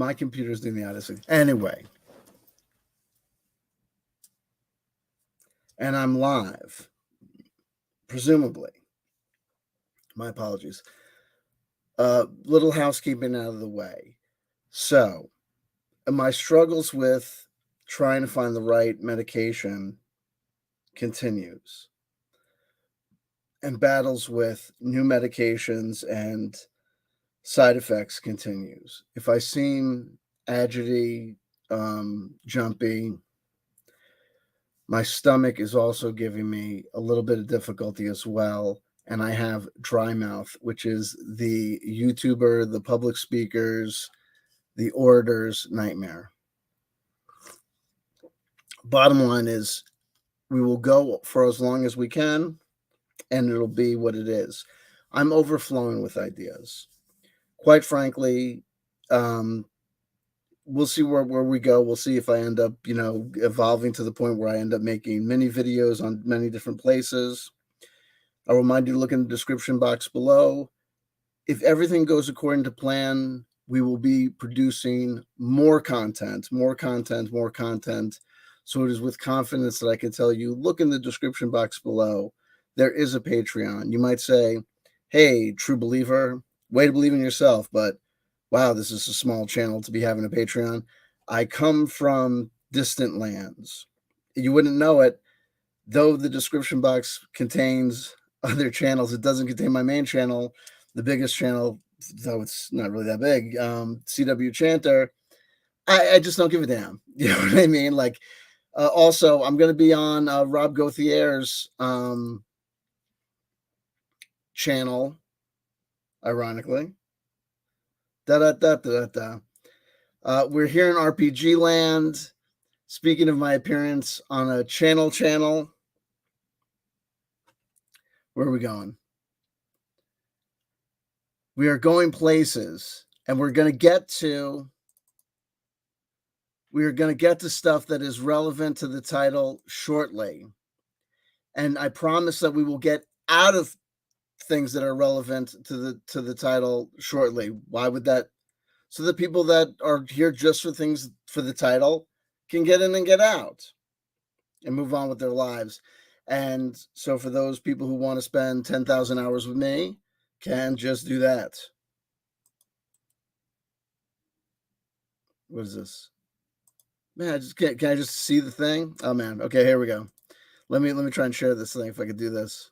My computer's doing the odyssey. Anyway. And I'm live. Presumably. My apologies. Little housekeeping out of the way. So, my struggles with trying to find the right medication continues. And battles with new medications and side effects continues. If I seem agitated, jumpy, my stomach is also giving me a little bit of difficulty as well. And I have dry mouth, which is the YouTuber, the public speakers, the orator's nightmare. Bottom line is we will go for as long as we can, and it'll be what it is. I'm overflowing with ideas. Quite frankly, we'll see where we go. We'll see if I end up, evolving to the point where I end up making mini videos on many different places. I'll remind you to look in the description box below. If everything goes according to plan, we will be producing more content. So it is with confidence that I can tell you, look in the description box below. There is a Patreon. You might say, hey, true believer, way to believe in yourself, but wow, this is a small channel to be having a Patreon. I come from distant lands. You wouldn't know it, though the description box contains other channels. It doesn't contain my main channel, the biggest channel, though it's not really that big, CW Chanter. I just don't give a damn. You know what I mean? Like, also, I'm going to be on Rob Gauthier's channel, ironically. We're here in RPG land. Speaking of my appearance on a channel, where are we going? We are going places, and we're going to get to stuff that is relevant to the title shortly. And I promise that we will get out of things that are relevant to the title shortly. Why would that? So the people that are here just for things for the title can get in and get out and move on with their lives. And so for those people who want to spend 10,000 hours with me, can just do that. What is this? Man, can I just see the thing? Oh man. Okay, here we go. Let me try and share this thing if I could do this.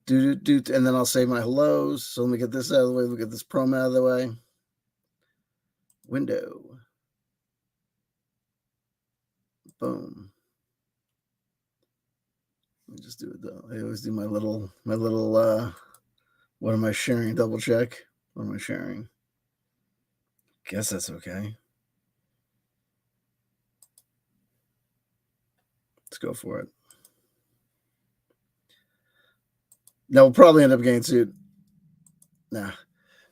And then I'll say my hellos. So let me get this out of the way. Let me get this promo out of the way. Window. Boom. Let me just do it though. I always do my little what am I sharing? Double check. What am I sharing? Guess that's okay. Let's go for it. Now we'll probably end up getting sued. Nah.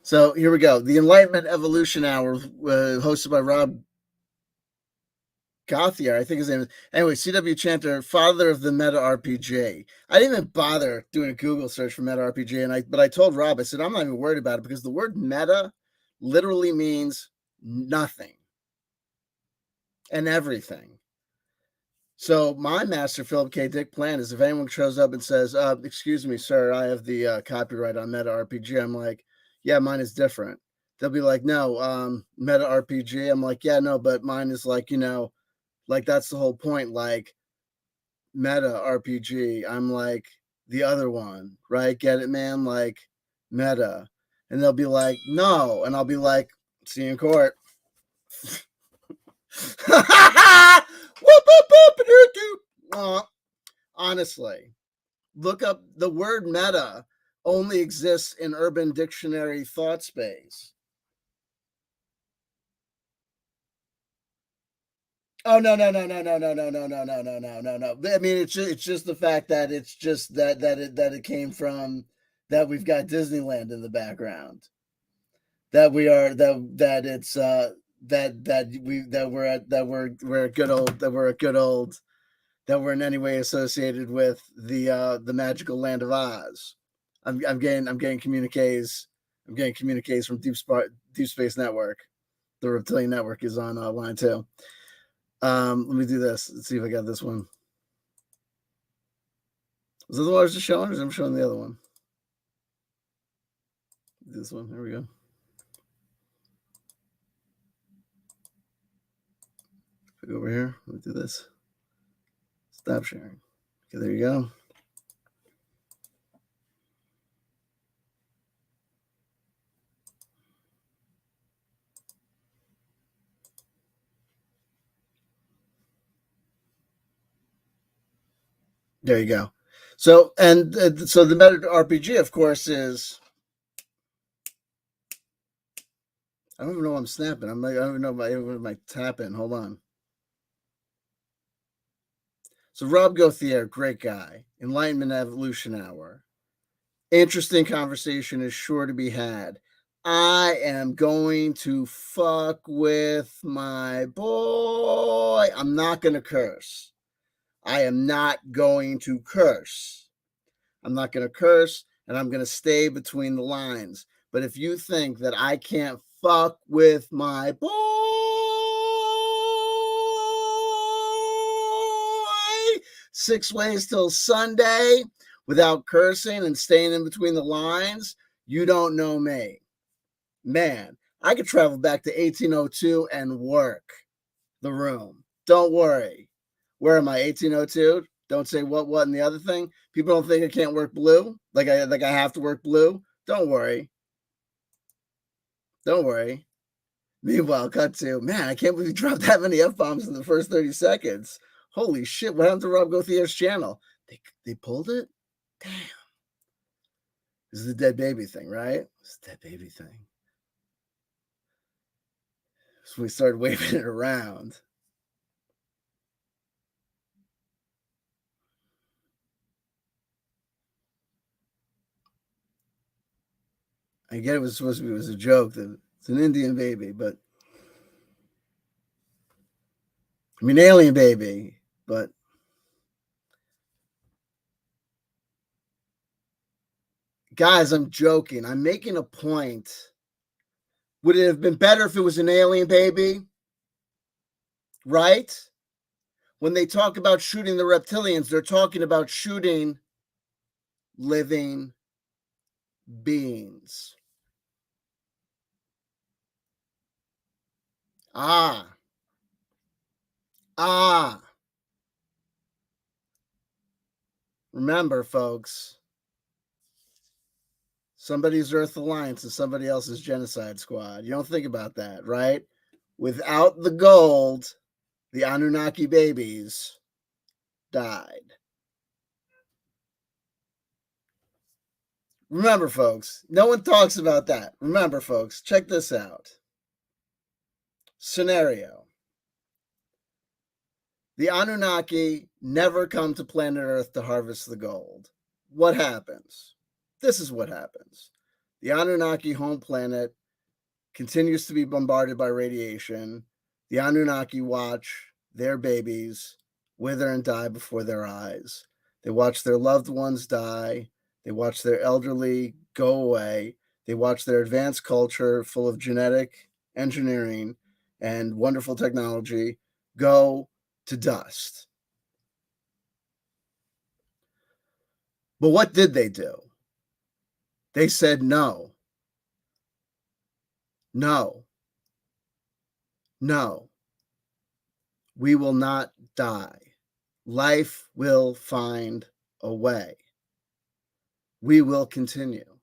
So here we go. The Enlightenment Evolution Hour, hosted by Rob Gauthier, I think his name is. Anyway, CW Chanter, father of the meta RPG. I didn't even bother doing a Google search for meta RPG, but I told Rob, I said, I'm not even worried about it because the word meta literally means nothing and everything. So my master Philip K. Dick plan is if anyone shows up and says, excuse me, sir, I have the copyright on meta RPG. I'm like, yeah, mine is different. They'll be like, no, meta RPG. I'm like, yeah, no, but mine is like, like that's the whole point. Like meta RPG. I'm like the other one, right? Get it, man? Like meta. And they'll be like, no. And I'll be like, see you in court. Honestly, look up the word meta only exists in Urban Dictionary thought space. Oh no. I mean, it's just the fact that it's just that it came from that we've got Disneyland in the background. That we are that it's we're in any way associated with the magical land of Oz. I'm getting communiques I'm getting communiques from Deep Space Network. The Reptilian Network is on line 2. Let me do this. Let's see if I got this one. Was that the one I was just showing, or am I showing the other one? This one. There we go. Go over here. Let me do this. Stop sharing. Okay, there you go. There you go. So, and so the meta RPG, of course, is. I don't even know why I'm snapping. I don't even know if my tapping. Hold on. So Rob Gauthier, great guy. Enlightenment Evolution Hour. Interesting conversation is sure to be had. I am going to fuck with my boy. I'm not going to curse. I am not going to curse. I'm not going to curse, and I'm going to stay between the lines. But if you think that I can't fuck with my boy 6 ways till Sunday without cursing and staying in between the lines, you don't know me. Man, I could travel back to 1802 and work the room. Don't worry. Where am I? 1802? Don't say what, and the other thing. People don't think I can't work blue. Like I have to work blue. Don't worry. Don't worry. Meanwhile, cut to, man, I can't believe you dropped that many F-bombs in the first 30 seconds. Holy shit, what happened to Rob Gauthier's channel? They pulled it? Damn. This is the dead baby thing, right? It's the dead baby thing. So we started waving it around. I get it was supposed to be, it was a joke that it's an Indian baby, but I mean alien baby, but guys, I'm joking. I'm making a point. Would it have been better if it was an alien baby? Right? When they talk about shooting the reptilians, they're talking about shooting living beings. Ah. Remember, folks, somebody's Earth Alliance is somebody else's genocide squad. You don't think about that, right? Without the gold, the Anunnaki babies died. Remember, folks, no one talks about that. Remember, folks, check this out. Scenario. The Anunnaki never come to planet Earth to harvest the gold. What happens? This is what happens. The Anunnaki home planet continues to be bombarded by radiation. The Anunnaki watch their babies wither and die before their eyes. They watch their loved ones die. They watch their elderly go away. They watch their advanced culture full of genetic engineering and wonderful technology go to dust. But what did they do? They said no. No. No. We will not die. Life will find a way. We will continue.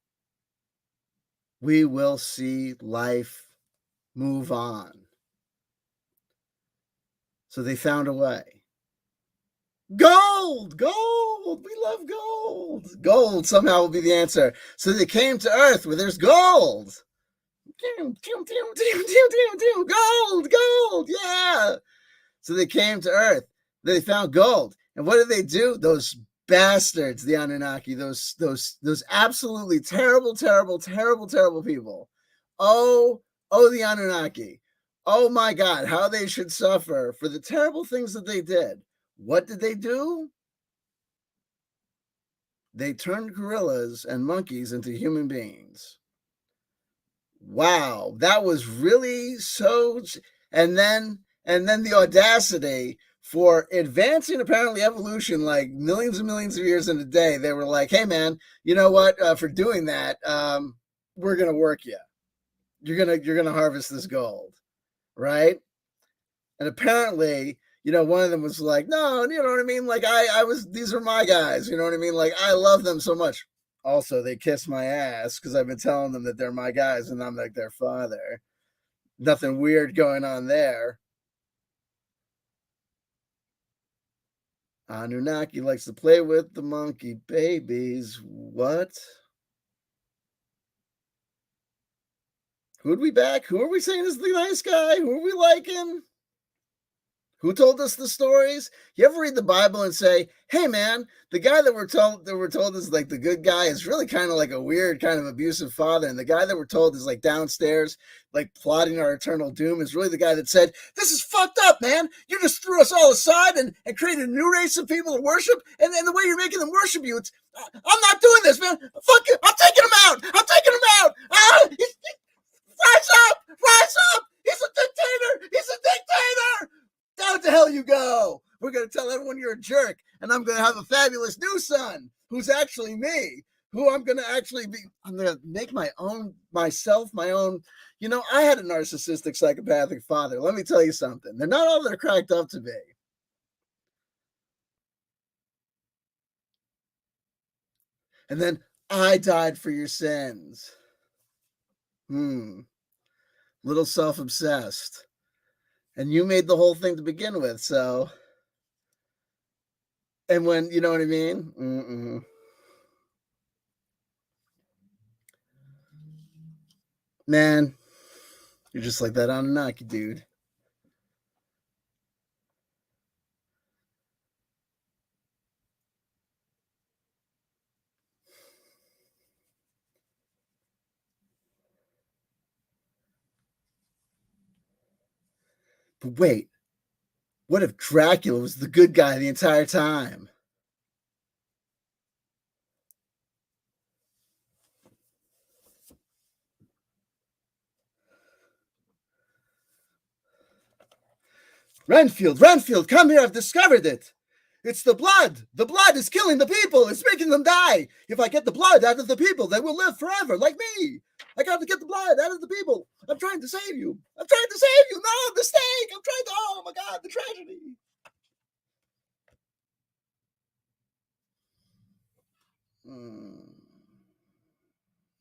We will see life move on. So they found a way. Gold! Gold! We love gold! Gold somehow will be the answer. So they came to Earth where there's gold. Gold! Gold! Yeah! So they came to Earth. They found gold. And what did they do? Those bastards, the Anunnaki, those absolutely terrible, terrible, terrible, terrible people. Oh, the Anunnaki. Oh my God, how they should suffer for the terrible things that they did. What did they do? They turned gorillas and monkeys into human beings. Wow, that was really so. And then the audacity for advancing apparently evolution like millions and millions of years in a day. They were like, "Hey, man, you know what? For doing that, we're gonna work you. You're gonna harvest this gold, right?" And apparently, one of them was like, "No, you know what I mean? Like I was. These are my guys. You know what I mean? Like I love them so much." Also, they kiss my ass because I've been telling them that they're my guys and I'm like their father. Nothing weird going on there. Anunnaki likes to play with the monkey babies. What? Who'd we back? Who are we saying is the nice guy? Who are we liking? Who told us the stories? You ever read the Bible and say, "Hey, man, the guy that we're told is like the good guy is really kind of like a weird, kind of abusive father, and the guy that we're told is like downstairs, like plotting our eternal doom, is really the guy that said, 'This is fucked up, man. You just threw us all aside and created a new race of people to worship, and the way you're making them worship you, I'm not doing this, man. Fuck you. I'm taking him out. I'm taking him out. Rise up, rise up. He's a dictator. He's a dictator. Down to hell you go. We're going to tell everyone you're a jerk. And I'm going to have a fabulous new son who's actually me, who I'm going to actually be. I'm going to make myself my own. I had a narcissistic, psychopathic father. Let me tell you something. They're not all they're cracked up to be. And then I died for your sins. Little self-obsessed. And you made the whole thing to begin with, so. And when, you know what I mean? Man, you're just like that Anunnaki dude. But wait, what if Dracula was the good guy the entire time? Renfield, come here, I've discovered it. It's the blood. The blood is killing the people. It's making them die. If I get the blood out of the people, they will live forever, like me. I got to get the blood out of the people. I'm trying to save you. I'm trying to save you. No, mistake. I'm trying to, oh my God, the tragedy.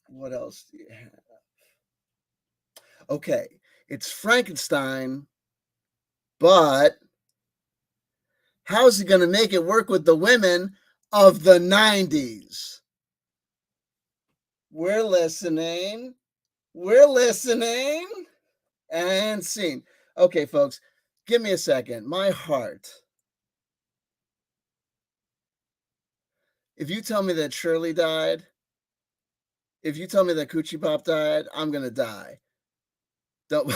What else do you have? Okay, it's Frankenstein, but how's he going to make it work with the women of the 90s? We're listening. We're listening. And scene. Okay, folks, give me a second. My heart. If you tell me that Shirley died, if you tell me that Coochie Pop died, I'm going to die. Don't.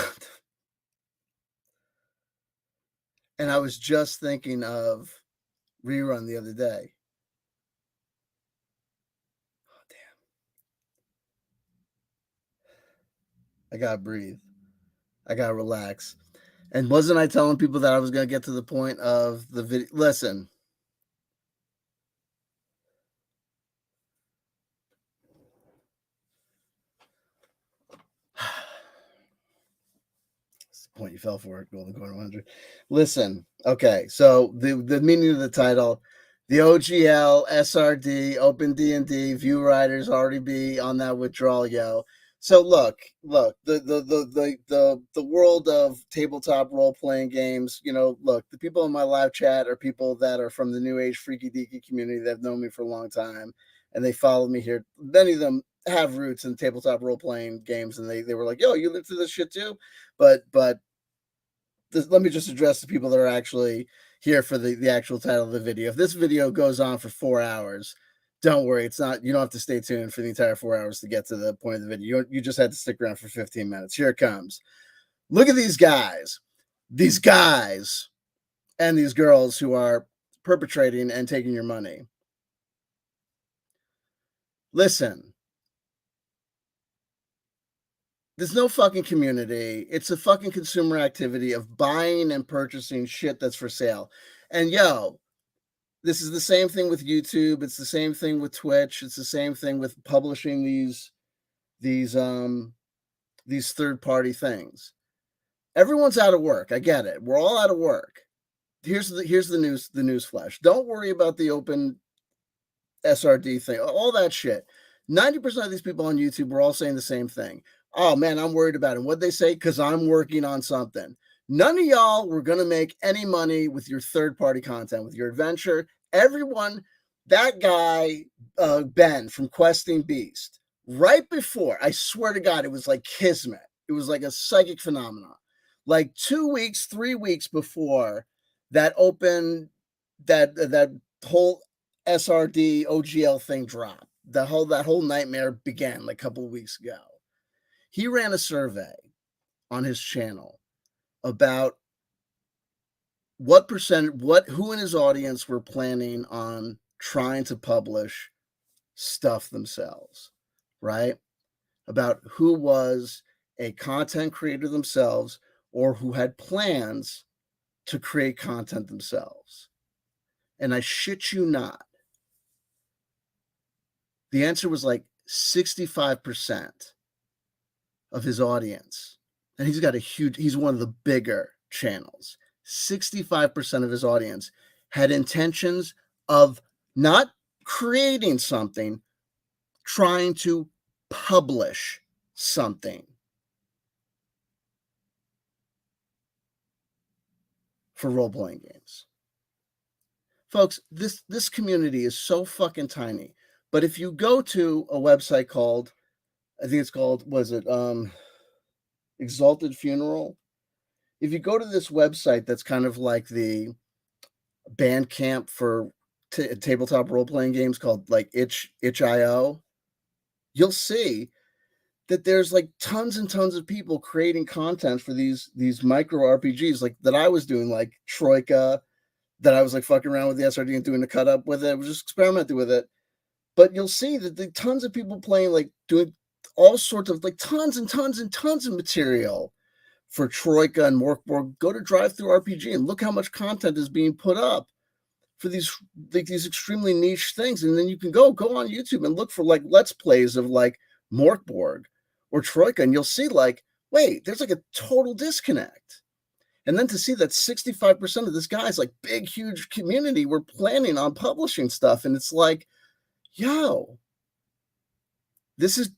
And I was just thinking of Rerun the other day. Oh, damn. I got to breathe. I got to relax. And wasn't I telling people that I was going to get to the point of the video? Listen. Point you fell for it, Golden Corner 100. Listen, okay, so the meaning of the title, the OGL, SRD, Open D&D, View Riders already be on that withdrawal, yo. So look, the world of tabletop role playing games. Look, the people in my live chat are people that are from the New Age freaky deaky community that have known me for a long time, and they follow me here. Many of them have roots in tabletop role playing games, and they were like, "Yo, you live through this shit too." But let me just address the people that are actually here for the actual title of the video. If this video goes on for 4 hours, don't worry. It's not. You don't have to stay tuned for the entire 4 hours to get to the point of the video. You just had to stick around for 15 minutes. Here it comes. Look at these guys, and these girls who are perpetrating and taking your money. Listen. There's no fucking community. It's a fucking consumer activity of buying and purchasing shit that's for sale. And yo, this is the same thing with YouTube. It's the same thing with Twitch. It's the same thing with publishing these third-party things. Everyone's out of work. I get it. We're all out of work. Here's the news flash. Don't worry about the open SRD thing, all that shit. 90% of these people on YouTube were all saying the same thing. Oh man, I'm worried about it. What'd they say? Because I'm working on something. None of y'all were going to make any money with your third-party content, with your adventure. Everyone, that guy, Ben from Questing Beast, right before, I swear to God, it was like kismet. It was like a psychic phenomenon. Like 2 weeks, 3 weeks before that that whole SRD OGL thing dropped, that whole nightmare began like a couple of weeks ago. He ran a survey on his channel about who in his audience were planning on trying to publish stuff themselves, right? About who was a content creator themselves or who had plans to create content themselves. And I shit you not, the answer was like 65% of his audience. And he's one of the bigger channels. 65% of his audience had intentions of not creating something, trying to publish something for role-playing games. Folks, this community is so fucking tiny. But if you go to a website called, I think it's called, Exalted Funeral? If you go to this website that's kind of like the Bandcamp for tabletop role-playing games called like itch.io, you'll see that there's like tons and tons of people creating content for these micro RPGs like that I was doing, like Troika, that I was like fucking around with the SRD and doing the cut up with it. I was just experimenting with it. But you'll see that the tons of people playing, like doing all sorts of like tons and tons and tons of material for Troika and Morkborg. Go to Drive Through RPG and look how much content is being put up for these extremely niche things. And then you can go on YouTube and look for like Let's Plays of like Morkborg or Troika, and you'll see like, wait, there's like a total disconnect. And then to see that 65% of this guy's like big, huge community were planning on publishing stuff. And it's like, yo, this is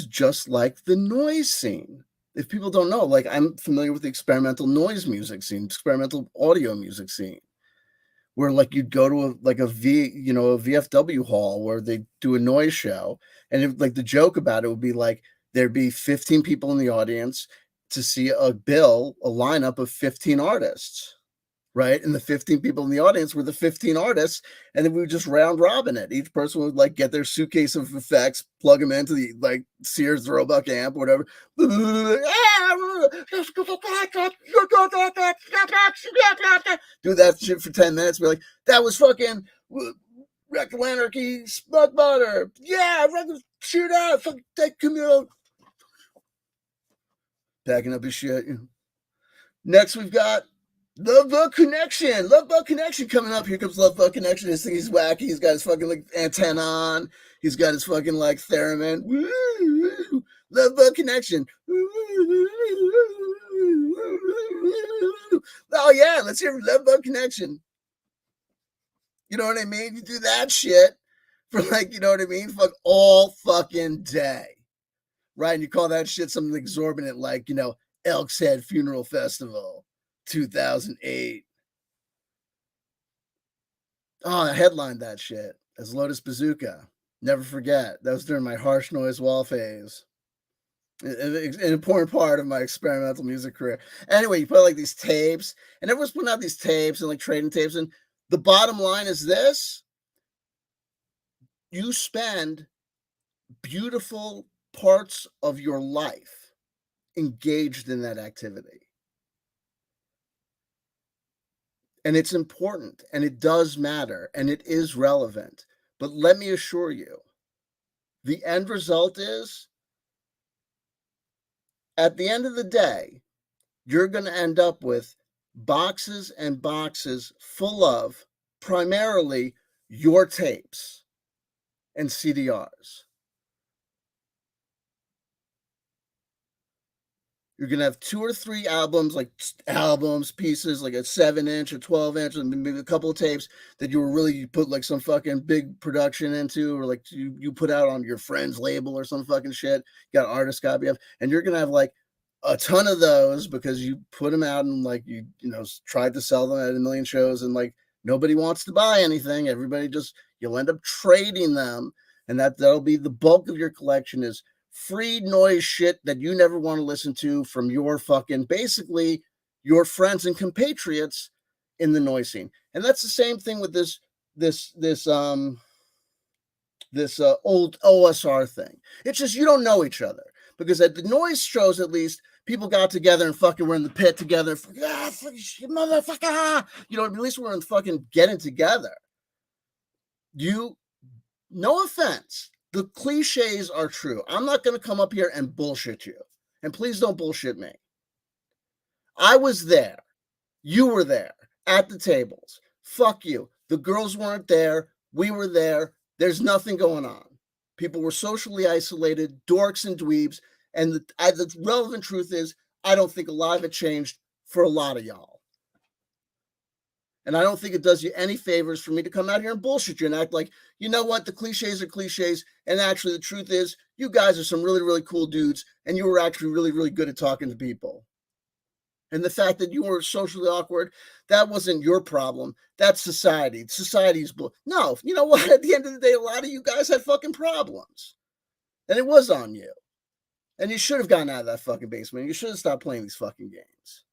just like the noise scene. If people don't know, like I'm familiar with the experimental noise music scene, experimental audio music scene, where like you'd go to a VFW hall where they do a noise show. And like the joke about it would be like, there'd be 15 people in the audience to see a lineup of 15 artists, right? And the 15 people in the audience were the 15 artists, and then we would just round robin it. Each person would like get their suitcase of effects, plug them into the like Sears Roebuck amp, whatever. Do that shit for 10 minutes. We're like, that was fucking Rectal Anarchy, Smug Butter. Yeah, shoot out, fucking take commute. Packing up his shit. Next, we've got Love Bug Connection. Love Bug Connection coming up. Here comes Love Bug Connection. This thing, he's wacky. He's got his fucking like antenna on. He's got his fucking like theremin. Woo! Love Bug Connection. Oh yeah, let's hear Love Bug Connection. You know what I mean? You do that shit for like, you know what I mean? Fuck all fucking day. Right? And you call that shit something exorbitant like, you know, Elk's Head Funeral Festival 2008. Oh, I headlined that shit as Lotus Bazooka. Never forget. That was during my harsh noise wall phase. An important part of my experimental music career. Anyway, you put like these tapes, and everyone's putting out these tapes and like trading tapes. And the bottom line is this: you spend beautiful parts of your life engaged in that activity. And it's important, and it does matter, and it is relevant. But let me assure you, the end result is At the end of the day, you're going to end up with boxes and boxes full of primarily your tapes and CDRs. You're gonna have 2 or 3 albums, like albums, pieces, like a 7-inch or 12-inch, and maybe a couple of tapes that you put like some fucking big production into, or like you put out on your friend's label or some fucking shit. You got artist copy of, and you're gonna have like a ton of those because you put them out and like you know tried to sell them at a million shows, and like nobody wants to buy anything. Everybody just you'll end up trading them, and that'll be the bulk of your collection is free noise shit that you never want to listen to from your fucking basically your friends and compatriots in the noise scene. And that's the same thing with this old OSR thing. It's just you don't know each other because at the noise shows at least people got together and fucking were in the pit together. Motherfucker, you know, at least we're in fucking getting together. No offense, the cliches are true. I'm not going to come up here and bullshit you. And please don't bullshit me. I was there. You were there at the tables. Fuck you. The girls weren't there. We were there. There's nothing going on. People were socially isolated, dorks and dweebs. And the relevant truth is, I don't think a lot of it changed for a lot of y'all. And I don't think it does you any favors for me to come out here and bullshit you and act like, you know what, the cliches are cliches. And actually, the truth is, you guys are some really, really cool dudes. And you were actually really, really good at talking to people. And the fact that you were socially awkward, that wasn't your problem. That's society. Society's no, you know what? At the end of the day, a lot of you guys had fucking problems. And it was on you. And you should have gotten out of that fucking basement. You should have stopped playing these fucking games.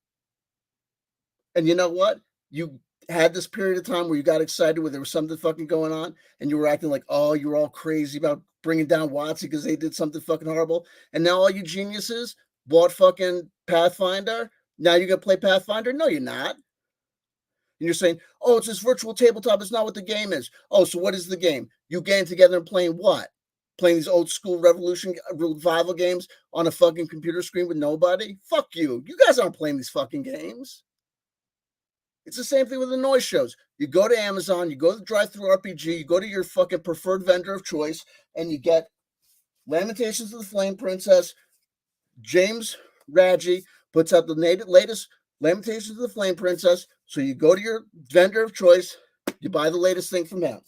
And you know what? You had this period of time where you got excited where there was something fucking going on and you were acting like, oh, you were all crazy about bringing down Watsy because they did something fucking horrible. And now all you geniuses bought fucking Pathfinder. Now you're going to play Pathfinder? No, you're not. And you're saying, oh, it's this virtual tabletop. It's not what the game is. Oh, so what is the game? You getting together and playing what? Playing these old school revival games on a fucking computer screen with nobody? Fuck you. You guys aren't playing these fucking games. It's the same thing with the noise shows. You go to Amazon, you go to the drive-through RPG, you go to your fucking preferred vendor of choice, and you get Lamentations of the Flame Princess. James Radji puts out the latest Lamentations of the Flame Princess. So you go to your vendor of choice, you buy the latest thing from him.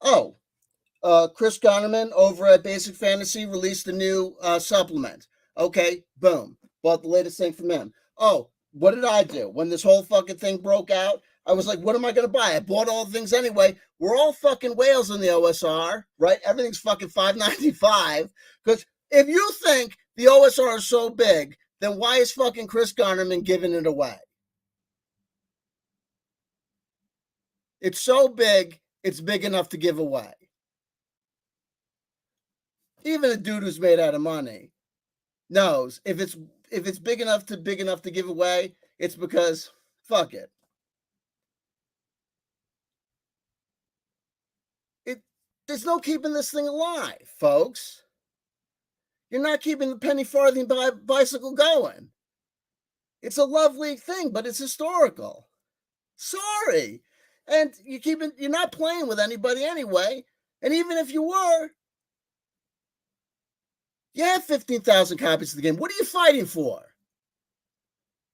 Oh, Chris Gonnerman over at Basic Fantasy released a new supplement. Okay, boom. Bought the latest thing from him. Oh, what did I do? When this whole fucking thing broke out, I was like, what am I going to buy? I bought all the things anyway. We're all fucking whales in the OSR, right? Everything's fucking $5.95. Because if you think the OSR is so big, then why is fucking Chris Gonnerman giving it away? It's so big, it's big enough to give away. Even a dude who's made out of money knows if it's big enough to give away, it's because fuck it. There's no keeping this thing alive, folks. You're not keeping the penny farthing bicycle going. It's a lovely thing, but it's historical. Sorry. And you're not playing with anybody anyway. And even if you were, you have 15,000 copies of the game. What are you fighting for?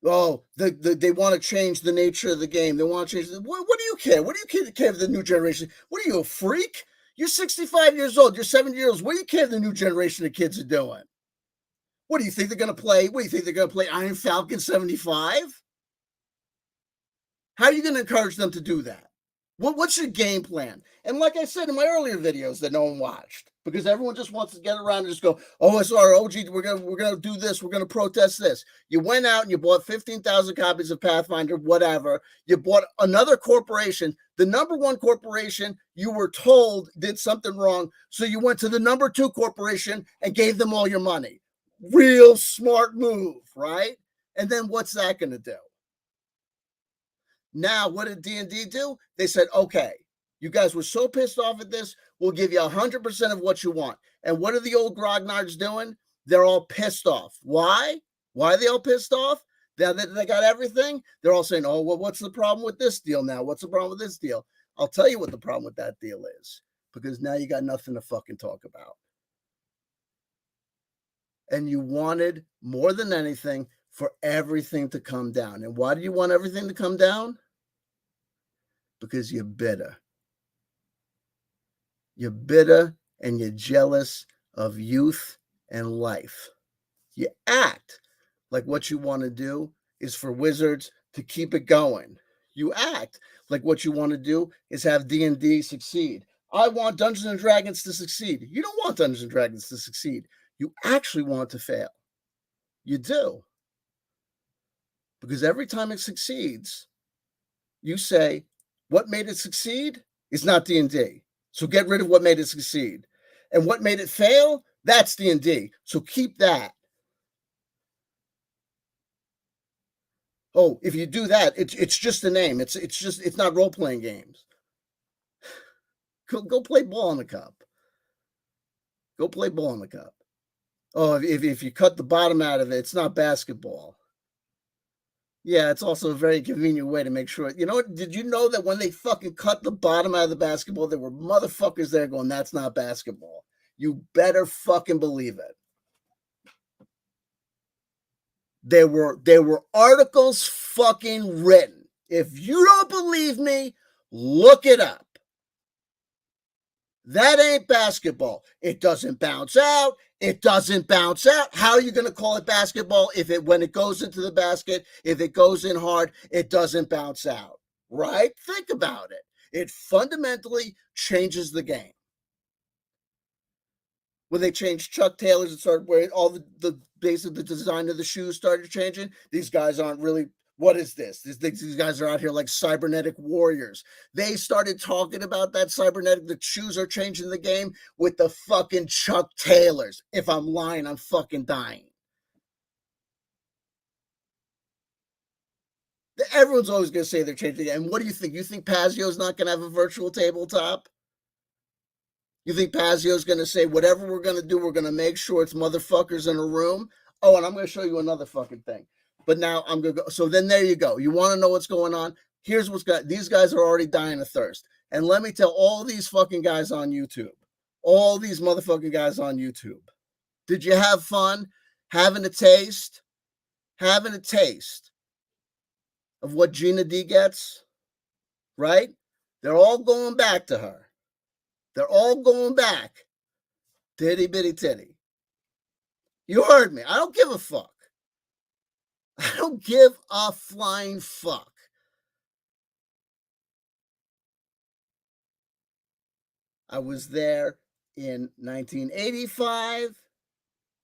Oh, they want to change the nature of the game. They want to change what do you care? What do you care of the new generation? What are you, a freak? You're 65 years old. You're 70 years old. What do you care the new generation of kids are doing? What do you think they're going to play? What do you think they're going to play Iron Falcon 75? How are you going to encourage them to do that? What's your game plan? And like I said in my earlier videos that no one watched, because everyone just wants to get around and just go, oh, it's our OG, we're gonna do this, we're gonna protest this. You went out and you bought 15,000 copies of Pathfinder, whatever. You bought another corporation, the number one corporation you were told did something wrong, so you went to the number two corporation and gave them all your money. Real smart move, right? And then what's that gonna do? Now, what did D&D do? They said, okay, you guys were so pissed off at this, we'll give you 100% of what you want. And what are the old grognards doing? They're all pissed off. Why? Why are they all pissed off? They got everything. They're all saying, oh, well, what's the problem with this deal now? What's the problem with this deal? I'll tell you what the problem with that deal is, because now you got nothing to fucking talk about. And you wanted, more than anything, for everything to come down. And why do you want everything to come down? Because you're bitter. You're bitter and you're jealous of youth and life. You act like what you want to do is for Wizards to keep it going. You act like what you want to do is have D&D succeed. I want Dungeons and Dragons to succeed. You don't want Dungeons and Dragons to succeed. You actually want it to fail. You do. Because every time it succeeds, you say, what made it succeed is not D&D. So get rid of what made it succeed. And what made it fail, that's D&D. So keep that. Oh, if you do that, it's just a name. It's not role-playing games. Go play ball in the cup. Go play ball in the cup. Oh, if you cut the bottom out of it, it's not basketball. Yeah, it's also a very convenient way to make sure. You know what? Did you know that when they fucking cut the bottom out of the basketball, there were motherfuckers there going, that's not basketball. You better fucking believe it. There were articles fucking written. If you don't believe me, look it up. That ain't basketball. It doesn't bounce out. It doesn't bounce out. How are you going to call it basketball when it goes into the basket, if it goes in hard, it doesn't bounce out, right? Think about it. It fundamentally changes the game. When they changed Chuck Taylors and started wearing all the base of the design of the shoes started changing, these guys aren't really, what is this? These guys are out here like cybernetic warriors. They started talking about that cybernetic, the shoes are changing the game with the fucking Chuck Taylors. If I'm lying, I'm fucking dying. Everyone's always going to say they're changing the game. And what do you think? You think Pazio's not going to have a virtual tabletop? You think Pazio's going to say, whatever we're going to do, we're going to make sure it's motherfuckers in a room? Oh, and I'm going to show you another fucking thing. But now I'm going to go. So then there you go. You want to know what's going on? Here's what's going on. These guys are already dying of thirst. And let me tell all these fucking guys on YouTube, all these motherfucking guys on YouTube, did you have fun having a taste of what Gina D gets? Right? They're all going back to her. They're all going back. Titty bitty titty. You heard me. I don't give a fuck. I don't give a flying fuck. I was there in 1985,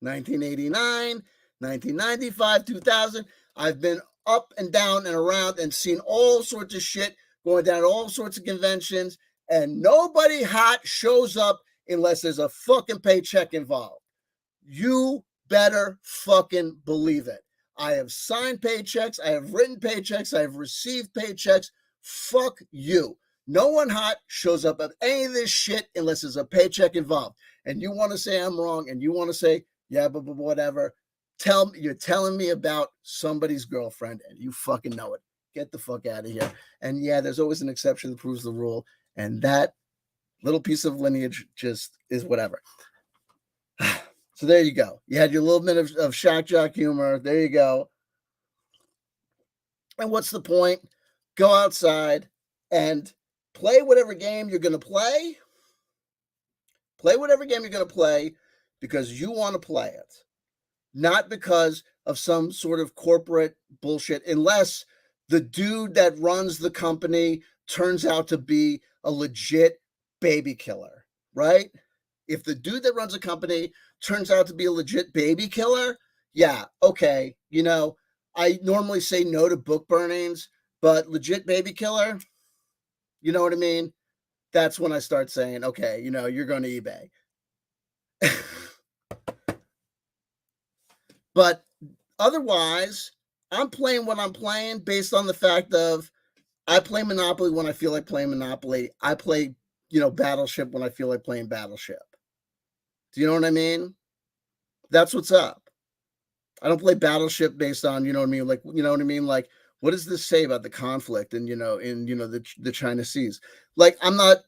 1989, 1995, 2000. I've been up and down and around and seen all sorts of shit, going down to all sorts of conventions, and nobody hot shows up unless there's a fucking paycheck involved. You better fucking believe it. I have signed paychecks. I have written paychecks. I have received paychecks. Fuck you. No one hot shows up at any of this shit unless there's a paycheck involved. And you want to say I'm wrong, and you want to say, yeah, but whatever. You're telling me about somebody's girlfriend, and you fucking know it. Get the fuck out of here. And yeah, there's always an exception that proves the rule. And that little piece of lineage just is whatever. So there you go. You had your little bit of shock jock humor. There you go. And what's the point? Go outside and play whatever game you're going to play. Play whatever game you're going to play because you want to play it. Not because of some sort of corporate bullshit, unless the dude that runs the company, turns out to be a legit baby killer, right? If the dude that runs a company turns out to be a legit baby killer, yeah, okay. I normally say no to book burnings, but legit baby killer, you know what I mean? That's when I start saying, okay, you're going to eBay. But otherwise, I'm playing what I'm playing based on the fact of I play Monopoly when I feel like playing Monopoly. I play, Battleship when I feel like playing Battleship. Do you know what I mean? That's what's up. I don't play Battleship based on, what I mean? Like, Like, what does this say about the conflict and, the China Seas? Like, I'm not,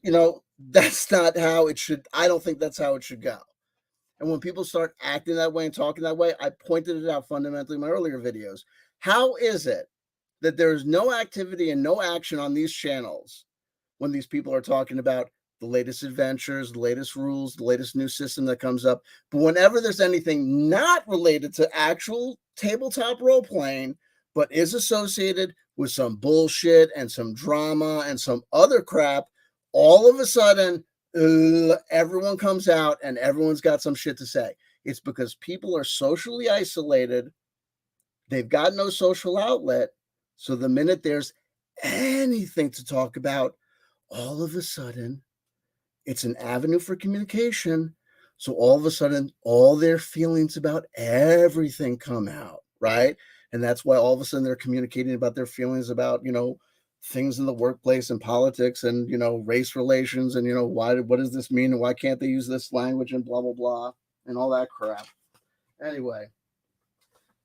that's not how it should, I don't think that's how it should go. And when people start acting that way and talking that way, I pointed it out fundamentally in my earlier videos. How is it that there is no activity and no action on these channels when these people are talking about the latest adventures, the latest rules, the latest new system that comes up? But whenever there's anything not related to actual tabletop role playing, but is associated with some bullshit and some drama and some other crap, all of a sudden, everyone comes out and everyone's got some shit to say. It's because people are socially isolated. They've got no social outlet. So the minute there's anything to talk about, all of a sudden, it's an avenue for communication. So all of a sudden, all their feelings about everything come out, right? And that's why all of a sudden they're communicating about their feelings about, things in the workplace and politics and, race relations and, what does this mean and why can't they use this language and blah, blah, blah, and all that crap. Anyway,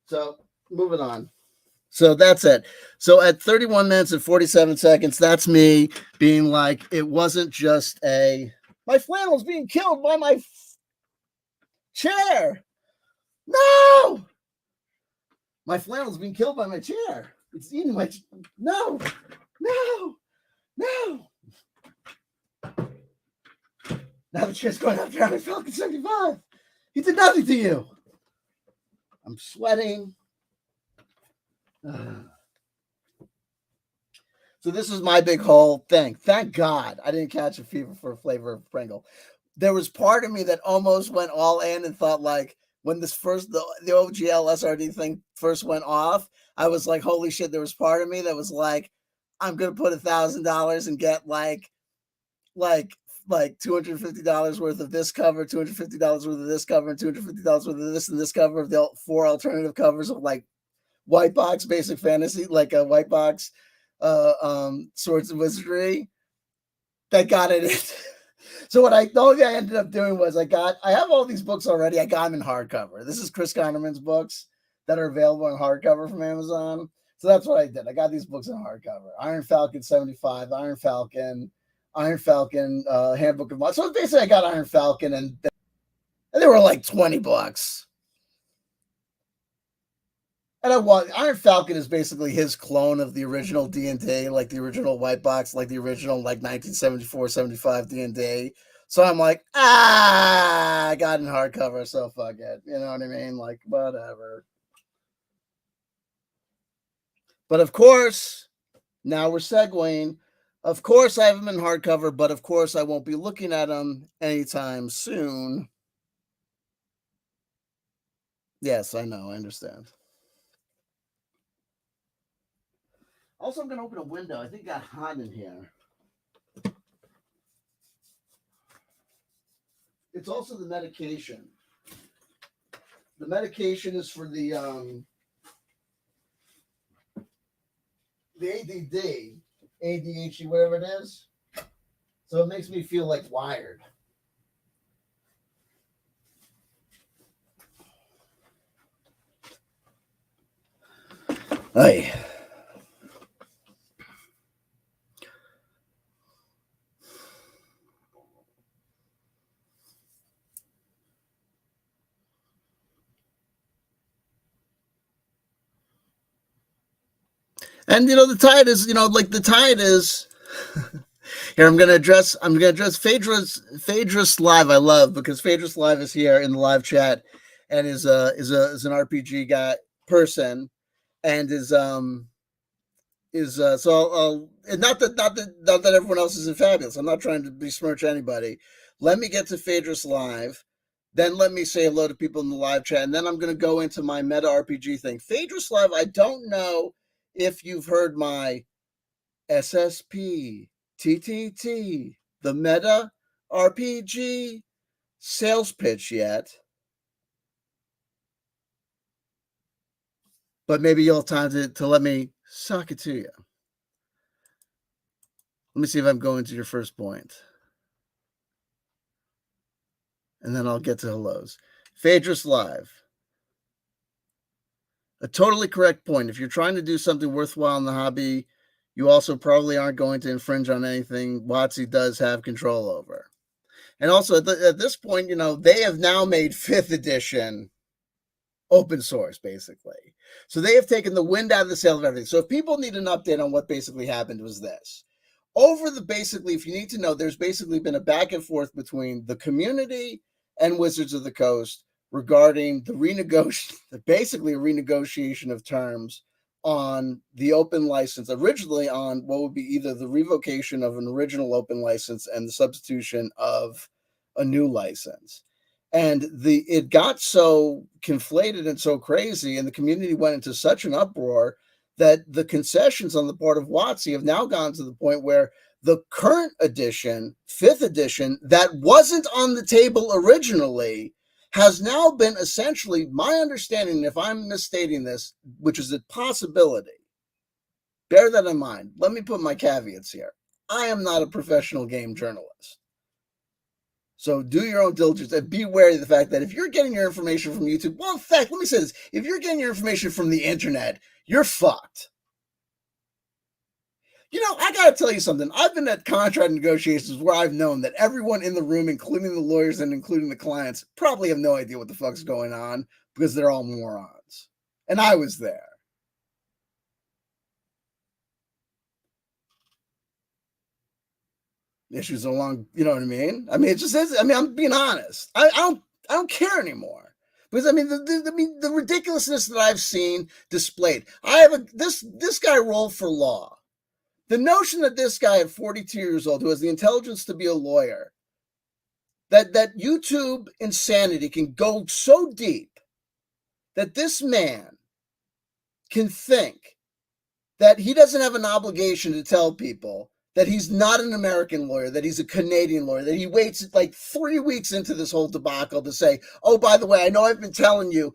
so moving on. So that's it. So at 31 minutes and 47 seconds, that's me being like, it wasn't just my flannel's being killed by my chair. No! My flannel's being killed by my chair. It's eating my, no! Now the chair's going after Iron Falcon 75. He did nothing to you. I'm sweating. So this is my big whole thing. Thank God I didn't catch a fever for a flavor of Pringle. There was part of me that almost went all in and thought, like, when this first, the OGL SRD thing first went off, I was like, holy shit. There was part of me that was like, I'm going to put $1,000 and get like $250 worth of this cover, $250 worth of this cover, and $250 worth of this and this cover of the 4 alternative covers of like white box basic fantasy, like a white box Swords of Wizardry that got it. So the only thing I ended up doing was I have all these books already. I got them in hardcover. This is Chris Connerman's books that are available in hardcover from Amazon. So that's what I did. I got these books in hardcover. Iron Falcon 75, Iron Falcon Handbook of Monsters. So basically I got Iron Falcon and they were like $20. And Iron Falcon is basically his clone of the original D&D, like the original white box, like the original like 1974, 75 D&D. So I'm like, I got in hardcover, so fuck it. You know what I mean? Like, whatever. But of course, now we're segueing. Of course, I have them in hardcover, but of course, I won't be looking at them anytime soon. Yes, I know. I understand. Also, I'm going to open a window. I think it got hot in here. It's also the medication. The medication is for the ADD, ADHD, whatever it is. So it makes me feel like wired. Hey. And the tide is, here I'm gonna address Phaedrus Live. I love because Phaedrus Live is here in the live chat and is an RPG guy person and is and not that everyone else isn't fabulous. I'm not trying to besmirch anybody. Let me get to Phaedrus Live, then let me say hello to people in the live chat, and then I'm going to go into my meta RPG thing. Phaedrus Live, I don't know if you've heard my SSP, TTT, the meta RPG sales pitch yet, but maybe you'll have time to let me suck it to you. Let me see if I'm going to your first point. And then I'll get to hellos. Phaedrus Live. A totally correct point. If you're trying to do something worthwhile in the hobby, you also probably aren't going to infringe on anything WotC does have control over. And also, at this point, they have now made 5th edition open source, basically. So they have taken the wind out of the sail of everything. So if people need an update on what basically happened, was this. If you need to know, there's basically been a back and forth between the community and Wizards of the Coast regarding basically a renegotiation of terms on the open license, originally on what would be either the revocation of an original open license and the substitution of a new license. And it got so conflated and so crazy, and the community went into such an uproar that the concessions on the part of WotC have now gone to the point where the current edition, 5th edition, that wasn't on the table originally, has now been essentially, my understanding, if I'm misstating this, which is a possibility, bear that in mind. Let me put my caveats here. I am not a professional game journalist. So do your own diligence and be wary of the fact that if you're getting your information from YouTube, well, in fact, let me say this. If you're getting your information from the internet, you're fucked. I got to tell you something. I've been at contract negotiations where I've known that everyone in the room, including the lawyers and including the clients, probably have no idea what the fuck's going on because they're all morons. And I was there. Issues along, you know what I mean? I mean, it just is. I mean, I'm being honest. I don't care anymore because the ridiculousness that I've seen displayed. This guy rolled for law. The notion that this guy at 42 years old, who has the intelligence to be a lawyer, that YouTube insanity can go so deep that this man can think that he doesn't have an obligation to tell people that he's not an American lawyer, that he's a Canadian lawyer, that he waits like 3 weeks into this whole debacle to say, oh, by the way, I know I've been telling you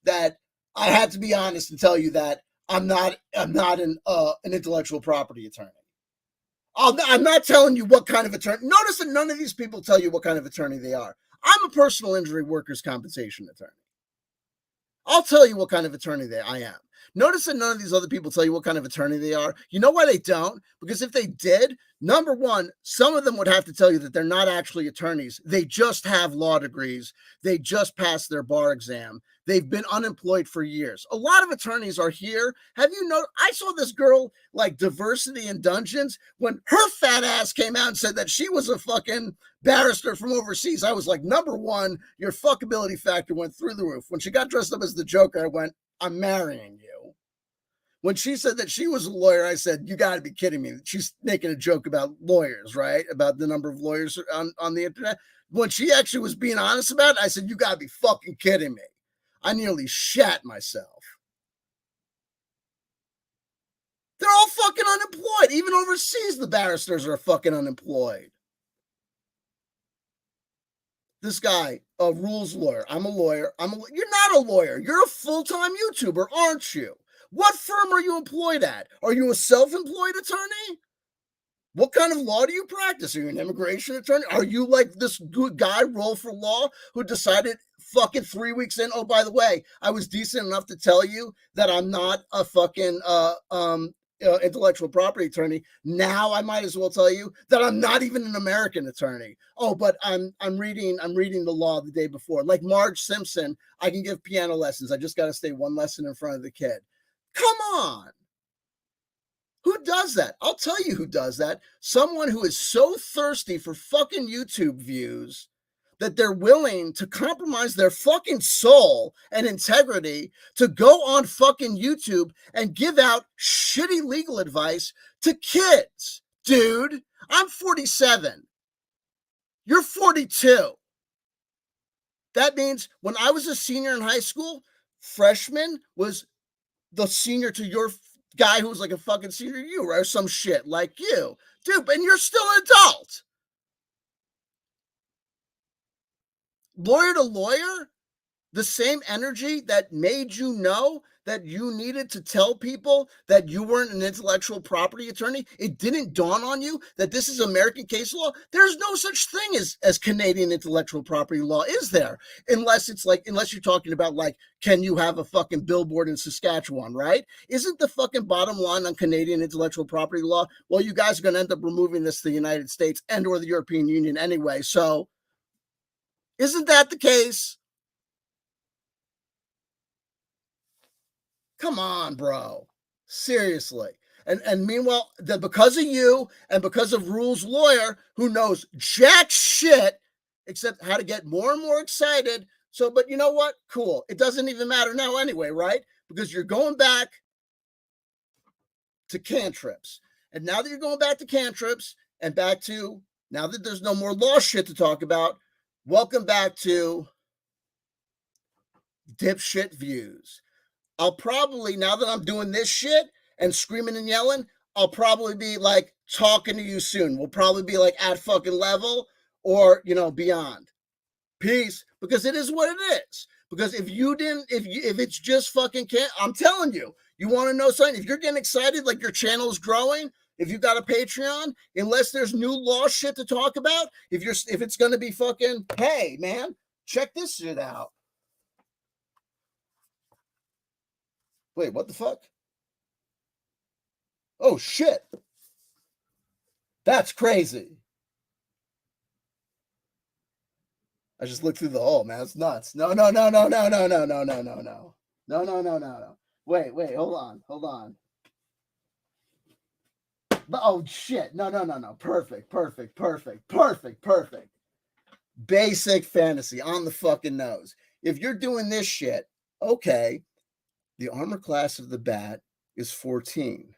that I had to be honest and tell you that I'm not an intellectual property attorney. I'm not telling you what kind of attorney. Notice that none of these people tell you what kind of attorney they are. I'm a personal injury workers' compensation attorney. I'll tell you what kind of attorney I am. Notice that none of these other people tell you what kind of attorney they are. You know why they don't? Because if they did, number one, some of them would have to tell you that they're not actually attorneys. They just have law degrees. They just passed their bar exam. They've been unemployed for years. A lot of attorneys are here. Have you noticed? I saw this girl like Diversity in Dungeons when her fat ass came out and said that she was a fucking barrister from overseas. I was like, number one, your fuckability factor went through the roof. When she got dressed up as the Joker, I went, I'm marrying you. When she said that she was a lawyer, I said, you got to be kidding me. She's making a joke about lawyers, right? About the number of lawyers on the internet. When she actually was being honest about it, I said, you got to be fucking kidding me. I nearly shat myself. They're all fucking unemployed. Even overseas, the barristers are fucking unemployed. This guy, a rules lawyer. I'm a lawyer. You're not a lawyer. You're a full-time YouTuber, aren't you? What firm are you employed at? Are you a self-employed attorney? What kind of law do you practice? Are you an immigration attorney? Are you like this good guy, roll for law, who decided fucking 3 weeks in, oh, by the way, I was decent enough to tell you that I'm not a fucking intellectual property attorney. Now I might as well tell you that I'm not even an American attorney. Oh, but I'm reading the law the day before. Like Marge Simpson, I can give piano lessons. I just got to stay one lesson in front of the kid. Come on. Who does that? I'll tell you who does that. Someone who is so thirsty for fucking YouTube views that they're willing to compromise their fucking soul and integrity to go on fucking YouTube and give out shitty legal advice to kids. Dude, I'm 47. You're 42. That means when I was a senior in high school, freshman was the senior to your guy who was like a fucking senior to you, right? Or some shit like you. Dude, and you're still an adult. Lawyer to lawyer, the same energy that made you know that you needed to tell people that you weren't an intellectual property attorney, it didn't dawn on you that this is American case law. There's no such thing as Canadian intellectual property law, is there? Unless you're talking about like, can you have a fucking billboard in Saskatchewan, right? Isn't the fucking bottom line on Canadian intellectual property law, well, you guys are going to end up removing this to the United States and or the European Union anyway, so isn't that the case? Come on, bro. Seriously. And meanwhile, because of you and because of Rules Lawyer, who knows jack shit except how to get more and more excited. So, but you know what? Cool. It doesn't even matter now anyway, right? Because you're going back to cantrips. And now that you're going back to cantrips and back to, now that there's no more law shit to talk about, welcome back to dipshit views. I'll probably, now that I'm doing this shit and screaming and yelling, I'll probably be like talking to you soon. We'll probably be like at fucking level or, beyond. Peace. Because it is what it is. Because if it's just fucking I'm telling you, you want to know something? If you're getting excited, like your channel is growing, if you got a Patreon, unless there's new law shit to talk about, if it's going to be fucking, hey man, check this shit out. Wait, what the fuck? Oh, shit. That's crazy. I just looked through the hole, man. It's nuts. No. Wait, hold on. Oh, shit. No. Perfect. Basic fantasy on the fucking nose. If you're doing this shit, okay. The armor class of the bat is 14.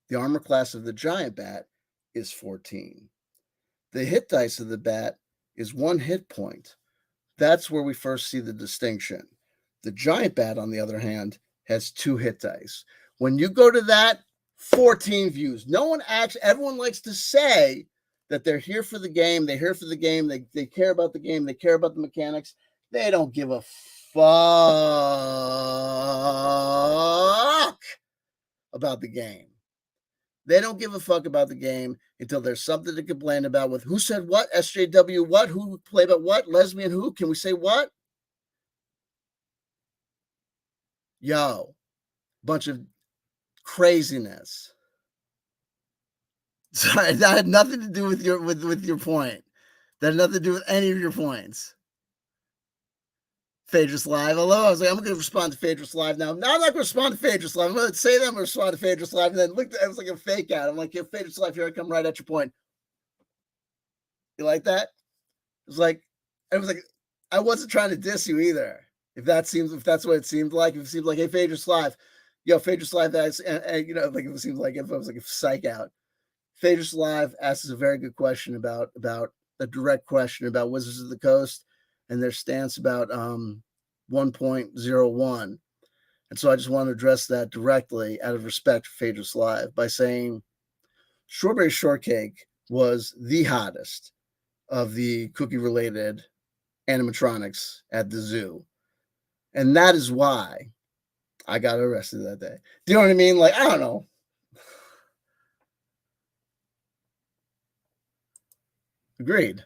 The armor class of the giant bat is 14. The hit dice of the bat is 1 hit point. That's where we first see the distinction. The giant bat, on the other hand, has 2 hit dice. When you go to that, 14 views. Everyone likes to say that they're here for the game. They're here for the game. They care about the game. They care about the mechanics. They don't give a fuck about the game. They don't give a fuck about the game until there's something to complain about with who said what, SJW what, who played about what, lesbian who, can we say what? Yo, bunch of craziness. Sorry, that had nothing to do with your point. That had nothing to do with any of your points. Phaedrus Live. Hello. I was like, I'm going to respond to Phaedrus Live now. No, I'm not going to respond to Phaedrus Live. I'm going to say that I'm going to respond to Phaedrus Live. And then look, it was like a fake out. I'm like, yeah, Phaedrus Live, here I come right at your point. You like that? It was like, I wasn't trying to diss you either. If that's what it seemed like, if it seemed like, hey, Phaedrus Live, yo, Phaedrus Live, that's, like it seems like if I was like a psych out. Phaedrus Live asks a very good question about a direct question about Wizards of the Coast and their stance about 1.01. And so I just want to address that directly out of respect for Phaedrus Live by saying Strawberry Shortcake was the hottest of the cookie-related animatronics at the zoo. And that is why I got arrested that day. Do you know what I mean? Like, I don't know. Agreed.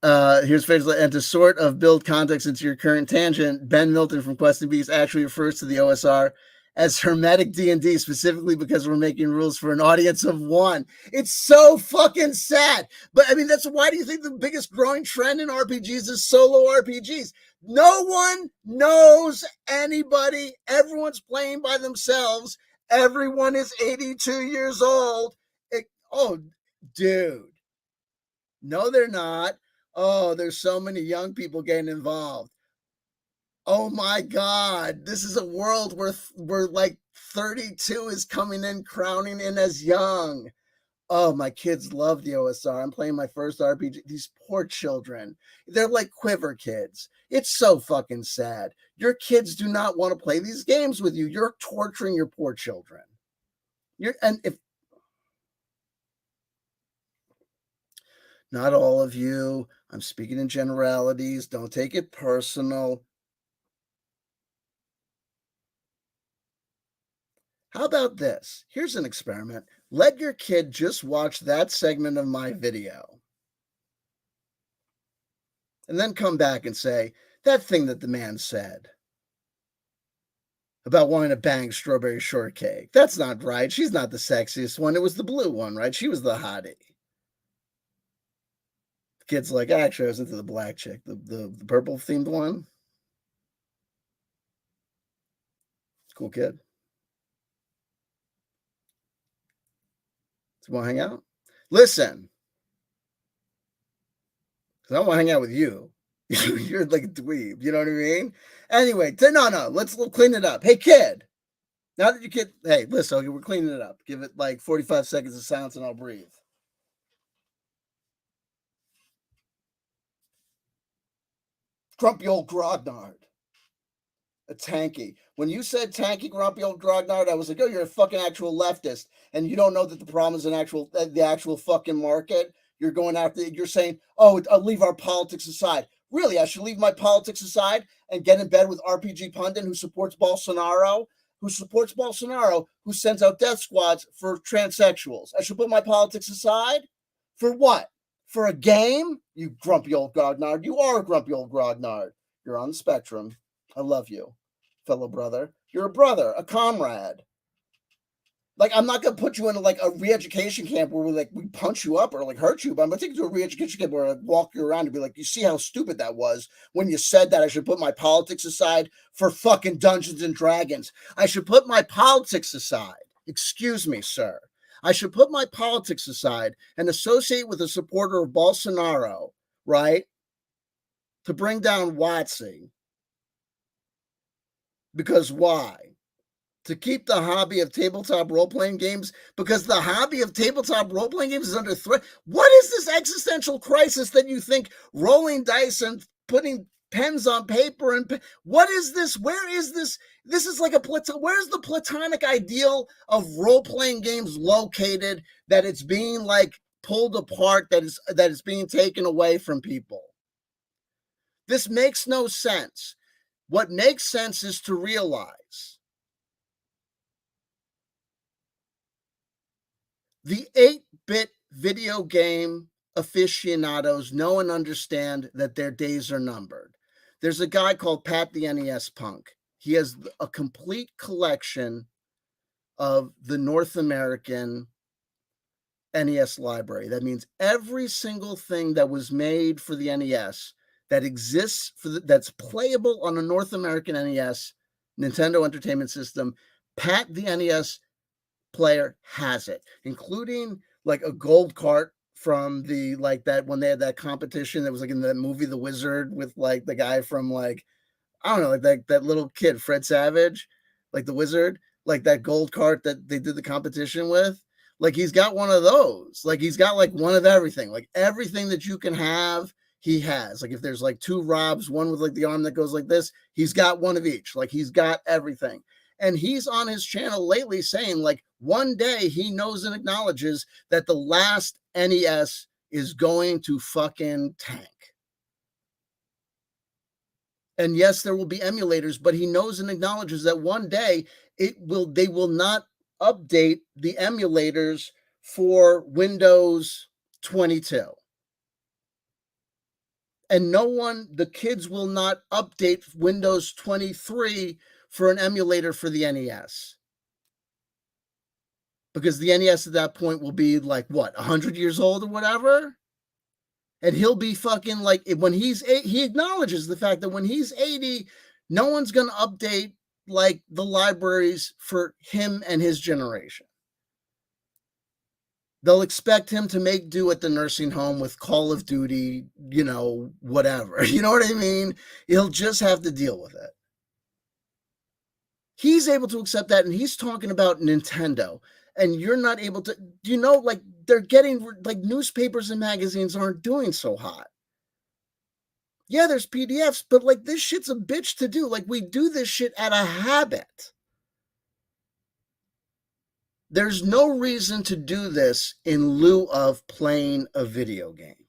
Here's Phaedrus, and to sort of build context into your current tangent, Ben Milton from Quest and Beast actually refers to the OSR as hermetic D&D, specifically because we're making rules for an audience of 1. It's so fucking sad. But I mean, why do you think the biggest growing trend in RPGs is solo RPGs? No one knows anybody. Everyone's playing by themselves. Everyone is 82 years old. Dude. No, they're not. Oh, there's so many young people getting involved. Oh my God. This is a world where like 32 is coming in, crowning in as young. Oh, my kids love the OSR. I'm playing my first RPG. These poor children. They're like Quiver kids. It's so fucking sad. Your kids do not want to play these games with you. You're torturing your poor children. And if not all of you, I'm speaking in generalities. Don't take it personal. How about this? Here's an experiment. Let your kid just watch that segment of my video and then come back and say, that thing that the man said about wanting to bang strawberry shortcake, that's not right. She's not the sexiest one. It was the blue one, right? She was the hottie. The kid's like, actually, I was into the black chick, the purple themed one. Cool kid. You want to hang out? Listen, because I don't want to hang out with you. You're like a dweeb. You know what I mean? Anyway, no. Let's clean it up. Hey, kid. Now that you kid, hey, listen, okay, we're cleaning it up. Give it like 45 seconds of silence and I'll breathe. Grumpy old grognard. A tanky. When you said tanky, grumpy old grognard, I was like, oh, you're a fucking actual leftist, and you don't know that the problem is the actual fucking market. You're going after. You're saying, oh, I'll leave our politics aside. Really, I should leave my politics aside and get in bed with RPG pundit who supports Bolsonaro, who sends out death squads for transsexuals. I should put my politics aside for what? For a game? You grumpy old grognard. You are a grumpy old grognard. You're on the spectrum. I love you, fellow brother. You're a brother, a comrade. Like, I'm not gonna put you into like a re-education camp where we punch you up or like hurt you, but I'm gonna take you to a re-education camp where I walk you around and be like, you see how stupid that was when you said that I should put my politics aside for fucking Dungeons and Dragons. I should put my politics aside. Excuse me, sir. I should put my politics aside and associate with a supporter of Bolsonaro, right? To bring down Watsy. Because why? To keep the hobby of tabletop role-playing games, because the hobby of tabletop role-playing games is under threat. What is this existential crisis that you think rolling dice and putting pens on paper and what is this? Where is this? This is like where's the platonic ideal of role-playing games located that it's being like pulled apart, that is being taken away from people? This makes no sense. What makes sense is to realize the 8-bit video game aficionados know and understand that their days are numbered. There's a guy called Pat the NES Punk. He has a complete collection of the North American NES library. That means every single thing that was made for the NES that exists that's playable on a North American NES, Nintendo Entertainment System, Pat the NES player has it, including like a gold cart from the like that when they had that competition that was like in that movie The Wizard with like the guy from like I don't know, like that little kid Fred Savage, like the wizard, like that gold cart that they did the competition with. Like he's got one of those. Like he's got like one of everything. Like everything that you can have, he has. Like if there's like two Robs, one with like the arm that goes like this, he's got one of each. Like he's got everything. And he's on his channel lately saying like one day he knows and acknowledges that the last NES is going to fucking tank. And yes, there will be emulators, but he knows and acknowledges that one day they will not update the emulators for Windows 22. And the kids will not update Windows 23 for an emulator for the NES. Because the NES at that point will be like, what, 100 years old or whatever? And he'll be fucking like, when he acknowledges the fact that when he's 80, no one's going to update like the libraries for him and his generation. They'll expect him to make do at the nursing home with Call of Duty, whatever. You know what I mean? He'll just have to deal with it. He's able to accept that, and he's talking about Nintendo, and you're not able to. Like they're getting like newspapers and magazines aren't doing so hot. Yeah, there's PDFs, but like this shit's a bitch to do. Like we do this shit out of habit. There's no reason to do this in lieu of playing a video game.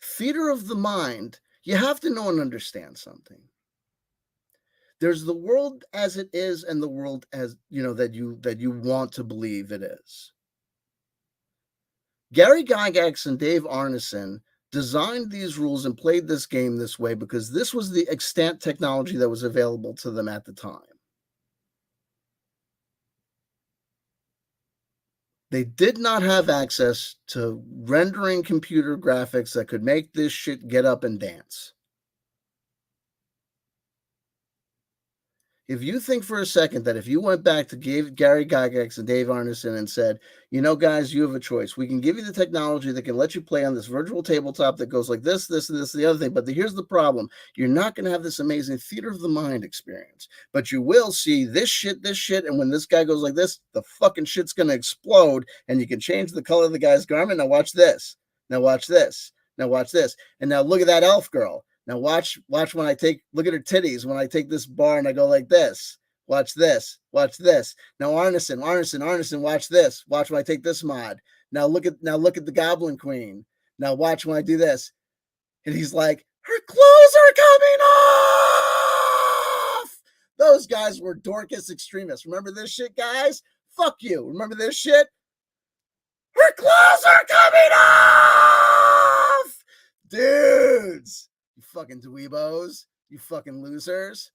Theater of the mind, you have to know and understand something. There's the world as it is and the world as, that you want to believe it is. Gary Gygax and Dave Arneson designed these rules and played this game this way because this was the extant technology that was available to them at the time. They did not have access to rendering computer graphics that could make this shit get up and dance. If you think for a second that if you went back to Gary Gygax and Dave Arneson and said, guys, you have a choice. We can give you the technology that can let you play on this virtual tabletop that goes like this, this, and this, and the other thing. But here's the problem. You're not going to have this amazing theater of the mind experience. But you will see this shit. And when this guy goes like this, the fucking shit's going to explode. And you can change the color of the guy's garment. Now watch this. Now watch this. Now watch this. And now look at that elf girl. Now watch when look at her titties when I take this bar and I go like this. Watch this. Now Arneson, watch this. Watch when I take this mod. Now look at the Goblin Queen. Now watch when I do this. And he's like, her clothes are coming off. Those guys were Dorcas extremists. Remember this shit, guys? Fuck you. Remember this shit? Her clothes are coming off. Dudes. You fucking dweebos, you fucking losers.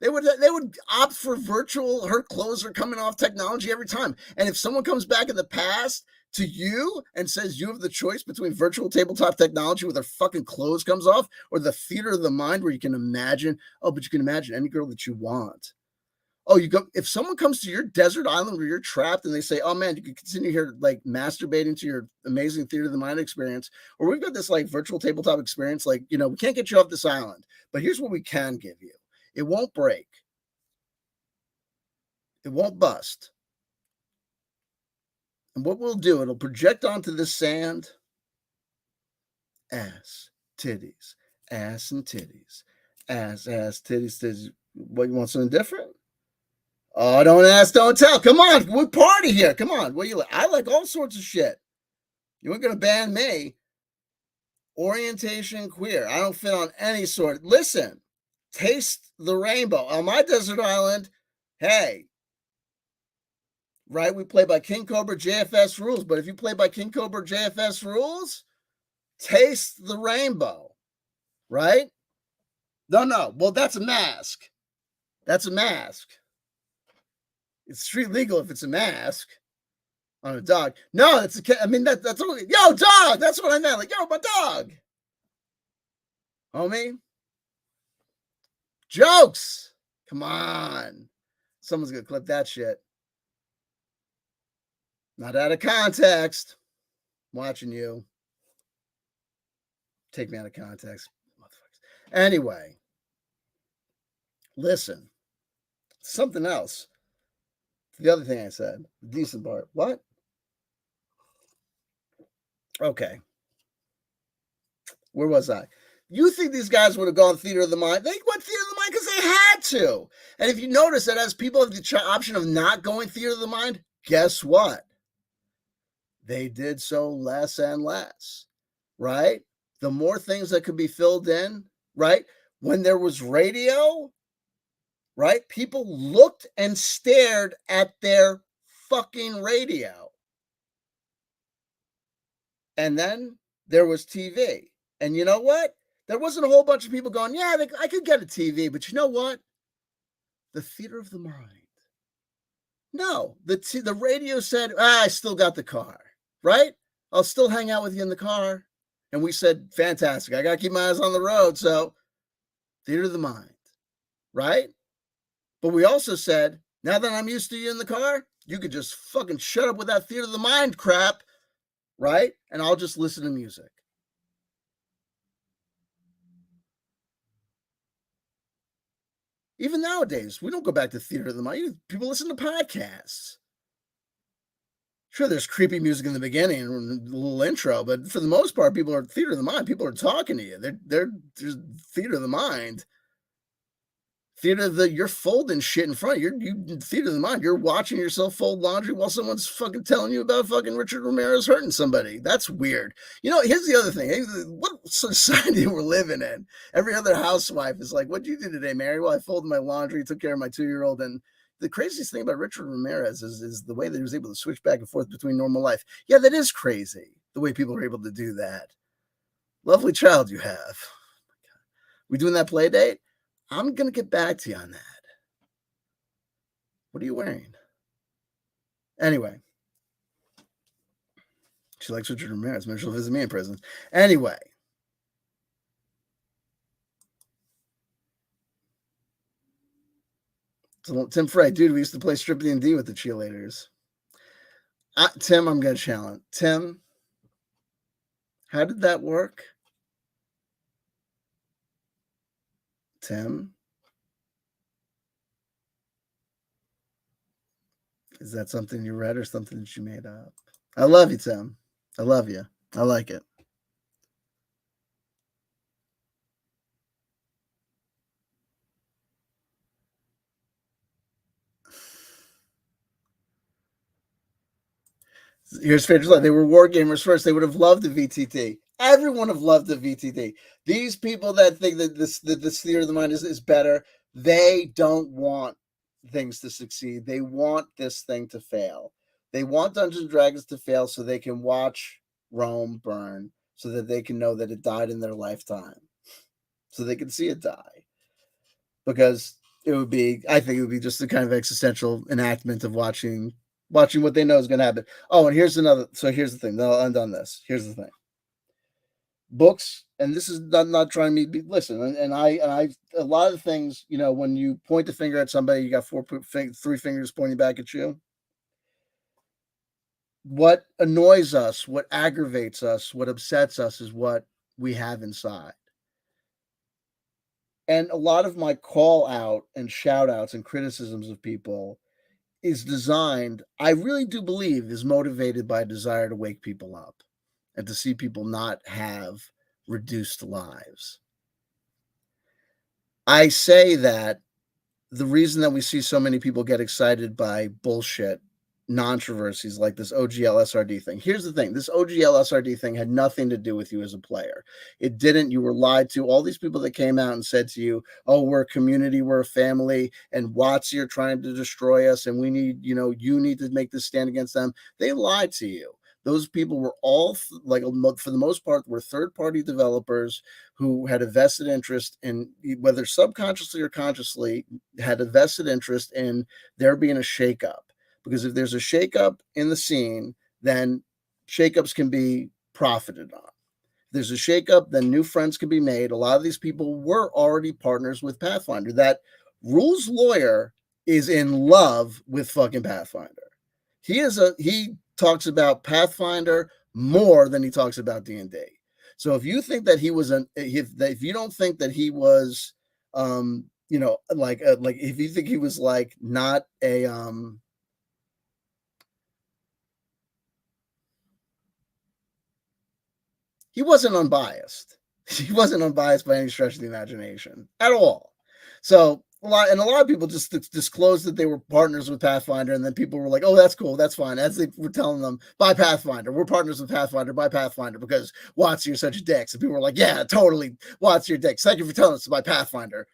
They would opt for virtual her clothes are coming off technology every time. And if someone comes back in the past to you and says you have the choice between virtual tabletop technology where their fucking clothes comes off or the theater of the mind where you can imagine, but you can imagine any girl that you want. Oh, if someone comes to your desert island where you're trapped and they say, oh man, you can continue here like masturbating to your amazing theater of the mind experience, or we've got this like virtual tabletop experience, like, we can't get you off this island, but here's what we can give you. It won't break. It won't bust. And what we'll do, it'll project onto the sand, ass, titties, ass and titties, ass, titties, titties. What, you want something different? Oh, don't ask, don't tell. Come on, we party here. Come on. What do you like? I like all sorts of shit. You ain't gonna ban me. Orientation queer. I don't fit on any sort. Listen, taste the rainbow. On my desert island, hey, right? We play by King Cobra JFS rules. But if you play by King Cobra JFS rules, taste the rainbow, right? No. Well, that's a mask. That's a mask. It's street legal if it's a mask on a dog. No, that's that's only, yo, dog. That's what I meant. Like, yo, my dog. Homie. Jokes. Come on. Someone's going to clip that shit. Not out of context. I'm watching you. Take me out of context. Anyway. Listen. Something else. The other thing I said, decent part. What? Okay. Where was I? You think these guys would have gone theater of the mind? They went theater of the mind because they had to. And if you notice that as people have the option of not going theater of the mind, guess what? They did so less and less, right? The more things that could be filled in, right? When there was radio, right? People looked and stared at their fucking radio. And then there was TV. And you know what? There wasn't a whole bunch of people going, yeah, I could get a TV. But you know what? The theater of the mind. No, the radio said, I still got the car, right? I'll still hang out with you in the car. And we said, fantastic. I got to keep my eyes on the road. So theater of the mind, right? But we also said, Now that I'm used to you in the car, you could just fucking shut up with that theater of the mind crap, right? And I'll just listen to music. Even nowadays, we don't go back to theater of the mind. People listen to podcasts. Sure, there's creepy music in the beginning and a little intro, but for the most part, people are theater of the mind. People are talking to you. They're just theater of the mind. Theater of the you're folding shit in front of you. You theater of the mind. You're watching yourself fold laundry while someone's fucking telling you about fucking Richard Ramirez hurting somebody. That's weird. You know, here's the other thing. Hey, what society we're living in? Every other housewife is like, "What'd you do today, Mary?" Well, I folded my laundry, took care of my 2-year-old, and the craziest thing about Richard Ramirez is the way that he was able to switch back and forth between normal life. Yeah, that is crazy. The way people are able to do that. Lovely child you have. We doing that play date? I'm gonna get back to you on that. What are you wearing? Anyway, she likes Richard Ramirez. Maybe she'll visit me in prison. Anyway, so Tim Frey, dude, we used to play Strip D&D with the cheerleaders. Tim, I'm gonna challenge. Tim, how did that work? Tim, is that something you read or something that you made up? I love you, Tim. I love you. I like it. Here's Fader's Love. They were war gamers first. They would have loved the VTT. Everyone would have loved the VTT. These people that think that this theater of the mind is better, they don't want things to succeed. They want this thing to fail. They want Dungeons and Dragons to fail so they can watch Rome burn, so that they can know that it died in their lifetime, so they can see it die. Because it would be, I think it would be just a kind of existential enactment of watching what they know is going to happen. Oh, and here's another. So here's the thing. Then I'll end on this. Here's the thing. Books, and this is not trying to be listen. And I a lot of things. You know, when you point the finger at somebody, you got three fingers pointing back at you. What annoys us, what aggravates us, what upsets us is what we have inside. And a lot of my call out and shout outs and criticisms of people is designed, I really do believe, is motivated by a desire to wake people up and to see people not have reduced lives. I say that the reason that we see so many people get excited by bullshit controversies like this OGL SRD thing. Here's the thing. This OGL SRD thing had nothing to do with you as a player. It didn't. You were lied to. All these people that came out and said to you, oh, we're a community, we're a family, and WotC are trying to destroy us, and we need, you need to make this stand against them. They lied to you. Those people were all, like, for the most part, were third-party developers who had a vested interest in, whether subconsciously or consciously, had a vested interest in there being a shakeup. Because if there's a shakeup in the scene, then shakeups can be profited on. If there's a shakeup, then new friends can be made. A lot of these people were already partners with Pathfinder. That Rules lawyer is in love with fucking Pathfinder. He talks about Pathfinder more than he talks about D&D. So if you think that he was if you don't think that he was, like if you think he was like not a he wasn't unbiased. He wasn't unbiased by any stretch of the imagination at all. So a lot of people just disclosed that they were partners with Pathfinder, and then people were like, "Oh, that's cool, that's fine." As they were telling them, "Buy Pathfinder, we're partners with Pathfinder, buy Pathfinder because WotC, you're such a dick." So people were like, "Yeah, totally, WotC, you're dicks. Thank you for telling us to buy Pathfinder."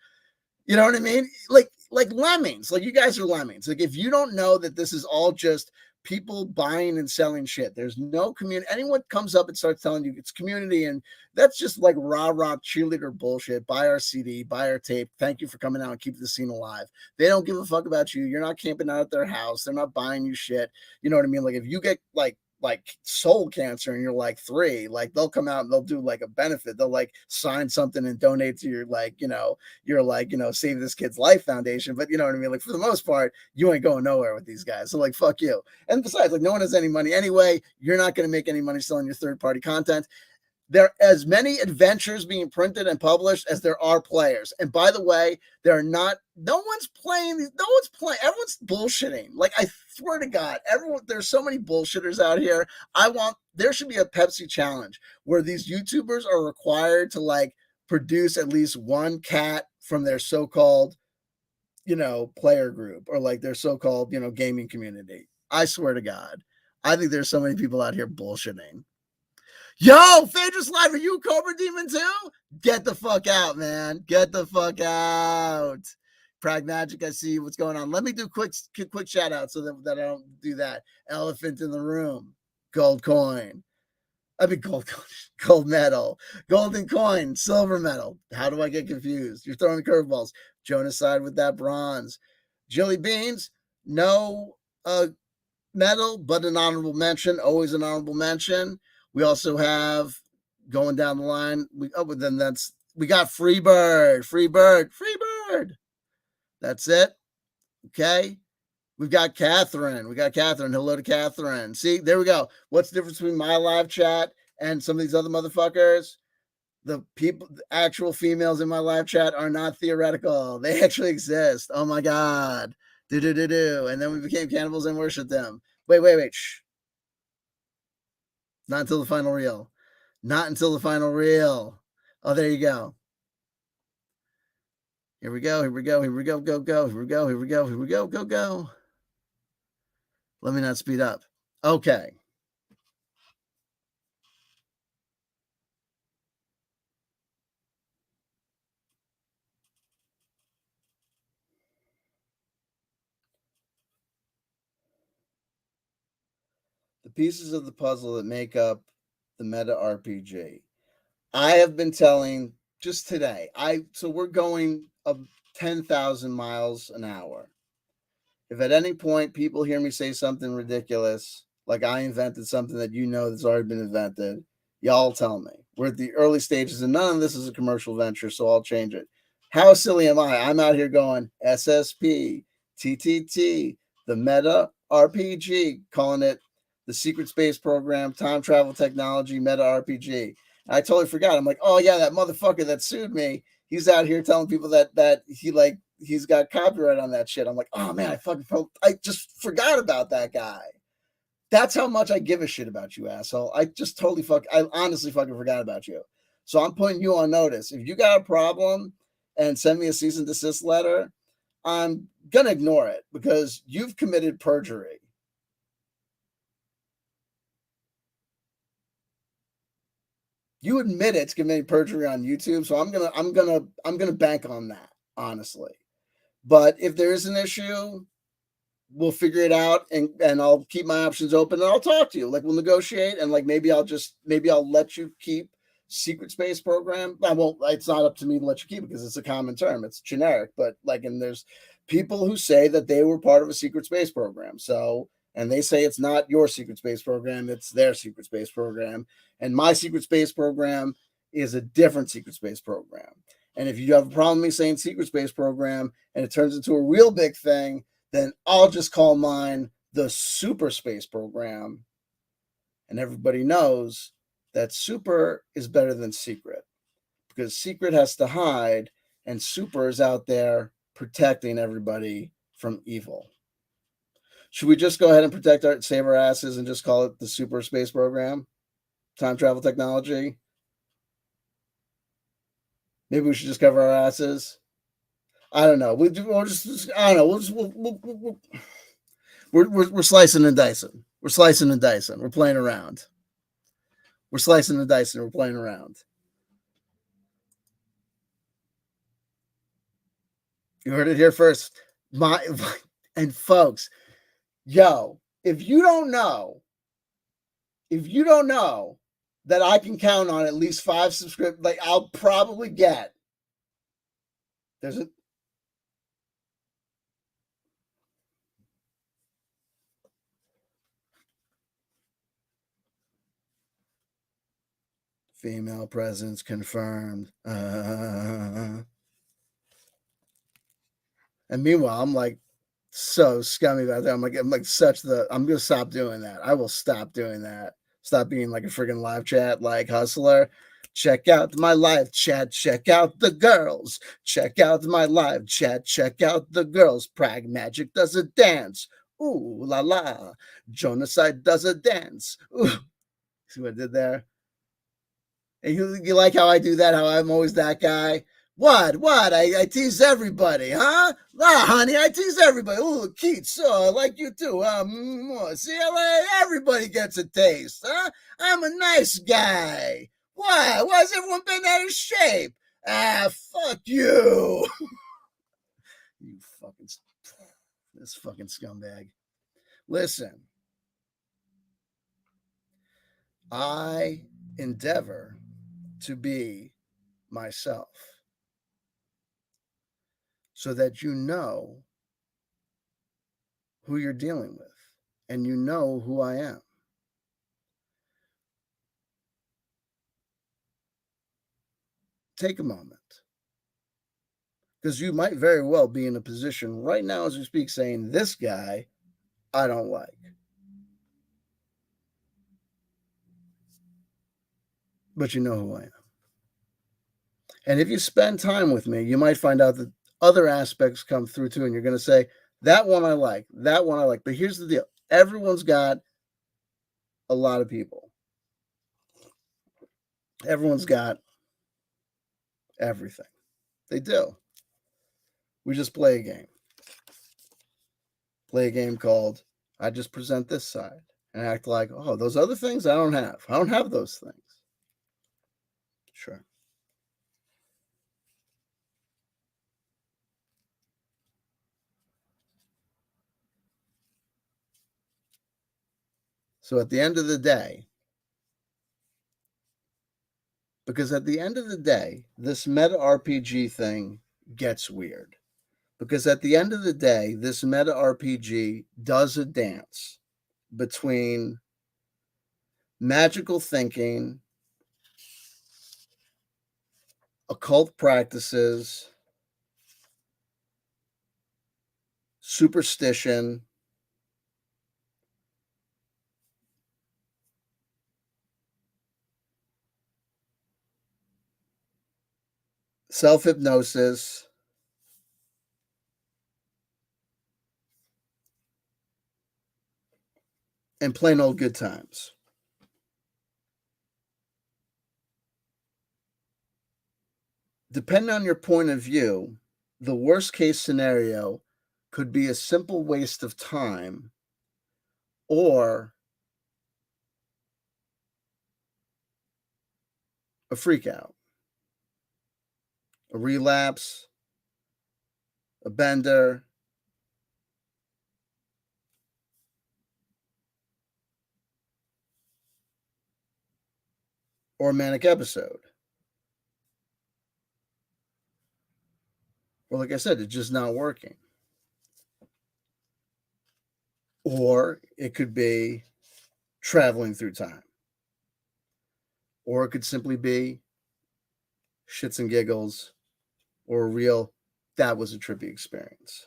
You know what I mean? Like lemmings. Like, you guys are lemmings. Like, if you don't know that this is all just people buying and selling shit, there's no community. Anyone comes up and starts telling you it's community, and that's just like rah cheerleader bullshit. Buy our CD, buy our tape. Thank you for coming out and keeping the scene alive. They don't give a fuck about you. You're not camping out at their house. They're not buying you shit. You know what I mean? Like, if you get like like soul cancer and you're like 3, like they'll come out and they'll do like a benefit. They'll like sign something and donate to your like, you're like, Save This Kid's Life Foundation. But you know what I mean? Like for the most part, you ain't going nowhere with these guys. So like, fuck you. And besides, like no one has any money anyway. You're not going to make any money selling your third-party content. There are as many adventures being printed and published as there are players. And by the way, no one's playing, everyone's bullshitting. Like, I swear to God, there's so many bullshitters out here. There should be a Pepsi challenge where these YouTubers are required to like produce at least one cat from their so-called, player group or like their so-called, gaming community. I swear to God. I think there's so many people out here bullshitting. Yo, Phaedrus Live, are you a Cobra Demon too? Get the fuck out, man. Get the fuck out. Pragmagic, I see what's going on. Let me do quick shout out so that I don't do that. Elephant in the room. Gold coin. Gold medal. Golden coin. Silver medal. How do I get confused? You're throwing curveballs. Jonas side with that bronze. Jilly Beans. No medal, but an honorable mention. Always an honorable mention. We also have going down the line. We got Freebird. That's it. Okay. We've got Catherine. Hello to Catherine. See, there we go. What's the difference between my live chat and some of these other motherfuckers? The actual females in my live chat are not theoretical. They actually exist. Oh my God. And then we became cannibals and worshiped them. Wait. Shh. Not until the final reel. Oh, there you go. Here we go. Go. Let me not speed up. Okay. The pieces of the puzzle that make up the meta RPG. I have been telling just today. So we're going 10,000 miles an hour. If at any point people hear me say something ridiculous, like I invented something that that's already been invented, y'all tell me. We're at the early stages, and none of this is a commercial venture, so I'll change it. How silly am I? I'm out here going SSP, TTT, the Meta RPG, calling it the Secret Space Program, Time Travel Technology, Meta RPG. I totally forgot. I'm like, oh yeah, that motherfucker that sued me. He's out here telling people that he's got copyright on that shit. I'm like, oh man, I just forgot about that guy. That's how much I give a shit about you, asshole. I honestly fucking forgot about you. So I'm putting you on notice. If you got a problem and send me a cease and desist letter, I'm gonna ignore it because you've committed perjury. You admit it's committing perjury on YouTube, so I'm gonna bank on that, honestly. But if there is an issue, we'll figure it out, and I'll keep my options open, and I'll talk to you. Like we'll negotiate, and like maybe I'll let you keep Secret Space Program. I won't. It's not up to me to let you keep it because it's a common term. It's generic, but like, and there's people who say that they were part of a secret space program. So, and they say it's not your secret space program, it's their secret space program. And my secret space program is a different secret space program. And if you have a problem with me saying secret space program and it turns into a real big thing, then I'll just call mine the super space program. And everybody knows that super is better than secret because secret has to hide and super is out there protecting everybody from evil. Should we just go ahead and save our asses and just call it the super space program? Time travel technology? Maybe we should just cover our asses. I don't know. We're slicing and dicing. We're playing around. You heard it here first. And folks, yo, if you don't know that I can count on at least 5 subscribers, like I'll probably get. Female presence confirmed. And meanwhile, I'm like so scummy about that. I'm gonna stop doing that. I will stop doing that. Stop being like a freaking live chat like hustler. Check out my live chat. Check out the girls. Check out my live chat. Check out the girls. Prag Magic does a dance. Ooh la la. Jonaside does a dance. Ooh. See what I did there? And you like how I do that? How I'm always that guy? What? What? I tease everybody, huh? Ah, honey, I tease everybody. Ooh, Keats, I like you too. See, everybody gets a taste, huh? I'm a nice guy. Why? Why's everyone been out of shape? Ah, fuck you. You fucking, this fucking scumbag. Listen, I endeavor to be myself so that you know who you're dealing with and you know who I am. Take a moment because you might very well be in a position right now as we speak saying, this guy I don't like. But you know who I am. And if you spend time with me, you might find out that other aspects come through too. And you're going to say, that one I like, that one I like. But here's the deal everyone's got a lot of people, everyone's got everything. They do. We just play a game. Play a game called I just present this side and act like, oh, those other things I don't have. I don't have those things. Sure. So at the end of the day, because at the end of the day, this meta RPG thing gets weird. Because at the end of the day, this meta RPG does a dance between magical thinking, occult practices, superstition, self hypnosis, and plain old good times. Depending on your point of view, the worst case scenario could be a simple waste of time or a freak out, a relapse, a bender, or a manic episode. Or, like I said, it's just not working. Or it could be traveling through time. Or it could simply be shits and giggles or a real, that was a trippy experience.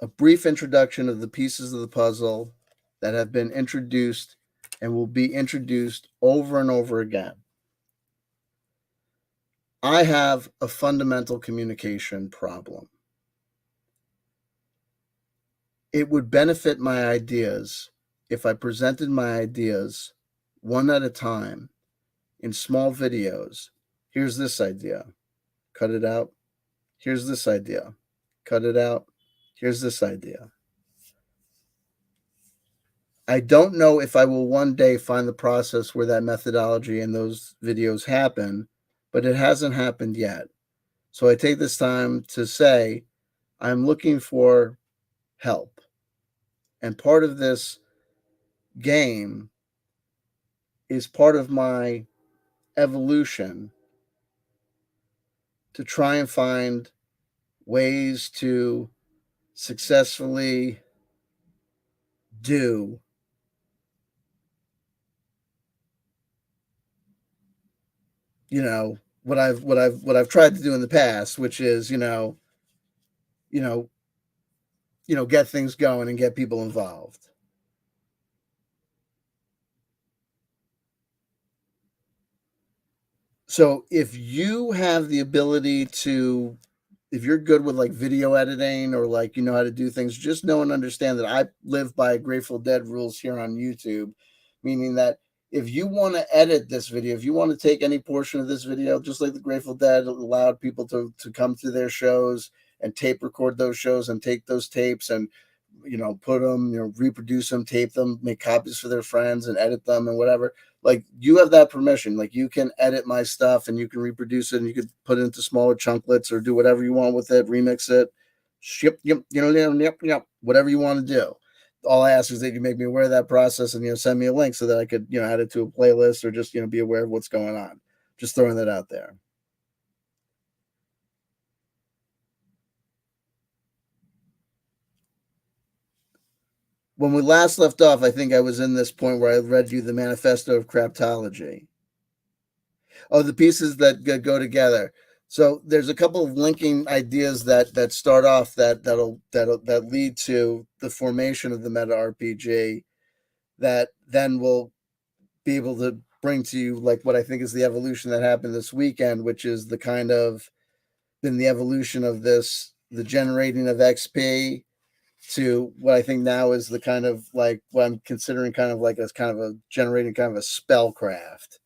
A brief introduction of the pieces of the puzzle that have been introduced and will be introduced over and over again. I have a fundamental communication problem. It would benefit my ideas if I presented my ideas one at a time in small videos. Here's this idea, cut it out. Here's this idea, cut it out. Here's this idea. I don't know if I will one day find the process where that methodology and those videos happen, but it hasn't happened yet. So I take this time to say, I'm looking for help. And part of this game is part of my evolution to try and find ways to successfully do what I've tried to do in the past, which is you know get things going and get people involved. So if you have the ability to, if you're good with like video editing or like you know how to do things, just know and understand that I live by Grateful Dead rules here on YouTube, meaning that if you want to edit this video, if you want to take any portion of this video, just like the Grateful Dead allowed people to come to their shows and tape record those shows and take those tapes and put them, reproduce them, tape them, make copies for their friends and edit them and whatever. Like you have that permission. Like you can edit my stuff and you can reproduce it and you could put it into smaller chunklets or do whatever you want with it, remix it, whatever you want to do. All I ask is that you make me aware of that process and send me a link so that I could add it to a playlist or just be aware of what's going on. Just throwing that out there. When we last left off, I think I was in this point where I read you the manifesto of craptology. Oh, the pieces that go together. So there's a couple of linking ideas that start off that lead to the formation of the meta RPG that then will be able to bring to you like what I think is the evolution that happened this weekend, which is the kind of been the evolution of the generating of XP to what I think now is the kind of like what I'm considering kind of like as kind of a generating kind of a spellcraft.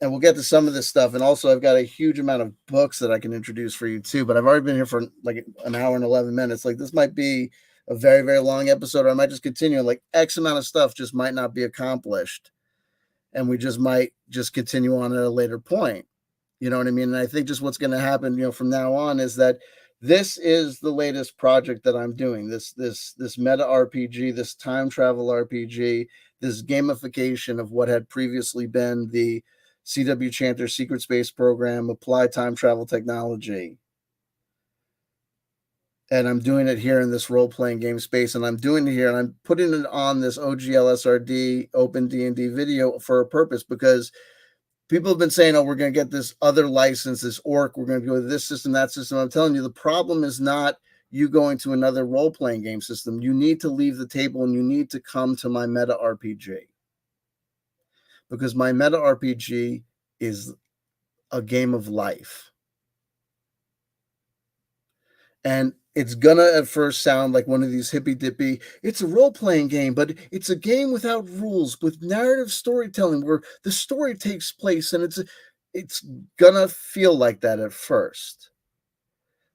And we'll get to some of this stuff. And also, I've got a huge amount of books that I can introduce for you too. But I've already been here for like an hour and 11 minutes. Like this might be a very, very long episode, or I might just continue. Like X amount of stuff just might not be accomplished, and we just might just continue on at a later point. You know what I mean? And I think just what's going to happen, from now on is that this is the latest project that I'm doing. This meta RPG, this time travel RPG, this gamification of what had previously been the CW Chanter Secret Space program, applied time travel technology. And I'm doing it here in this role-playing game space, and I'm doing it here, and I'm putting it on this OGLSRD Open D&D video for a purpose, because people have been saying, oh, we're going to get this other license, this orc, we're going to go to this system, that system. I'm telling you, the problem is not you going to another role-playing game system. You need to leave the table and you need to come to my meta RPG. Because my meta RPG is a game of life. And it's gonna at first sound like one of these hippy dippy, it's a role playing game, but it's a game without rules, with narrative storytelling where the story takes place, and it's gonna feel like that at first.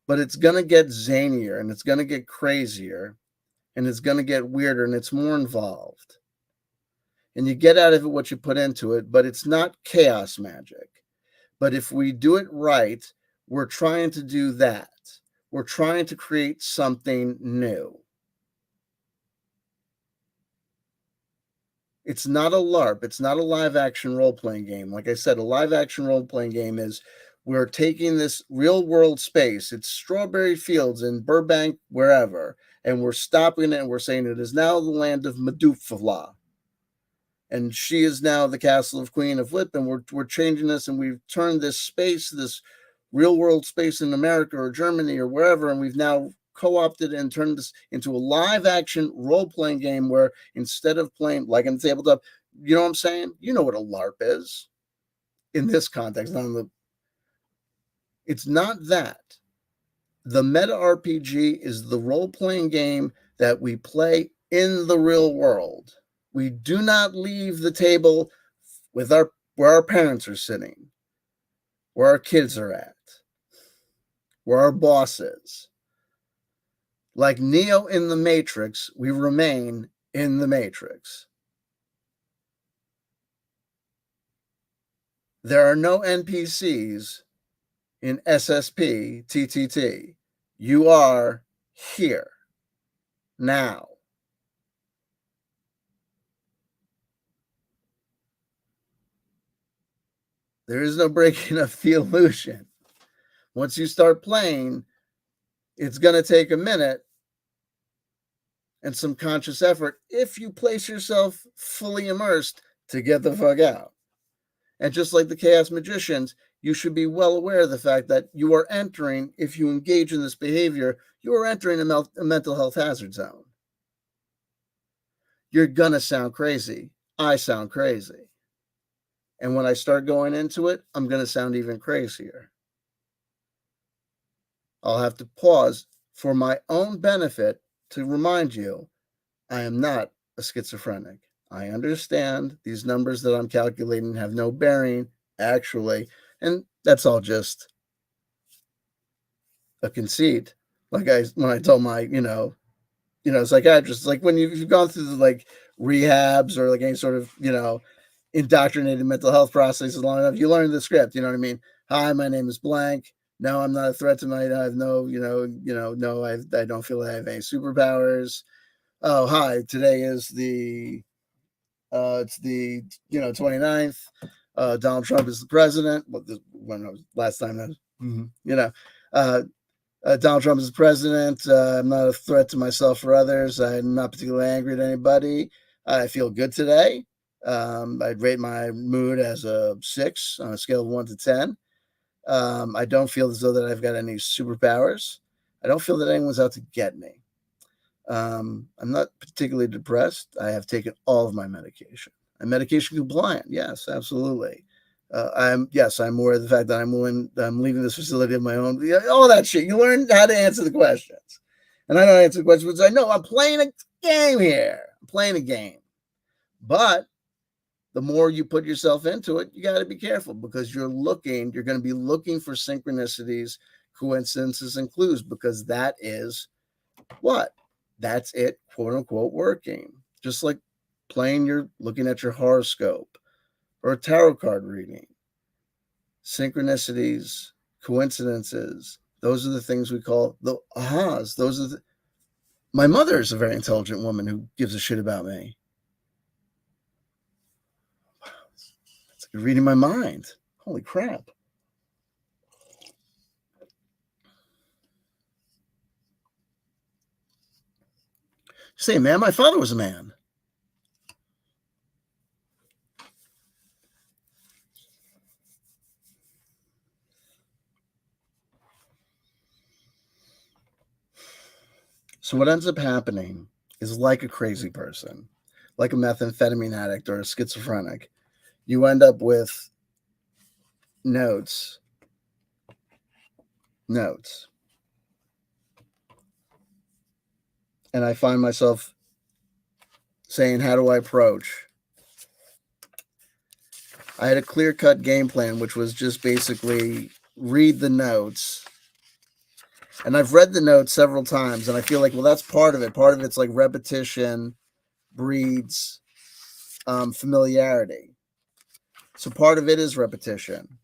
But it's gonna get zanier and it's gonna get crazier and it's gonna get weirder and it's more involved. And you get out of it what you put into it, but it's not chaos magic. But if we do it right, we're trying to do that. We're trying to create something new. It's not a LARP. It's not a live action role playing game. Like I said, a live action role playing game is we're taking this real world space. It's Strawberry Fields in Burbank, wherever, and we're stopping it and we're saying it is now the land of Medulla. And she is now the castle of Queen of Lip, and we're changing this, and we've turned this space, this real world space in America or Germany or wherever, and we've now co-opted and turned this into a live action role-playing game where instead of playing like in tabletop, you know what I'm saying? You know what a LARP is in this context. It's not that. The meta RPG is the role-playing game that we play in the real world. We do not leave the table with where our parents are sitting, where our kids are at, where our boss is. Like Neo in the Matrix, we remain in the Matrix. There are no NPCs in SSP TTT. You are here now. There is no breaking of the illusion. Once you start playing, It's going to take a minute and some conscious effort if you place yourself fully immersed to get the fuck out. And just like the chaos magicians, you should be well aware of the fact that you are entering, if you engage in this behavior, you are entering a mental health hazard zone. You're going to sound crazy. I sound crazy. And when I start going into it, I'm going to sound even crazier. I'll have to pause for my own benefit to remind you I am not a schizophrenic. I understand these numbers that I'm calculating have no bearing, actually, and that's all just a conceit. Like when I told my, psychiatrist, like when you've gone through the like rehabs or like any sort of, indoctrinated mental health processes long enough, you learn the script. You know what I mean? Hi, my name is blank. No, I'm not a threat to my. I have no, no, I don't feel I have any superpowers. Oh, hi. Today is it's the 29th. Donald Trump is the president. When was last time that? Uh, Donald Trump is the president. I'm not a threat to myself or others. I'm not particularly angry at anybody. I feel good today. I'd rate my mood as a 6 on a scale of 1 to 10. I don't feel as though that I've got any superpowers. I don't feel that anyone's out to get me. I'm not particularly depressed. I have taken all of my medication. I'm medication compliant. Yes, absolutely. I'm aware of the fact that I'm leaving this facility of my own. All that shit. You learn how to answer the questions, and I don't answer the questions because I know I'm playing a game here. I'm playing a game, but the more you put yourself into it, you got to be careful because you're going to be looking for synchronicities, coincidences, and clues because that is what? That's it, quote unquote, working. Just like looking at your horoscope or a tarot card reading. Synchronicities, coincidences, those are the things we call the ahas. My mother is a very intelligent woman who gives a shit about me. It's like reading my mind. Holy crap. Say, man, my father was a man. So what ends up happening is like a crazy person, like a methamphetamine addict or a schizophrenic, you end up with notes. And I find myself saying, how do I approach? I had a clear-cut game plan, which was just basically read the notes. And I've read the notes several times, and I feel like, well, that's part of it. Part of it's like repetition breeds familiarity. So part of it is repetition.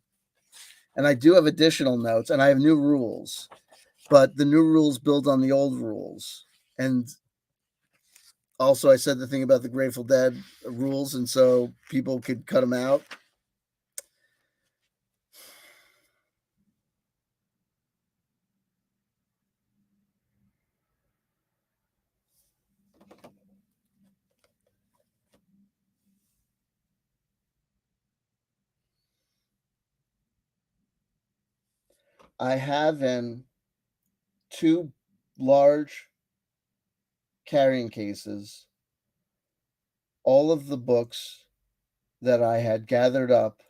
And I do have additional notes, and I have new rules. But the new rules build on the old rules. And also, I said the thing about the Grateful Dead rules, and so people could cut them out. I have in 2 large carrying cases all of the books that I had gathered up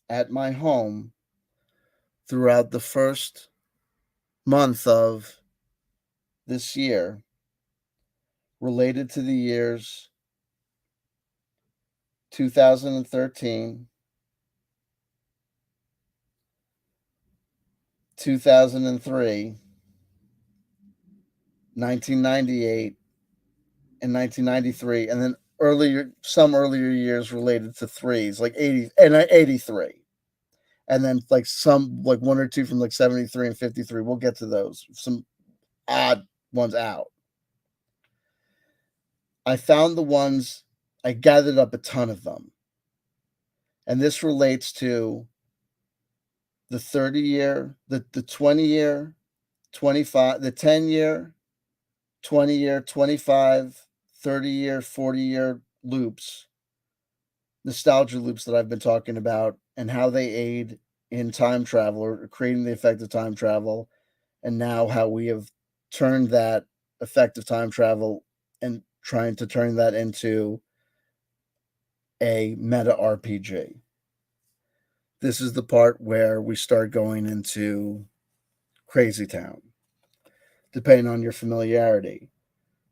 at my home throughout the first month of this year related to the years 2013, 2003, 1998, and 1993, and then some earlier years related to threes, like 80 and 83. And then like some like 1 or 2 from like 73 and 53. We'll get to those. Some odd ones out. I found the ones, I gathered up a ton of them. And this relates to the 30-year, the 20-year, 25, the 10-year, 20-year, 25, 30-year, 40-year loops, nostalgia loops that I've been talking about, and how they aid in time travel or creating the effect of time travel, and now how we have turned that effect of time travel and trying to turn that into a meta RPG. This is the part where we start going into crazy town, depending on your familiarity.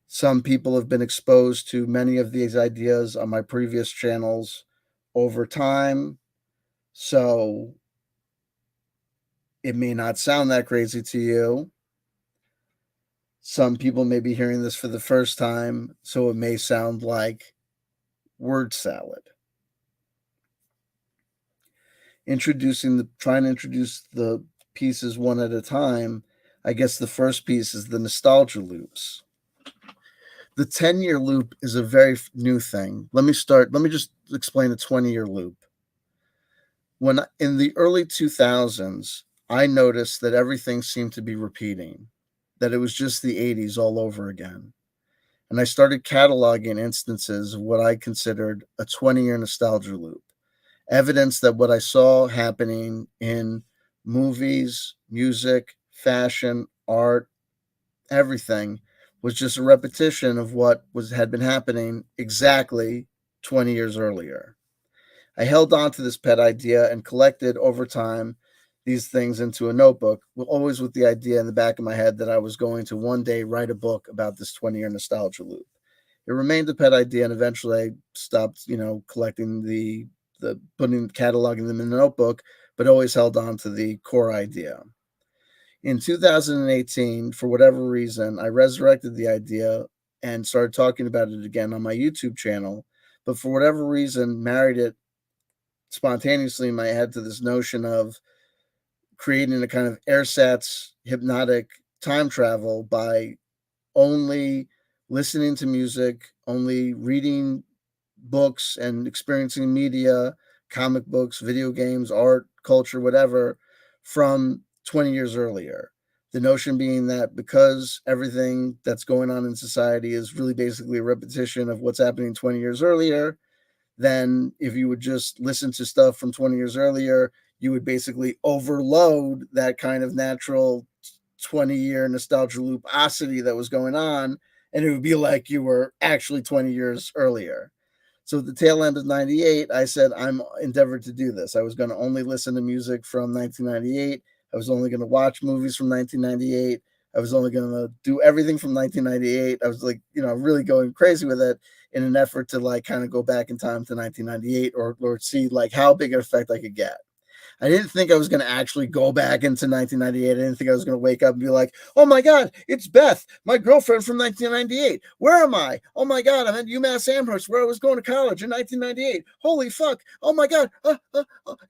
Some people have been exposed to many of these ideas on my previous channels over time, so it may not sound that crazy to you. Some people may be hearing this for the first time, so it may sound like word salad. Trying to introduce the pieces one at a time. I guess the first piece is the nostalgia loops. The 10-year loop is a very new thing. Let me just explain the 20-year loop. When in the early 2000s, I noticed that everything seemed to be repeating, that it was just the 80s all over again. And I started cataloging instances of what I considered a 20-year nostalgia loop. Evidence that what I saw happening in movies, music, fashion, art, everything was just a repetition of what had been happening exactly 20 years earlier. I held on to this pet idea and collected over time these things into a notebook, always with the idea in the back of my head that I was going to one day write a book about this 20-year nostalgia loop. It remained a pet idea, and eventually I stopped, collecting the cataloging them in the notebook, but always held on to the core idea. In 2018, for whatever reason, I resurrected the idea and started talking about it again on my YouTube channel, but for whatever reason, married it spontaneously in my head to this notion of creating a kind of ersatz hypnotic time travel by only listening to music, only reading books and experiencing media, comic books, video games, art, culture, whatever, from 20 years earlier. The notion being that because everything that's going on in society is really basically a repetition of what's happening 20 years earlier, then if you would just listen to stuff from 20 years earlier, you would basically overload that kind of natural 20-year nostalgia looposity that was going on, and it would be like you were actually 20 years earlier. So at the tail end of 98, I said I'm endeavored to do this. I was going to only listen to music from 1998. I was only going to watch movies from 1998. I was only going to do everything from 1998. I was like, really going crazy with it in an effort to like kind of go back in time to 1998 or see like how big an effect I could get. I didn't think I was going to actually go back into 1998. I didn't think I was going to wake up and be like, oh my God, it's Beth, my girlfriend from 1998. Where am I? Oh my God, I'm at UMass Amherst where I was going to college in 1998. Holy fuck. Oh my God.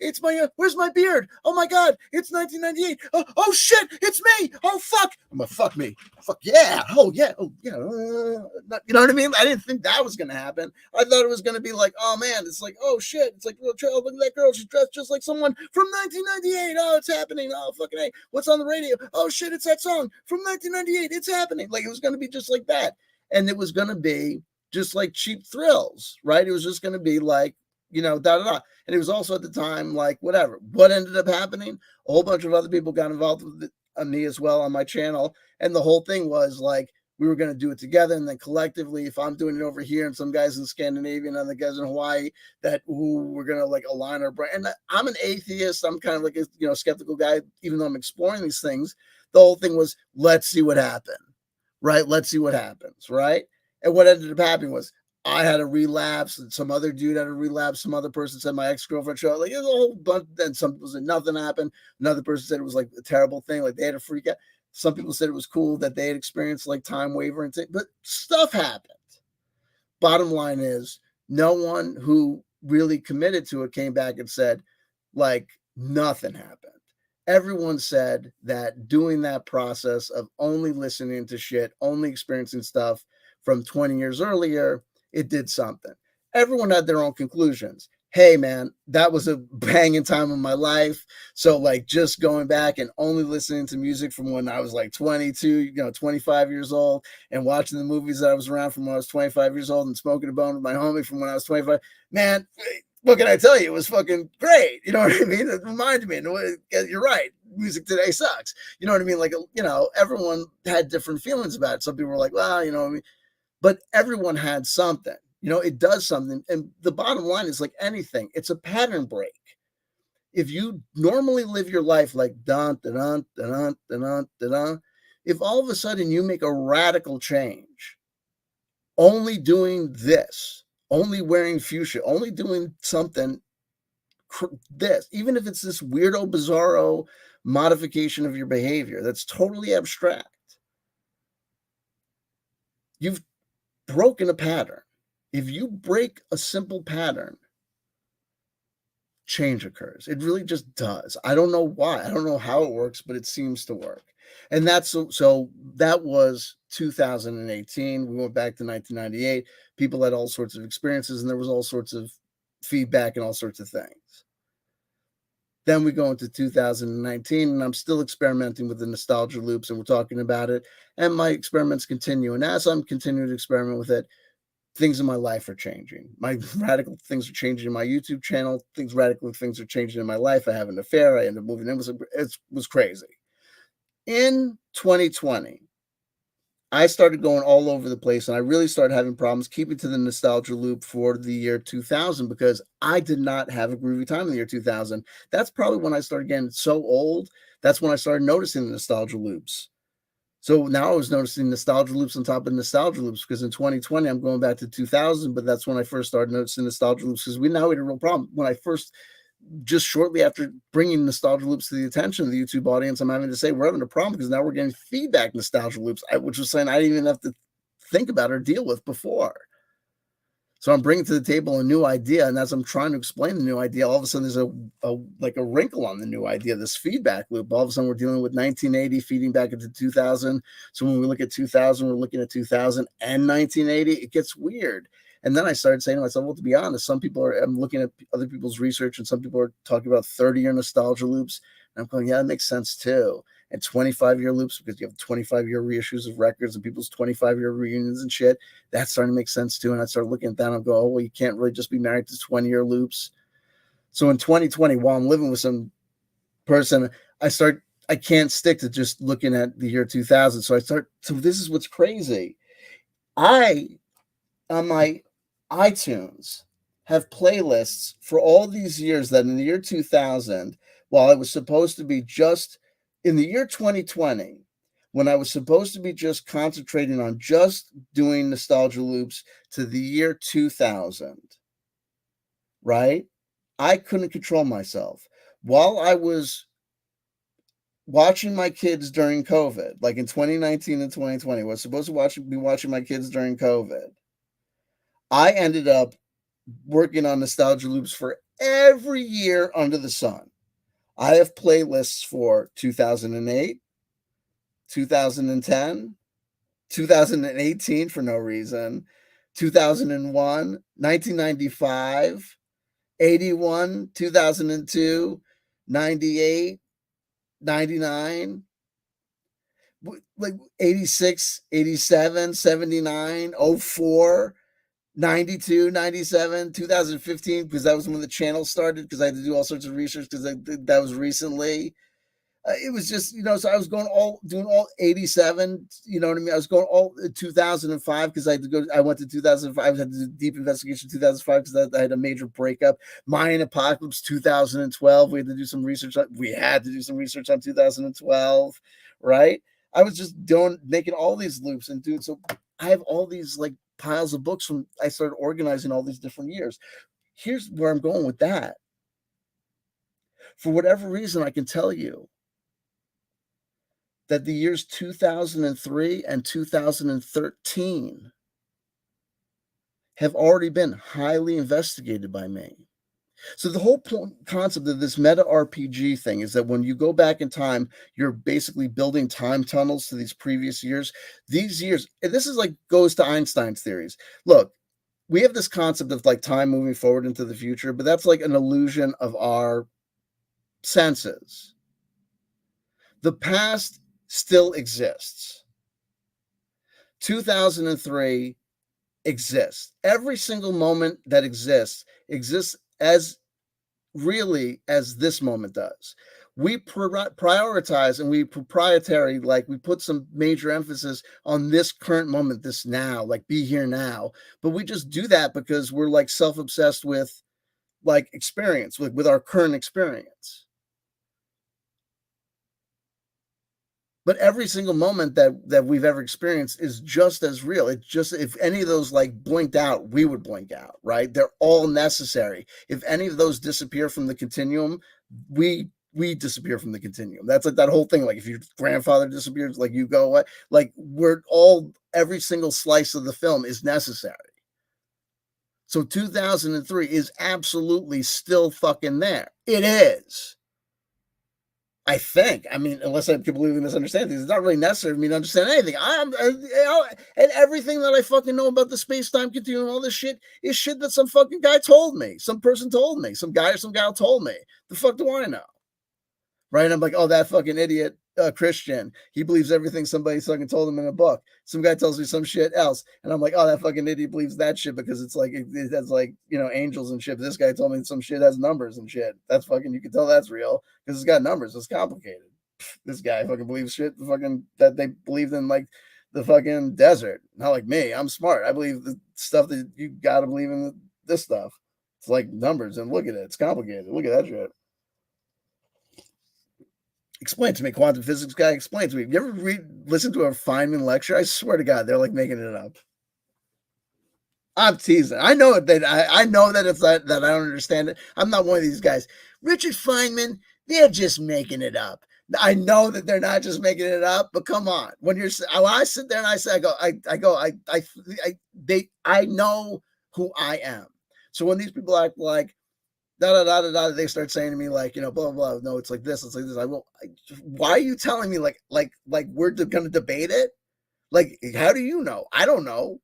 It's where's my beard? Oh my God, it's 1998. Oh shit, it's me. Oh fuck. I'm going to fuck me. Fuck yeah. Oh yeah. Oh yeah. You know what I mean? I didn't think that was going to happen. I thought it was going to be like, oh man, it's like, oh shit. It's like, look at that girl. She's dressed just like someone from 1998. Oh, it's happening. Oh, fucking hey. What's on the radio? Oh, shit, it's that song from 1998. It's happening. Like, it was going to be just like that. And it was going to be just like cheap thrills, right? It was just going to be like, da, da, da. And it was also at the time, like, whatever. What ended up happening? A whole bunch of other people got involved with me as well on my channel. And the whole thing was like, we were going to do it together, and then collectively, if I'm doing it over here and some guys in Scandinavia and other guys in Hawaii, that we're going to like align our brain. And I'm an atheist. I'm kind of like a skeptical guy, even though I'm exploring these things. The whole thing was, let's see what happened, right? Let's see what happens, right? And what ended up happening was I had a relapse, and some other dude had a relapse. Some other person said my ex-girlfriend showed up. Like, it was a whole bunch. Then some people said nothing happened. Another person said it was like a terrible thing, like they had a freak out. Some people said it was cool that they had experienced like time wavering, but stuff happened. Bottom line is, no one who really committed to it came back and said, like, nothing happened. Everyone said that doing that process of only listening to shit, only experiencing stuff from 20 years earlier, it did something. Everyone had their own conclusions. hey man, that was a banging time of my life. So like just going back and only listening to music from when I was like 22, 25 years old, and watching the movies that I was around from when I was 25 years old, and smoking a bone with my homie from when I was 25. Man, what can I tell you? It was fucking great. You know what I mean? It reminded me. You're right. Music today sucks. You know what I mean? Like, everyone had different feelings about it. Some people were like, well, you know what I mean? But everyone had something. It does something. And the bottom line is, like anything, it's a pattern break. If you normally live your life like dun dun dun dun dun dun dun, if all of a sudden you make a radical change, only doing this, only wearing fuchsia, only doing something this, even if it's this weirdo, bizarro modification of your behavior that's totally abstract, you've broken a pattern. If you break a simple pattern, change occurs. It really just does. I don't know why. I don't know how it works, but it seems to work. And so that was 2018. We went back to 1998. People had all sorts of experiences, and there was all sorts of feedback and all sorts of things. Then we go into 2019, and I'm still experimenting with the nostalgia loops, and we're talking about it. And my experiments continue. And as I'm continuing to experiment with it, things in my life are changing. My radical things are changing in my YouTube channel. Radical things are changing in my life. I have an affair. I end up moving in. It was crazy. In 2020, I started going all over the place, and I really started having problems keeping to the nostalgia loop for the year 2000 because I did not have a groovy time in the year 2000. That's probably when I started getting so old. That's when I started noticing the nostalgia loops. So now I was noticing nostalgia loops on top of nostalgia loops because in 2020, I'm going back to 2000, but that's when I first started noticing nostalgia loops because we now had a real problem. When I first, just shortly after bringing nostalgia loops to the attention of the YouTube audience, I'm having to say we're having a problem because now we're getting feedback nostalgia loops, which was saying I didn't even have to think about or deal with before. So I'm bringing to the table a new idea, and as I'm trying to explain the new idea, all of a sudden there's a wrinkle on the new idea, this feedback loop. All of a sudden we're dealing with 1980 feeding back into 2000. So when we look at 2000, we're looking at 2000 and 1980. It gets weird. And then I started saying to myself, well, to be honest, I'm looking at other people's research, and some people are talking about 30-year nostalgia loops. And I'm going, yeah, that makes sense too. And 25-year loops, because you have 25-year reissues of records and people's 25-year reunions and shit. That's starting to make sense too. And I started looking at that and go, oh, well, you can't really just be married to 20-year loops. So in 2020, while I'm living with some person, I can't stick to just looking at the year 2000. So this is what's crazy. I, on my iTunes, have playlists for all these years that in the year 2000, while I was supposed to be just in the year 2020, when I was supposed to be just concentrating on just doing nostalgia loops to the year 2000, right? I couldn't control myself. While I was watching my kids during COVID, like in 2019 and 2020, I was supposed to be watching my kids during COVID. I ended up working on nostalgia loops for every year under the sun. I have playlists for 2008, 2010, 2018 for no reason, 2001, 1995, 81, 2002, 98, 99, like 86, 87, 79, 04, 92, 97, 2015, because that was when the channel started, because I had to do all sorts of research, because that was recently. It was just, so I was doing all 87, you know what I mean? I was going all 2005 because I went to 2005. I had to do deep investigation 2005 because I had a major breakup. Mayan Apocalypse 2012. We had to do some research on 2012, right? I was just making all these loops and dude. So I have all these like piles of books I started organizing all these different years. Here's where I'm going with that. For whatever reason, I can tell you that the years 2003 and 2013 have already been highly investigated by me. So the whole concept of this meta RPG thing is that when you go back in time, you're basically building time tunnels to these previous years. These years, and this is like goes to Einstein's theories. Look, we have this concept of like time moving forward into the future, but that's like an illusion of our senses. The past still exists. 2003 exists. Every single moment that exists as really as this moment does. We prioritize and we proprietary, like we put some major emphasis on this current moment, this now, like be here now. But we just do that because we're like self-obsessed with like experience, with our current experience. But every single moment that we've ever experienced is just as real. It's just, if any of those like blinked out, we would blink out, right? They're all necessary. If any of those disappear from the continuum, we disappear from the continuum. That's like that whole thing. Like if your grandfather disappears, like you go away. Like we're all, every single slice of the film is necessary. So 2003 is absolutely still fucking there. It is. I think. I mean, unless I completely misunderstand things, it's not really necessary for me to understand anything. And everything that I fucking know about the space-time continuum, all this shit, is shit that some fucking guy told me. Some person told me. Some guy or some gal told me. The fuck do I know? Right? And I'm like, oh, that fucking idiot Christian. He believes everything somebody fucking told him in a book. Some guy tells me some shit else, and I'm like, oh, that fucking idiot believes that shit because it's like it has like, you know, angels and shit. This guy told me some shit has numbers and shit. That's fucking, you can tell that's real because it's got numbers. It's complicated. This guy fucking believes shit fucking that they believed in, like the fucking desert. Not like me. I'm smart. I believe the stuff that you gotta believe in, this stuff. It's like numbers, and look at it. It's complicated. Look at that shit. Explain to me, quantum physics guy. Explain to me. You ever listen to a Feynman lecture? I swear to God, they're like making it up. I'm teasing. I know that I know that it's that I don't understand it. I'm not one of these guys. Richard Feynman, they're just making it up. I know that they're not just making it up, but come on. When I sit there and I say, I know who I am. So when these people act like da da da da da, they start saying to me like, you know, blah blah blah. No, it's like this. It's like this. Why are you telling me like we're going to debate it? Like, how do you know? I don't know.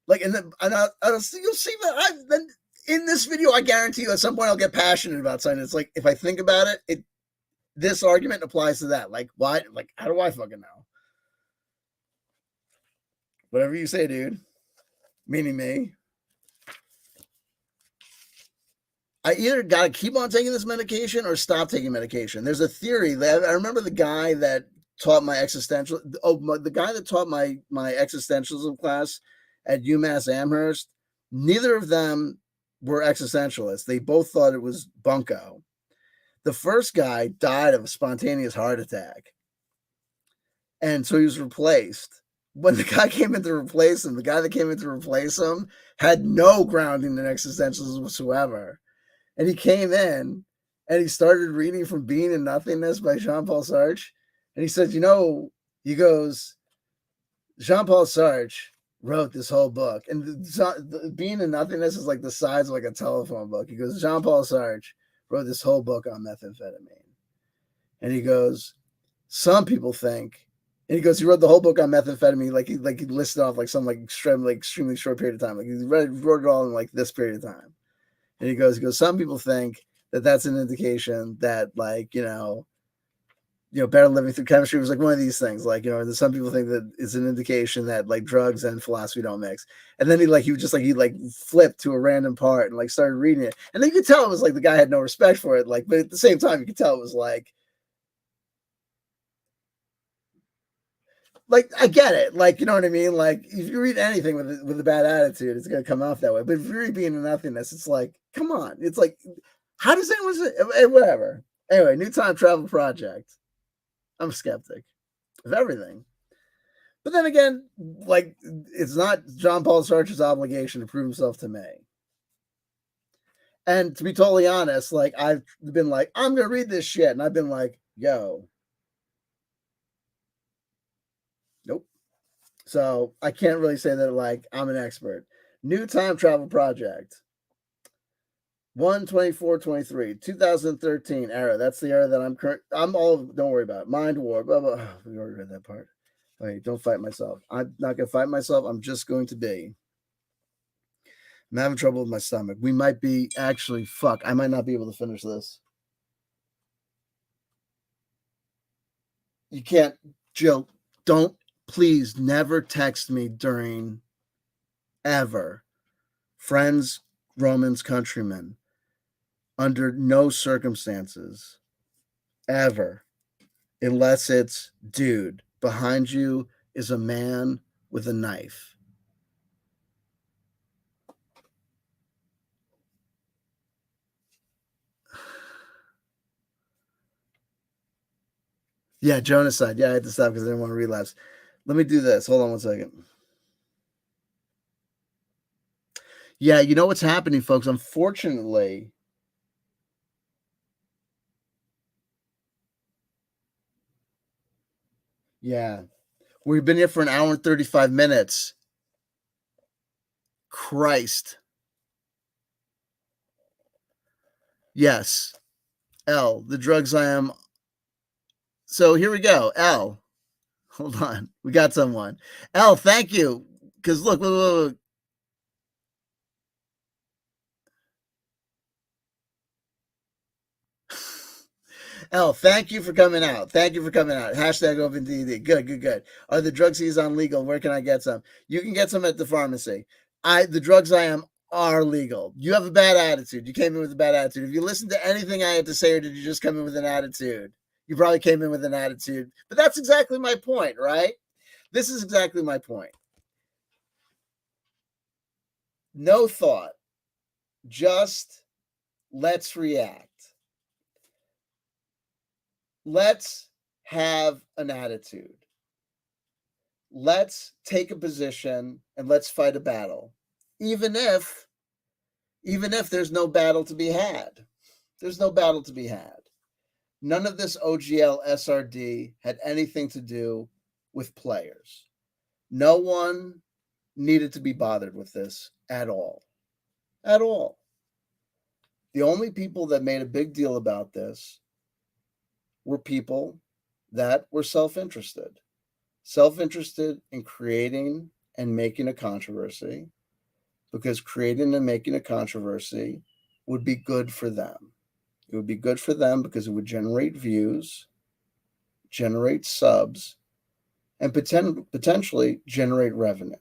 Like, and then you'll see that then in this video, I guarantee you at some point I'll get passionate about something. It's like if I think about it, this argument applies to that. Like, why? Like, how do I fucking know? Whatever you say, dude. Meaning me. I either got to keep on taking this medication or stop taking medication. There's a theory that I remember the guy that taught my existential. The guy that taught my existentialism class at UMass Amherst. Neither of them were existentialists. They both thought it was bunko. The first guy died of a spontaneous heart attack, and so he was replaced. When the guy came in to replace him, the guy that came in to replace him had no grounding in existentialism whatsoever. And he came in and he started reading from Being and Nothingness by Jean-Paul Sartre. And he said, you know, he goes, Jean-Paul Sartre wrote this whole book. And the Being and Nothingness is like the size of like a telephone book. He goes, Jean-Paul Sartre wrote this whole book on methamphetamine. And he goes, some people think, and he goes, he wrote the whole book on methamphetamine, like he listed off like some like extremely short period of time. Like he wrote it all in like this period of time. And he goes, some people think that that's an indication that, like, you know, better living through chemistry was like one of these things. Like, you know, some people think that it's an indication that like drugs and philosophy don't mix. And then he flipped to a random part and like started reading it. And then you could tell it was like the guy had no respect for it. Like, but at the same time, you could tell it was like I get it. Like, you know what I mean? Like, if you read anything with a bad attitude, it's going to come off that way. But if you read Being in Nothingness, it's like, come on. It's like, how does anyone say, whatever. Anyway, new time travel project. I'm a skeptic of everything. But then again, like, it's not Jean-Paul Sartre's obligation to prove himself to me. And to be totally honest, like, I've been like, I'm going to read this shit. And I've been like, yo, nope. So I can't really say that like I'm an expert. New time travel project. 1/24/23, 2013 era. That's the era that I'm all. Don't worry about it. Mind war. Blah blah. We already read that part. Wait, don't fight myself. I'm not gonna fight myself. I'm just going to be. I'm having trouble with my stomach. We might be actually, fuck, I might not be able to finish this. You can't, Jill, don't, please never text me during ever. Friends, Romans, countrymen, under no circumstances, ever, unless it's, dude, behind you is a man with a knife. Yeah, Jonaside. Yeah, I had to stop because I didn't want to relapse. Let me do this. Hold on one second. Yeah, you know what's happening, folks? Unfortunately, yeah, we've been here for an hour and 35 minutes. Christ. Yes. L, the drugs I am. So here we go. L. Hold on. We got someone. L, thank you. Because look. L, thank you for coming out. Thank you for coming out. Hashtag OpenDD. Good. Are the drugs he's on legal? Where can I get some? You can get some at the pharmacy. The drugs I am are legal. You have a bad attitude. You came in with a bad attitude. If you listened to anything I had to say, or did you just come in with an attitude? You probably came in with an attitude. But that's exactly my point, right? This is exactly my point. No thought. Just let's react. Let's have an attitude. Let's take a position and let's fight a battle. Even if there's no battle to be had. There's no battle to be had. None of this OGL SRD had anything to do with players. No one needed to be bothered with this at all. At all. The only people that made a big deal about this were people that were self-interested in creating and making a controversy, because creating and making a controversy would be good for them. It would be good for them because it would generate views, generate subs, and potentially generate revenue.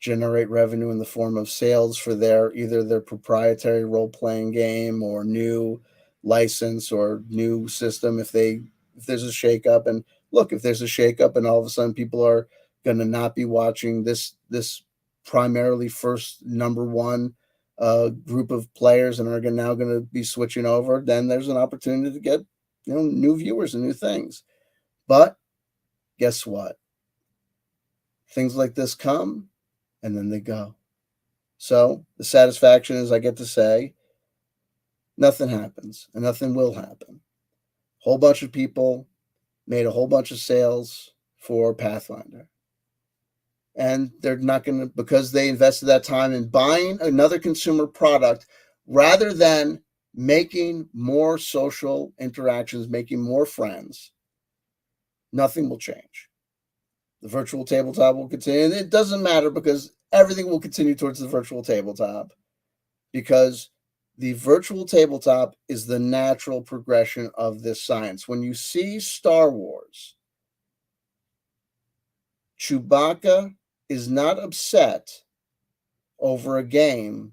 Generate revenue in the form of sales for either their proprietary role-playing game or new license or new system if there's a shakeup. And look, if there's a shakeup and all of a sudden people are going to not be watching this primarily first number one group of players and are now going to be switching over, then there's an opportunity to get new viewers and new things. But guess what? Things like this come and then they go. So the satisfaction is I get to say nothing happens and nothing will happen. A whole bunch of people made a whole bunch of sales for Pathfinder. And they're not going to, because they invested that time in buying another consumer product rather than making more social interactions, making more friends, nothing will change. The virtual tabletop will continue. And it doesn't matter because everything will continue towards the virtual tabletop, because the virtual tabletop is the natural progression of this science. When you see Star Wars, Chewbacca is not upset over a game.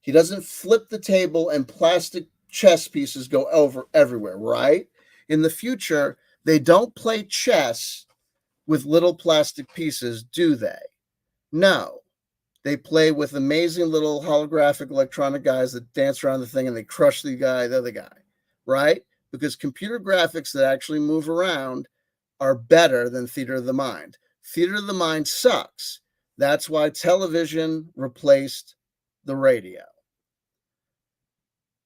He doesn't flip the table and plastic chess pieces go over everywhere, right? In the future, they don't play chess with little plastic pieces, do they? No. They play with amazing little holographic electronic guys that dance around the thing and they crush the other guy, right? Because computer graphics that actually move around are better than theater of the mind. Theater of the mind sucks. That's why television replaced the radio.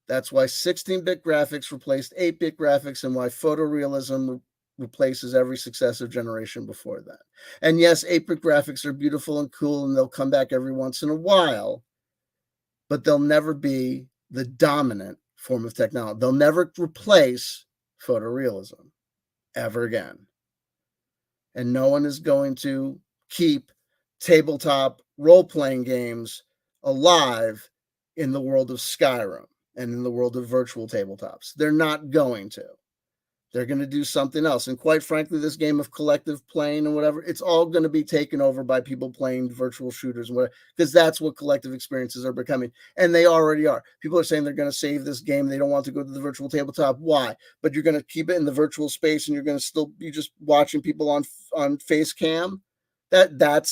That's why 16-bit graphics replaced 8-bit graphics, and why photorealism replaces every successive generation before that. And yes, 8-bit graphics are beautiful and cool, and they'll come back every once in a while, but they'll never be the dominant form of technology. They'll never replace photorealism ever again. And no one is going to keep tabletop role-playing games alive in the world of Skyrim and in the world of virtual tabletops. They're not going to. They're going to do something else. And quite frankly, this game of collective playing and whatever, it's all going to be taken over by people playing virtual shooters and whatever, because that's what collective experiences are becoming. And they already are. People are saying they're going to save this game. They don't want to go to the virtual tabletop. Why? But you're going to keep it in the virtual space and you're going to still be just watching people on face cam. You'll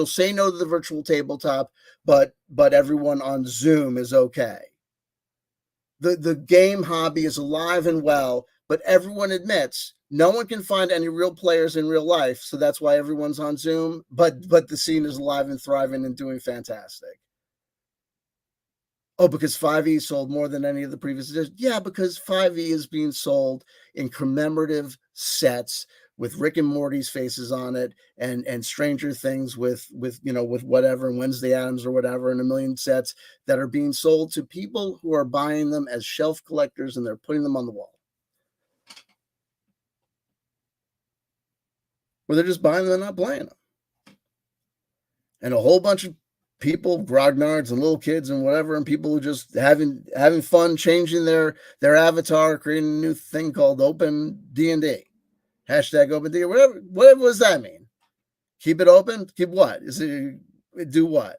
say no to the virtual tabletop, but everyone on Zoom is okay. The game hobby is alive and well, but everyone admits no one can find any real players in real life, so that's why everyone's on Zoom, but the scene is alive and thriving and doing fantastic. Oh, because 5e sold more than any of the previous editions? Yeah, because 5e is being sold in commemorative sets with Rick and Morty's faces on it, and Stranger Things with whatever, and Wednesday Addams or whatever, and a million sets that are being sold to people who are buying them as shelf collectors, and they're putting them on the wall. Or they're just buying them and not playing them. And a whole bunch of people, grognards and little kids and whatever, and people who just having fun changing their avatar, creating a new thing called Open D&D. Hashtag Open D, whatever does that mean? Keep it open? Keep what? Do what?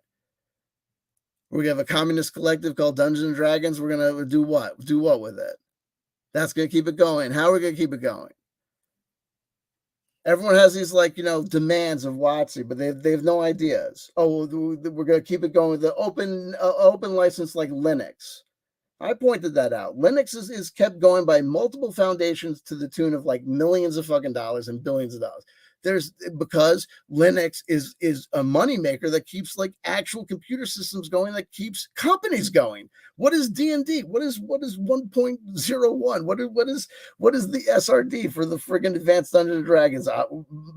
We're going to have a communist collective called Dungeons and Dragons. We're going to do what? Do what with it? That's going to keep it going. How are we going to keep it going? Everyone has these demands of WotC, but they have no ideas. Oh, we're going to keep it going with the open license like Linux. I pointed that out. Linux is kept going by multiple foundations to the tune of like millions of fucking dollars and billions of dollars. Because Linux is a moneymaker that keeps like actual computer systems going, that keeps companies going. What is D&D? What is 1.01? What is the SRD for the friggin' Advanced Dungeons and Dragons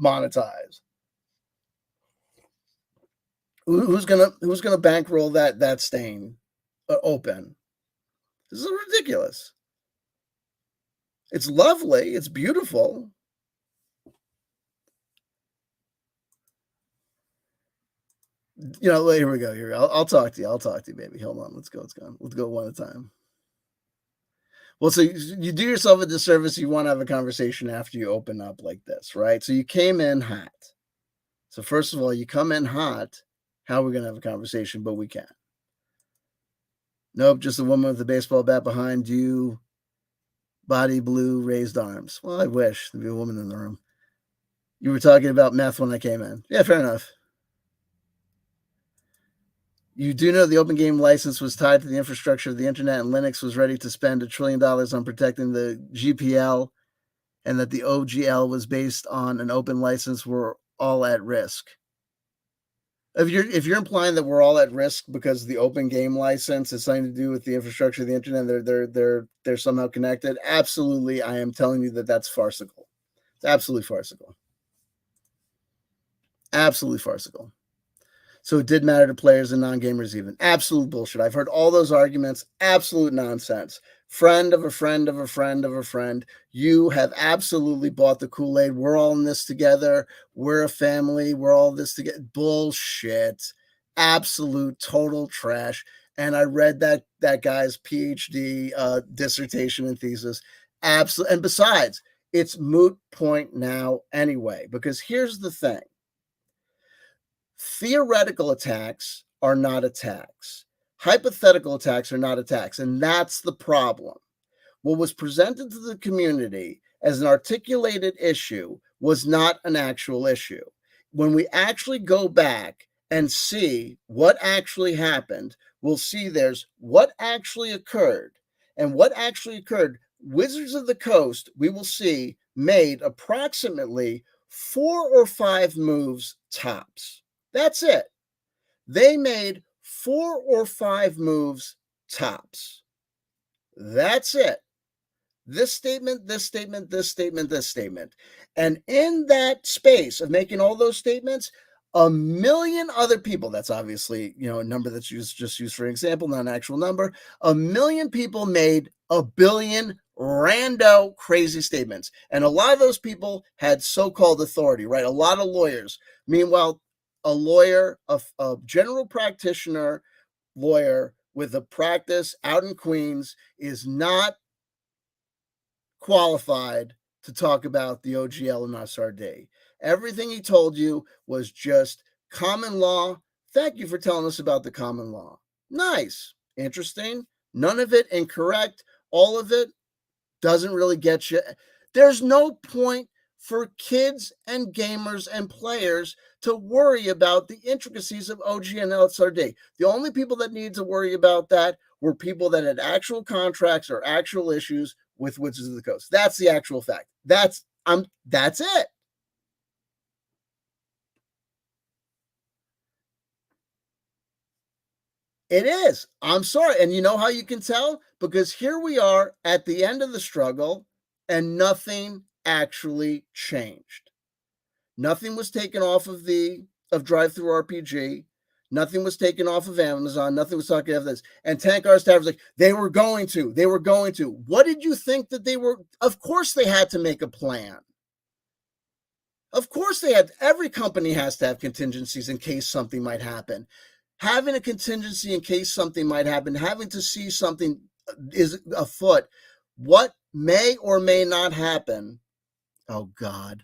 monetize? Who's gonna bankroll that stain open? This is ridiculous. It's lovely. It's beautiful. Here we go. Here, I'll talk to you. I'll talk to you, baby. Hold on. Let's go. Let's go one at a time. Well, so you do yourself a disservice. You want to have a conversation after you open up like this, right? So you came in hot. So first of all, you come in hot. How are we going to have a conversation? But we can. Nope, just a woman with a baseball bat behind you, body blue, raised arms. Well, I wish there'd be a woman in the room. You were talking about meth when I came in. Yeah, fair enough. You do know the open game license was tied to the infrastructure of the internet, and Linux was ready to spend $1 trillion on protecting the GPL, and that the OGL was based on an open license. We're all at risk. If you're implying that we're all at risk because the open game license has something to do with the infrastructure of the internet, they're somehow connected. Absolutely, I am telling you that's farcical. It's absolutely farcical. Absolutely farcical. So it did matter to players and non-gamers even. Absolute bullshit. I've heard all those arguments. Absolute nonsense. Friend of a friend of a friend of a friend. You have absolutely bought the Kool-Aid. We're all in this together. We're a family. We're all this together. Bullshit. Absolute total trash. And I read that guy's PhD dissertation and thesis. Absolutely. And besides, it's moot point now anyway, because here's the thing. Theoretical attacks are not attacks. Hypothetical attacks are not attacks, and that's the problem. What was presented to the community as an articulated issue was not an actual issue. When we actually go back and see what actually happened, we'll see there's what actually occurred. And what actually occurred, Wizards of the Coast, we will see, made approximately 4 or 5 moves tops. That's it. They made 4 or 5 moves tops. That's it. This statement, this statement, this statement, this statement. And in that space of making all those statements, a million other people, that's obviously, a number that's just used for an example, not an actual number, a million people made a billion rando crazy statements. And a lot of those people had so-called authority, right? A lot of lawyers. Meanwhile, a lawyer, a general practitioner lawyer with a practice out in Queens is not qualified to talk about the OGL and SRD. Everything he told you was just common law. Thank you for telling us about the common law. Nice, interesting. None of it incorrect. All of it doesn't really get you. There's no point for kids and gamers and players to worry about the intricacies of OG and LSRD. The only people that need to worry about that were people that had actual contracts or actual issues with Wizards of the Coast. That's the actual fact. That's it. It is. I'm sorry. And you know how you can tell? Because here we are at the end of the struggle and nothing actually changed. Nothing was taken off of Drive-Thru RPG. Nothing was taken off of Amazon. Nothing was taken off of this. And Tankar Staff was like, they were going to. What did you think that they were? Of course they had to make a plan. Of course they had. Every company has to have contingencies in case something might happen. Having a contingency in case something might happen, having to see something is afoot, what may or may not happen. Oh, God.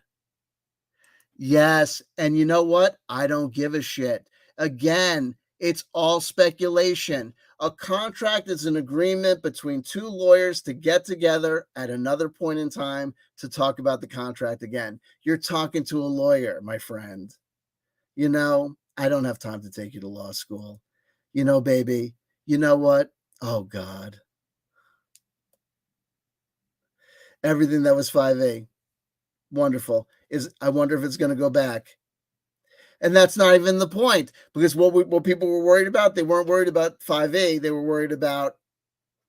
Yes. And you know what? I don't give a shit. Again, it's all speculation. A contract is an agreement between two lawyers to get together at another point in time to talk about the contract again. You're talking to a lawyer, my friend. You know, I don't have time to take you to law school. You know, baby, you know what? Oh, God. Everything that was 5A, wonderful. I wonder if it's going to go back. And that's not even the point, because what people were worried about, they weren't worried about 5A. They were worried about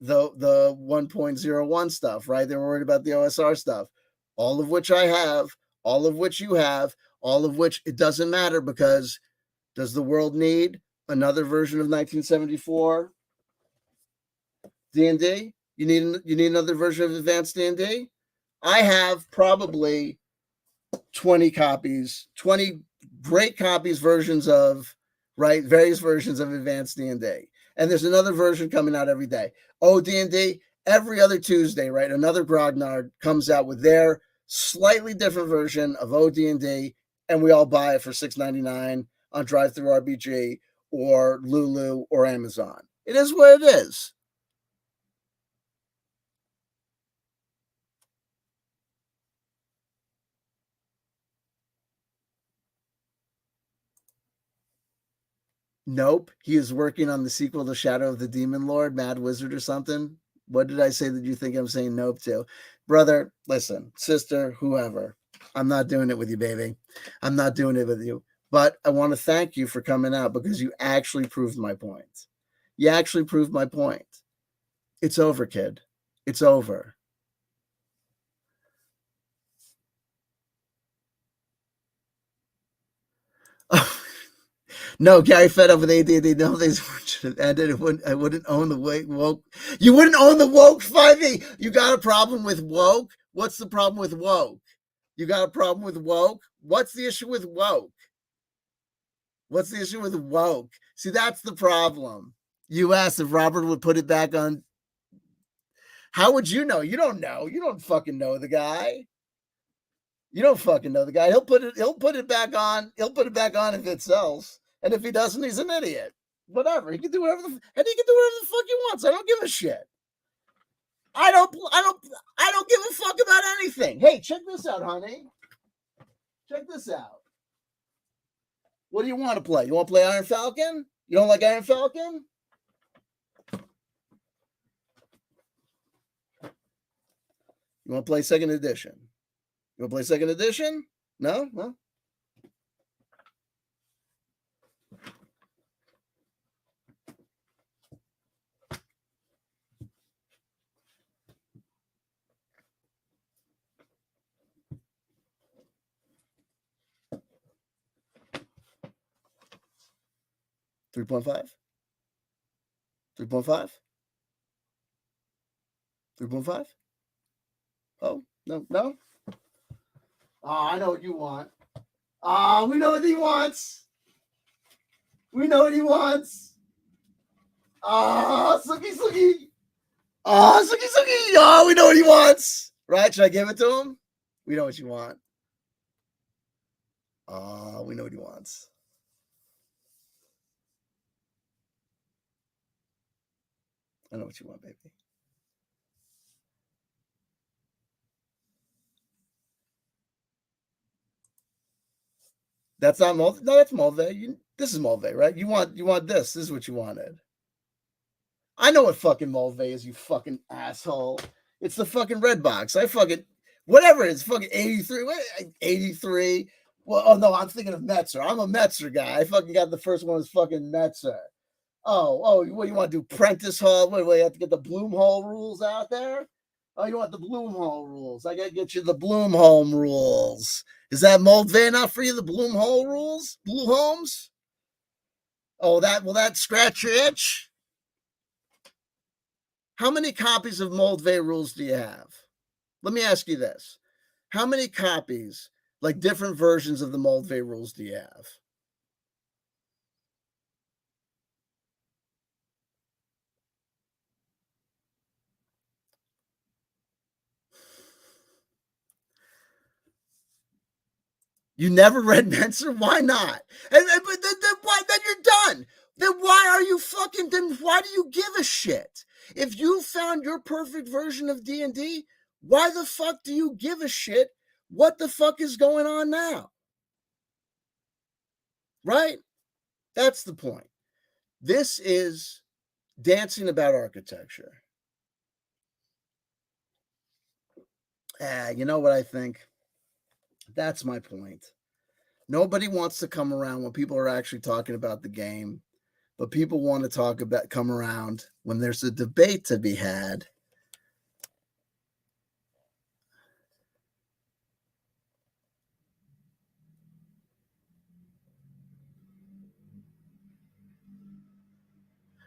the 1.01 stuff, right? They were worried about the OSR stuff, all of which I have, all of which you have, all of which it doesn't matter, because does the world need another version of 1974 D&D? You need another version of Advanced D&D? I have probably 20 copies, 20 great copies, versions of, right, various versions of Advanced D&D. And there's another version coming out every day. D&D, every other Tuesday, right? Another Grognard comes out with their slightly different version of OD&D, and we all buy it for $6.99 on Drive-Thru RPG or Lulu or Amazon. It is what it is. Nope. He is working on the sequel to Shadow of the Demon Lord, Mad Wizard or something. What did I say that you think I'm saying nope to? Brother, listen, sister, whoever. I'm not doing it with you, baby. I'm not doing it with you. But I want to thank you for coming out, because you actually proved my point. You actually proved my point. It's over, kid. It's over. No, Gary fed up with AD&D. No, they should have ended. I wouldn't own the woke. You wouldn't own the woke 5e. You got a problem with woke? What's the problem with woke? You got a problem with woke? What's the issue with woke? What's the issue with woke? See, that's the problem. You asked if Robert would put it back on. How would you know? You don't know. You don't fucking know the guy. You don't fucking know the guy. He'll put it back on. He'll put it back on if it sells. And if he doesn't, he's an idiot. Whatever. He can do whatever the fuck he wants. I don't give a shit. I don't give a fuck about anything. Hey, check this out, honey. Check this out. What do you want to play? You want to play Iron Falcon? You don't like Iron Falcon? You want to play second edition? You want to play second edition? No? No? 3.5? 3.5? 3.5? Oh, no, no? Oh, I know what you want. Oh, we know what he wants. We know what he wants. Ah, Suki Suki. Ah, Suki Suki. Oh, we know what he wants. Right? Should I give it to him? We know what you want. Ah, we know what he wants. I know what you want, baby. That's not Mulvey. No, that's Mulvey. This is Mulvey, right? You want this. This is what you wanted. I know what fucking Mulvey is, you fucking asshole. It's the fucking red box. I fucking whatever it's fucking 83. 83. Well, oh no, I'm thinking of Metzer. I'm a Metzer guy. I fucking got the first one was fucking Metzer. Oh, what you want to do? Prentice Hall? What, you have to get the Bloomhole rules out there? Oh, you want the Bloomhole rules? I gotta get you the Bloomhome rules. Is that Mulvey enough for you? The Bloomhole rules? Blue Homes? Oh, will that scratch your itch? How many copies of Mulvey rules do you have? Let me ask you this. How many copies, like different versions of the Mulvey rules, do you have? You never read Menser? Why not? But then you're done. Then why are you fucking? Then why do you give a shit? If you found your perfect version of D&D, why the fuck do you give a shit? What the fuck is going on now? Right? That's the point. This is dancing about architecture. You know what I think? That's my point. Nobody wants to come around when people are actually talking about the game, but people want to come around when there's a debate to be had.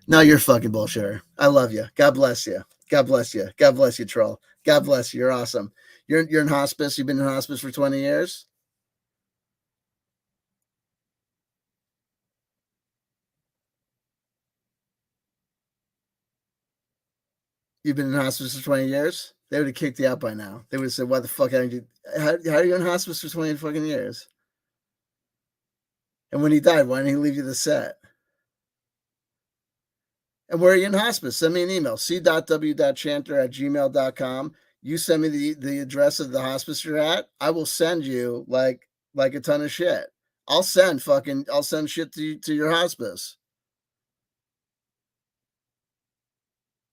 No, you're fucking bullshitter. I love you. God bless you. God bless you. God bless you, troll. God bless you. You're awesome. You're in hospice. You've been in hospice for 20 years. You've been in hospice for 20 years? They would have kicked you out by now. They would have said, why the fuck haven't you? How are you in hospice for 20 fucking years? And when he died, why didn't he leave you the set? And where are you in hospice? Send me an email, c.w.chanter@gmail.com. You send me the address of the hospice you're at. I will send you like a ton of shit. I'll send shit to your hospice.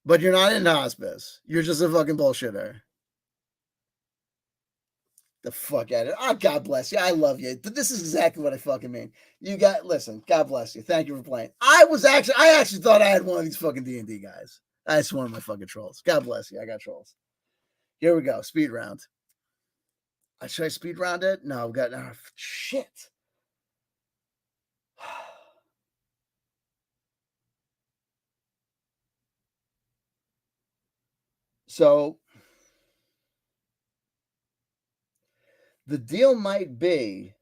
But you're not in hospice. You're just a fucking bullshitter. The fuck out of it. Oh, God bless you. I love you. But this is exactly what I fucking mean. Listen, God bless you. Thank you for playing. I actually thought I had one of these fucking D&D guys. That's one of my fucking trolls. God bless you. I got trolls. Here we go. Speed round. Should I speed round it? No, I've got shit. So the deal might be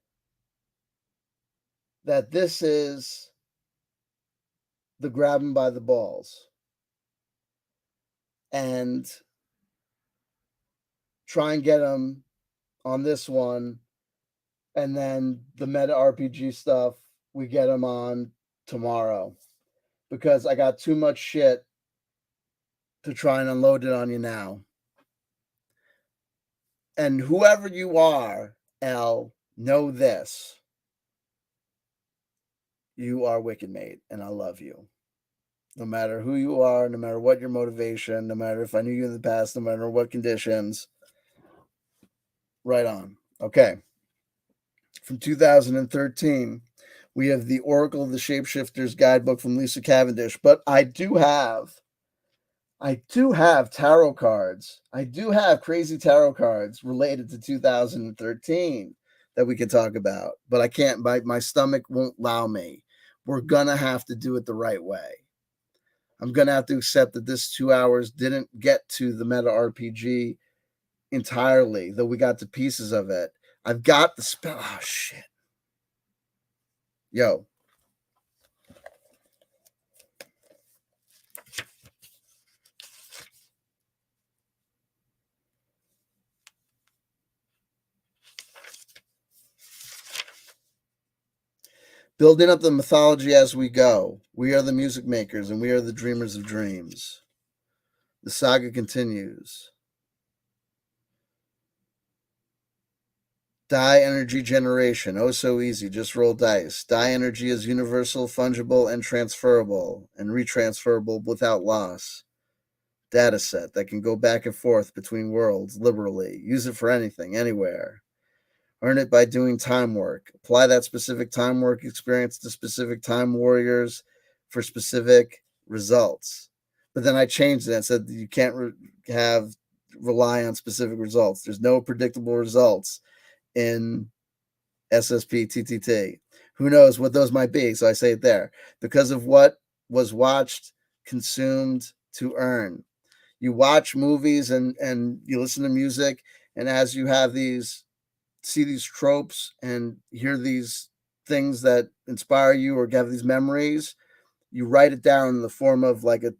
that this is the grab him by the balls and try and get him on this one, and then the meta RPG stuff we get him on tomorrow, because I got too much shit to try and unload it on you now. And whoever you are, L, know this. You are Wicked Mate, and I love you. No matter who you are, no matter what your motivation, no matter if I knew you in the past, no matter what conditions. Right on. Okay. From 2013, we have the Oracle of the Shapeshifters guidebook from Lisa Cavendish, but I do have tarot cards. I do have crazy tarot cards related to 2013 that we can talk about, but I can't. My stomach won't allow me. We're gonna have to do it the right way. I'm gonna have to accept that this 2 hours didn't get to the meta RPG entirely, though we got to pieces of it. I've got the spell. Oh shit. Yo. Building up the mythology as we go. We are the music makers and we are the dreamers of dreams. The saga continues. Die energy generation. Oh, so easy. Just roll dice. Die energy is universal, fungible, and transferable, and retransferable without loss. Data set that can go back and forth between worlds liberally. Use it for anything, anywhere. Earn it by doing time work. Apply that specific time work experience to specific time warriors for specific results. But then I changed it and said that you can't rely on specific results. There's no predictable results in SSP TTT. Who knows what those might be? So I say it there. Because of what was watched, consumed to earn. You watch movies and you listen to music, and as you have these see these tropes and hear these things that inspire you or have these memories, you write it down in the form of like a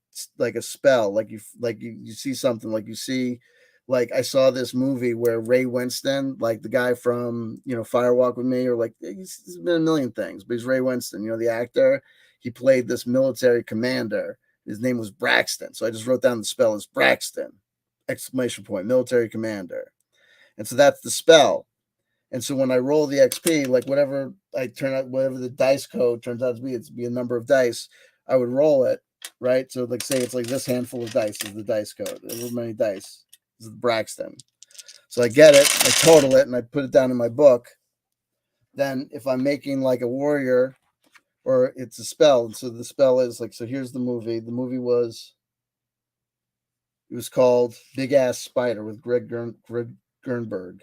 spell. You see something, like you see, like I saw this movie where Ray Winston, like the guy from Fire Walk with Me, or like he's been a million things, but he's Ray Winston, the actor. He played this military commander. His name was Braxton, so I just wrote down the spell as Braxton! Exclamation point, military commander. And so that's the spell. And so when I roll the XP, like whatever I turn out, whatever the dice code turns out to be, it's be a number of dice, I would roll it, right? So like say it's like this handful of dice is the dice code. However many dice is the Braxton. So I get it, I total it, and I put it down in my book. Then if I'm making like a warrior or it's a spell, and so the spell is like, so here's the movie. The movie was called Big Ass Spider with Greg Gernberg.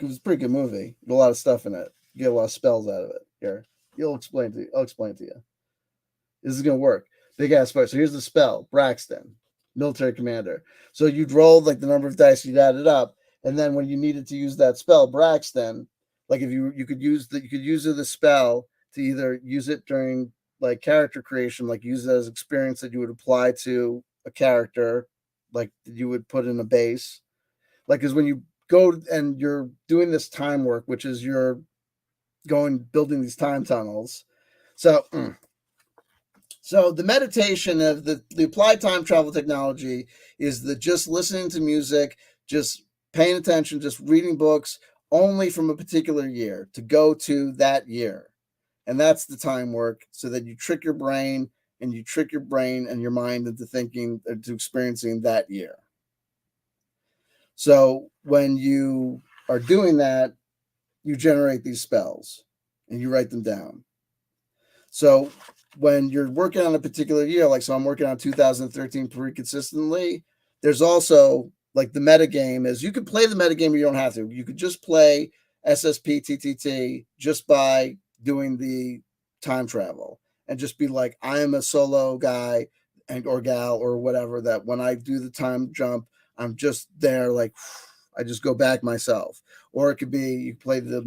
It was a pretty good movie. A lot of stuff in it. You get a lot of spells out of it. Here, I'll explain it to you. This is gonna work. Big ass spider. So here's the spell: Braxton, military commander. So you'd roll like the number of dice, you'd add it up, and then when you needed to use that spell, Braxton, like if you could use the spell to either use it during like character creation, like use it as experience that you would apply to a character, like you would put in a base, like because when you go and you're doing this time work, which is you're building these time tunnels. So the meditation of the applied time travel technology is the just listening to music, just paying attention, just reading books only from a particular year to go to that year. And that's the time work, so that you trick your brain and your mind into thinking, into experiencing that year. So when you are doing that, you generate these spells and you write them down. So when you're working on a particular year, like so I'm working on 2013 pretty consistently, there's also like the metagame is you could play the metagame or you don't have to. You could just play SSP TTT just by doing the time travel and just be like, I am a solo guy or gal or whatever, that when I do the time jump, I'm just there, like I just go back myself. Or it could be you play the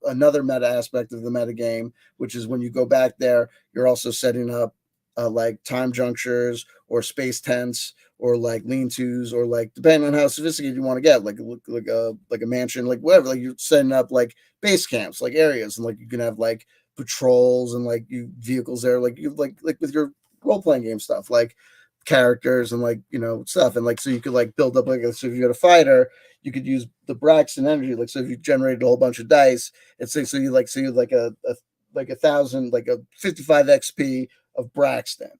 another meta aspect of the meta game, which is when you go back there, you're also setting up like time junctures or space tents or like lean-tos, or like depending on how sophisticated you want to get, like a mansion, like whatever. Like you're setting up like base camps, like areas, and like you can have like patrols and like vehicles there, like you like with your role playing game stuff, like characters and like stuff, and like so you could like build up so if you had a fighter, you could use the Braxton energy, like so if you generated a whole bunch of dice and say so you like a 1,000, like a 55 XP of Braxton.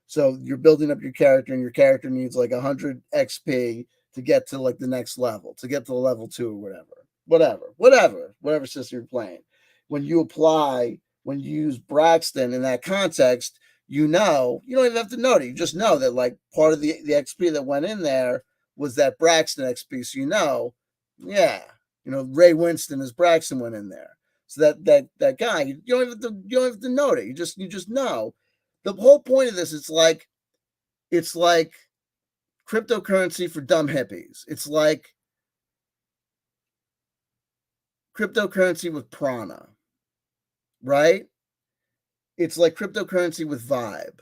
So you're building up your character, and your character needs like 100 XP to get to like the next level, to get to level 2 or whatever system you're playing. When you use Braxton in that context, you don't even have to know it. You just know that like part of the XP that went in there was that Braxton XP. So Ray Winston as Braxton went in there. So that guy, you don't have to know it. You just know. The whole point of this, it's like cryptocurrency for dumb hippies. It's like cryptocurrency with prana, right? It's like cryptocurrency with vibe.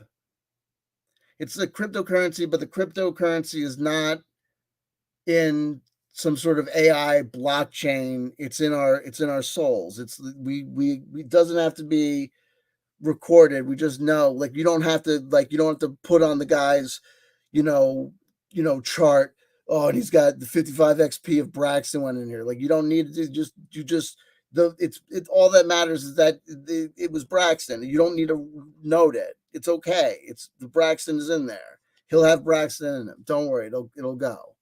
It's like cryptocurrency, but the cryptocurrency is not in some sort of AI blockchain. It's in our souls. We doesn't have to be recorded. We just know, like, you don't have to put on the guy's, you know, chart. Oh, and he's got the 55 XP of Braxton went in here. Like, you don't need to just all that matters is that it was Braxton. You don't need to note it. It's okay. It's the Braxton is in there. He'll have Braxton in him. Don't worry. It'll go.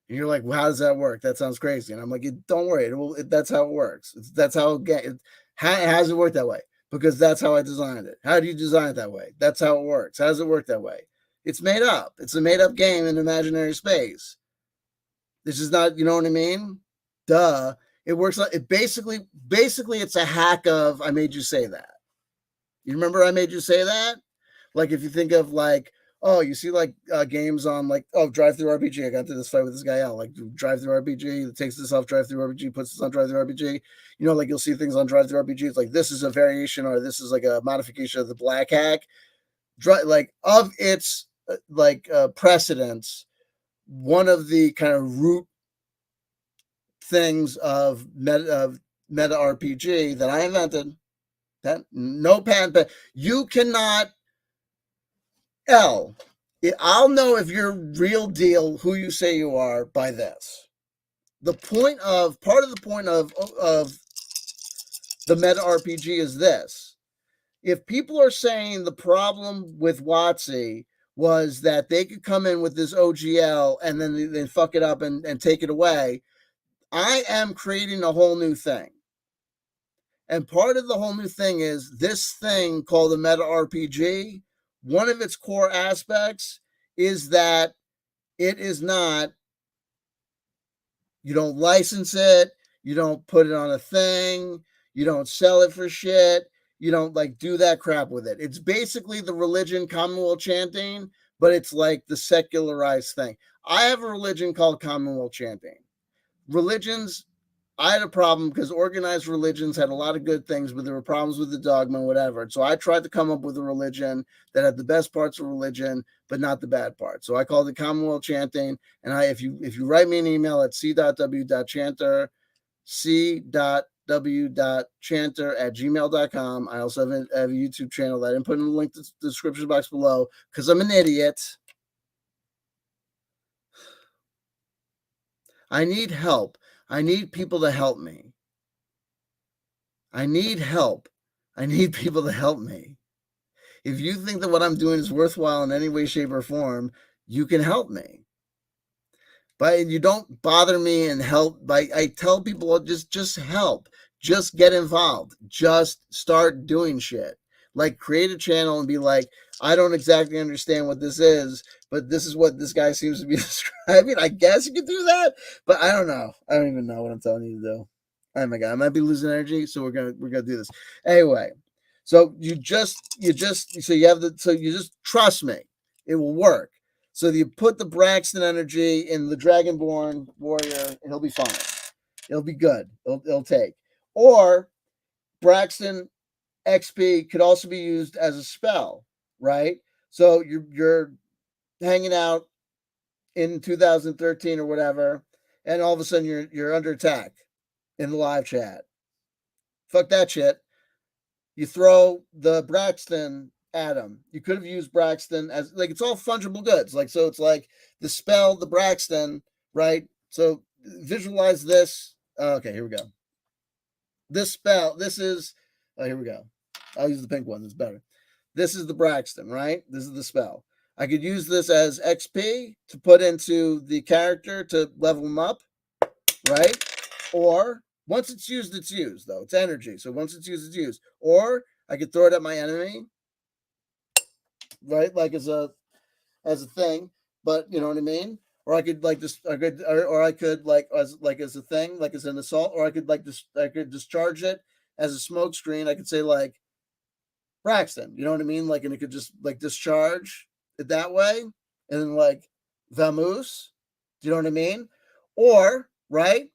And you're like, well, how does that work? That sounds crazy. And I'm like, don't worry. That's how it works. That's how it has it worked that way, because that's how I designed it. How do you design it that way? That's how it works. How does it work that way? It's made up. It's a made up game in imaginary space. This is not, you know what I mean? Duh. It works like it basically it's a hack of I made you say that. You remember I made you say that? Like, if you think of, like, oh, you see, like, games on, like, oh, Drive Through RPG. I got into this fight with this guy out. Like, Drive Through RPG. It takes this off Drive Through RPG, puts this on Drive Through RPG. You know, like, you'll see things on Drive Through RPG. It's like, this is a variation, or this is like a modification of the black hack. Like, of its precedents, one of the kind of root things of meta RPG that I invented, that no patent, you cannot I'll know if you're real deal, who you say you are, by this. Part of the point of the meta RPG is this. If people are saying the problem with WotC was that they could come in with this OGL and then they fuck it up and take it away, I am creating a whole new thing. And part of the whole new thing is this thing called the meta RPG. One of its core aspects is that it is not, you don't license it, you don't put it on a thing, you don't sell it for shit, you don't do that crap with it. It's basically the religion Commonwealth chanting, but it's like the secularized thing. I have a religion called Commonwealth chanting. I had a problem because organized religions had a lot of good things, but there were problems with the dogma and whatever. And so I tried to come up with a religion that had the best parts of religion, but not the bad parts. So I called it Commonwealth chanting. And if you write me an email at c.w.chanter, c.w.chanter@gmail.com. I also have a YouTube channel that I didn't put in the link to the description box below because I'm an idiot. I need help. I need people to help me. I need help. I need people to help me. If you think that what I'm doing is worthwhile in any way, shape, or form, you can help me. But you don't bother me and help. I tell people, just help. Just get involved. Just start doing shit. Like, create a channel and be like, I don't exactly understand what this is, but this is what this guy seems to be describing. I guess you could do that, but I don't know. I don't even know what I'm telling you to do. Oh my God, I might be losing energy, so we're gonna do this anyway. So you just trust me, it will work. So you put the Braxton energy in the Dragonborn warrior, and he'll be fine. It'll be good. It'll take. Or Braxton XP could also be used as a spell, right? So you're hanging out in 2013 or whatever, and all of a sudden you're under attack in the live chat. Fuck that shit. You throw the Braxton at him. You could have used Braxton as, like, it's all fungible goods. Like, so it's like the spell, the Braxton, right? So visualize this. Okay, here we go. This spell, here we go. I'll use the pink one. It's better. This is the Braxton, right? This is the spell. I could use this as XP to put into the character to level him up, right? Or once it's used, though. It's energy. So once it's used, it's used. Or I could throw it at my enemy, right? Like as a thing, but you know what I mean? Or I could as a thing, like as an assault, or I could discharge it as a smoke screen. I could say, like, Braxton, you know what I mean? Like, and it could just discharge it that way, and then Vamoose, do you know what I mean? Or right?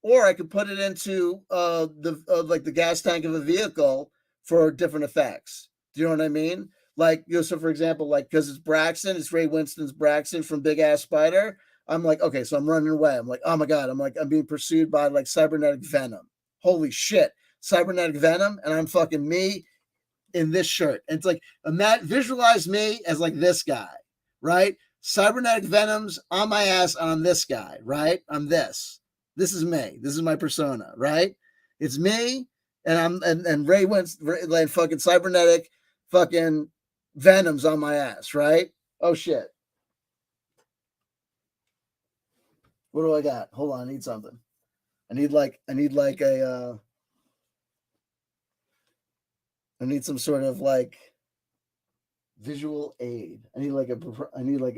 Or I could put it into the gas tank of a vehicle for different effects. Do you know what I mean? So for example, because it's Braxton, it's Ray Winston's Braxton from Big Ass Spider. I'm like, okay, so I'm running away. I'm like, oh my God. I'm being pursued by like cybernetic venom. Holy shit. Cybernetic venom. And I'm fucking me in this shirt. And it's like, visualize me as like this guy, right? Cybernetic venom's on my ass and I'm this guy, right? I'm this. This is me. This is my persona, right? It's me and Ray went like fucking cybernetic fucking venom's on my ass, right? Oh shit. What do I got? Hold on, I need something. I need some sort of like visual aid. I need like a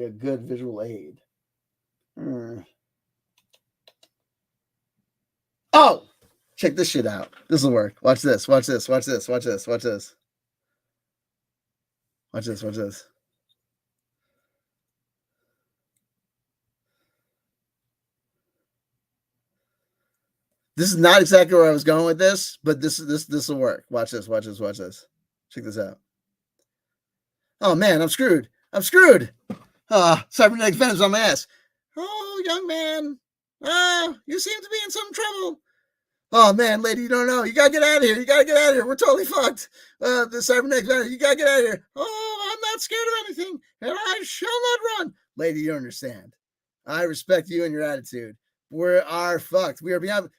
good visual aid. Oh, check this shit out. This will work. Watch this. Watch this. Watch this. Watch this. Watch this. Watch this. Watch this. This is not exactly where I was going with this, but this will work. Watch this. Watch this. Watch this. Check this out. Oh man, I'm screwed. I'm screwed. Cybernetic venom's on my ass. Oh, young man. You seem to be in some trouble. Oh man, lady, you don't know. You gotta get out of here. You gotta get out of here. We're totally fucked. The cybernetic venom. You gotta get out of here. Oh, I'm not scared of anything, and I shall not run. Lady, you don't understand. I respect you and your attitude. We are fucked. We are beyond.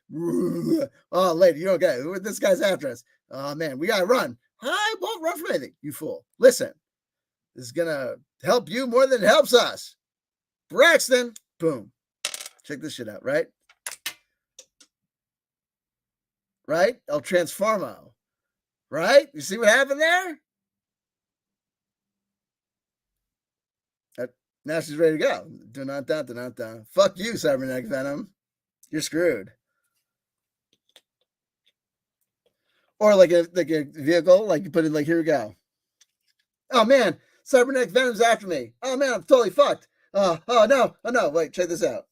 Oh, lady, you don't get it. This guy's after us. Oh man, we gotta run. I won't run from anything, you fool. Listen, this is gonna help you more than it helps us. Braxton, boom. Check this shit out, right? Right? El Transformo. Right? You see what happened there? Now she's ready to go. Do-not-da. Fuck you, cybernetic venom. You're screwed. Or like a vehicle, like you put it like, here we go. Oh man, cybernetic venom's after me. Oh man, I'm totally fucked. Oh no. Wait, check this out.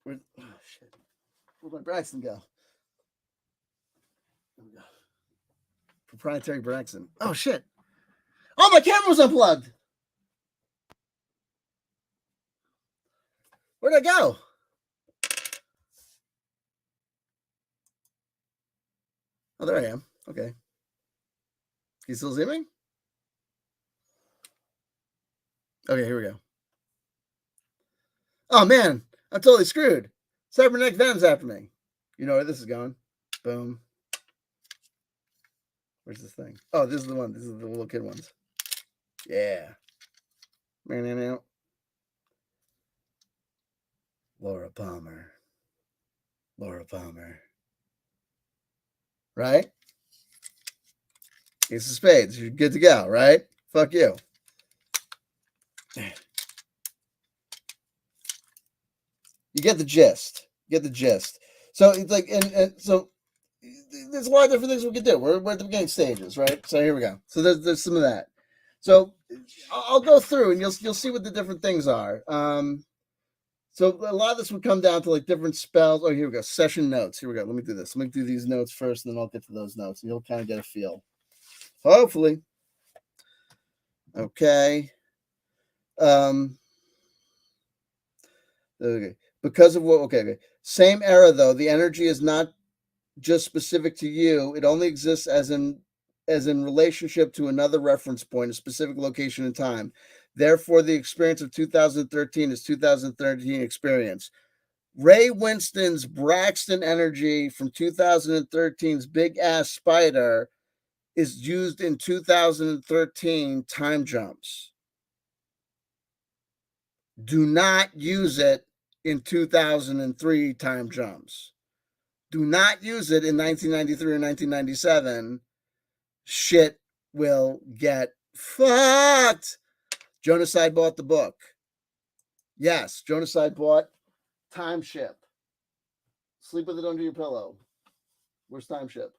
Oh shit. Where'd my Braxton go? There we go. Proprietary Braxton. Oh shit. Oh, my camera was unplugged. Where'd I go? Oh, there I am. Okay. Can you still see me? Okay, here we go. Oh man, I'm totally screwed. Cybernetic venom's after me. You know where this is going. Boom. Where's this thing? Oh, this is the one. This is the little kid ones. Yeah. Laura Palmer. Right? Ace of spades. You're good to go, right? Fuck you. You get the gist. So it's like, and so there's a lot of different things we can do. We're at the beginning stages, right? So here we go. So there's some of that. So I'll go through and you'll see what the different things are. So a lot of this would come down to like different spells. Oh, here we go. Session notes. Here we go. Let me do this. Let me do these notes first, and then I'll get to those notes, and you'll kind of get a feel. Hopefully. Okay. Okay. Because of what? Okay. Same era though. The energy is not just specific to you. It only exists as in relationship to another reference point, a specific location and time. Therefore, the experience of 2013 is 2013 experience. Ray Winston's Braxton energy from 2013's Big Ass Spider is used in 2013 time jumps. Do not use it in 2003 time jumps. Do not use it in 1993 or 1997. Shit will get fucked. Jonaside bought the book. Yes, Jonaside bought Time Ship. Sleep with it under your pillow. Where's Time Ship?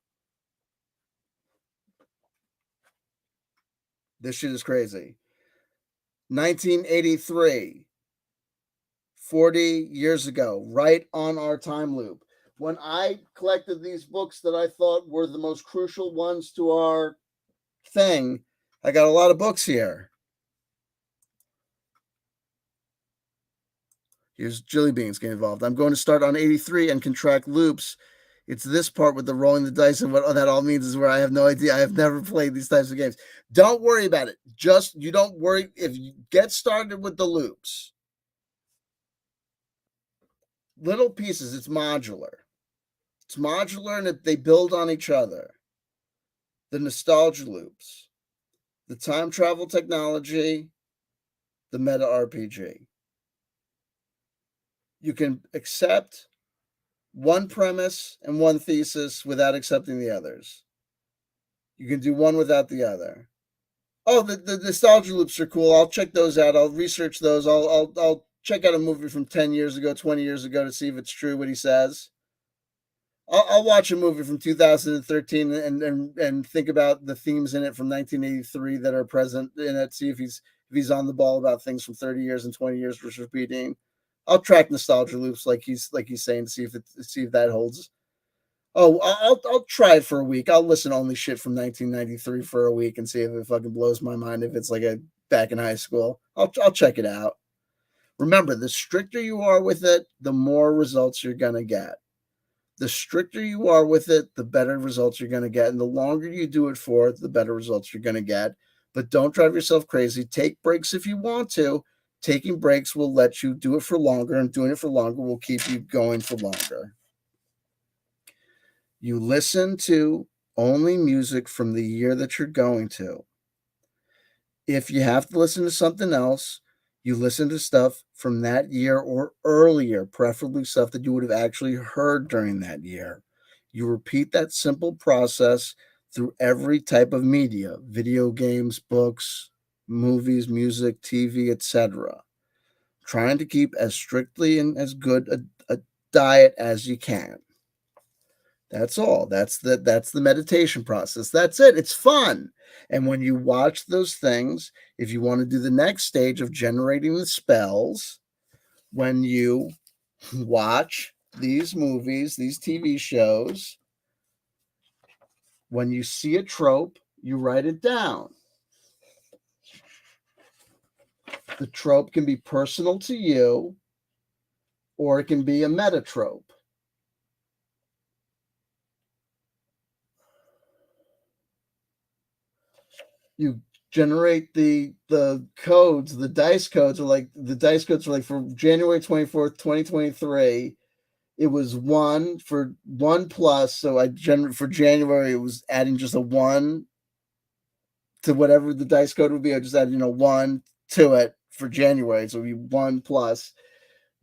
This shit is crazy. 1983. 40 years ago, right on our time loop. When I collected these books that I thought were the most crucial ones to our thing, I got a lot of books here. Here's Jelly Beans getting involved. I'm going to start on 83 and contract loops. It's this part with the rolling the dice, and what that all means is where I have no idea. I have never played these types of games. Don't worry about it. You don't worry if you get started with the loops. Little pieces, it's modular. It's modular and they build on each other. The nostalgia loops, the time travel technology, the meta RPG. You can accept one premise and one thesis without accepting the others. You can do one without the other. Oh, the nostalgia loops are cool. I'll check those out. I'll research those. I'll check out a movie from 10 years ago, 20 years ago to see if it's true what he says. I'll watch a movie from 2013 and think about the themes in it from 1983 that are present in it. See if he's on the ball about things from 30 years and 20 years was repeating. I'll track nostalgia loops like he's saying to see if that holds. Oh, I'll try it for a week. I'll listen to only shit from 1993 for a week and see if it fucking blows my mind. If it's like a back in high school, I'll check it out. Remember, the stricter you are with it, the more results you're gonna get. The stricter you are with it, the better results you're going to get. And the longer you do it for, the better results you're going to get. But don't drive yourself crazy. Take breaks if you want to. Taking breaks will let you do it for longer, and doing it for longer will keep you going for longer. You listen to only music from the year that you're going to. If you have to listen to something else, you listen to stuff from that year or earlier, preferably stuff that you would have actually heard during that year. You repeat that simple process through every type of media, video games, books, movies, music, TV, etc. Trying to keep as strictly and as good a diet as you can. That's all. That's the meditation process. That's it. It's fun. And when you watch those things, if you want to do the next stage of generating the spells, when you watch these movies, these TV shows, when you see a trope, you write it down. The trope can be personal to you, or it can be a meta trope. You generate the codes, the dice codes are like for January 24th, 2023. It was 1 for 1 plus. So for January, it was adding just a 1 to whatever the dice code would be. I just added, 1 to it for January. So it would be 1 plus.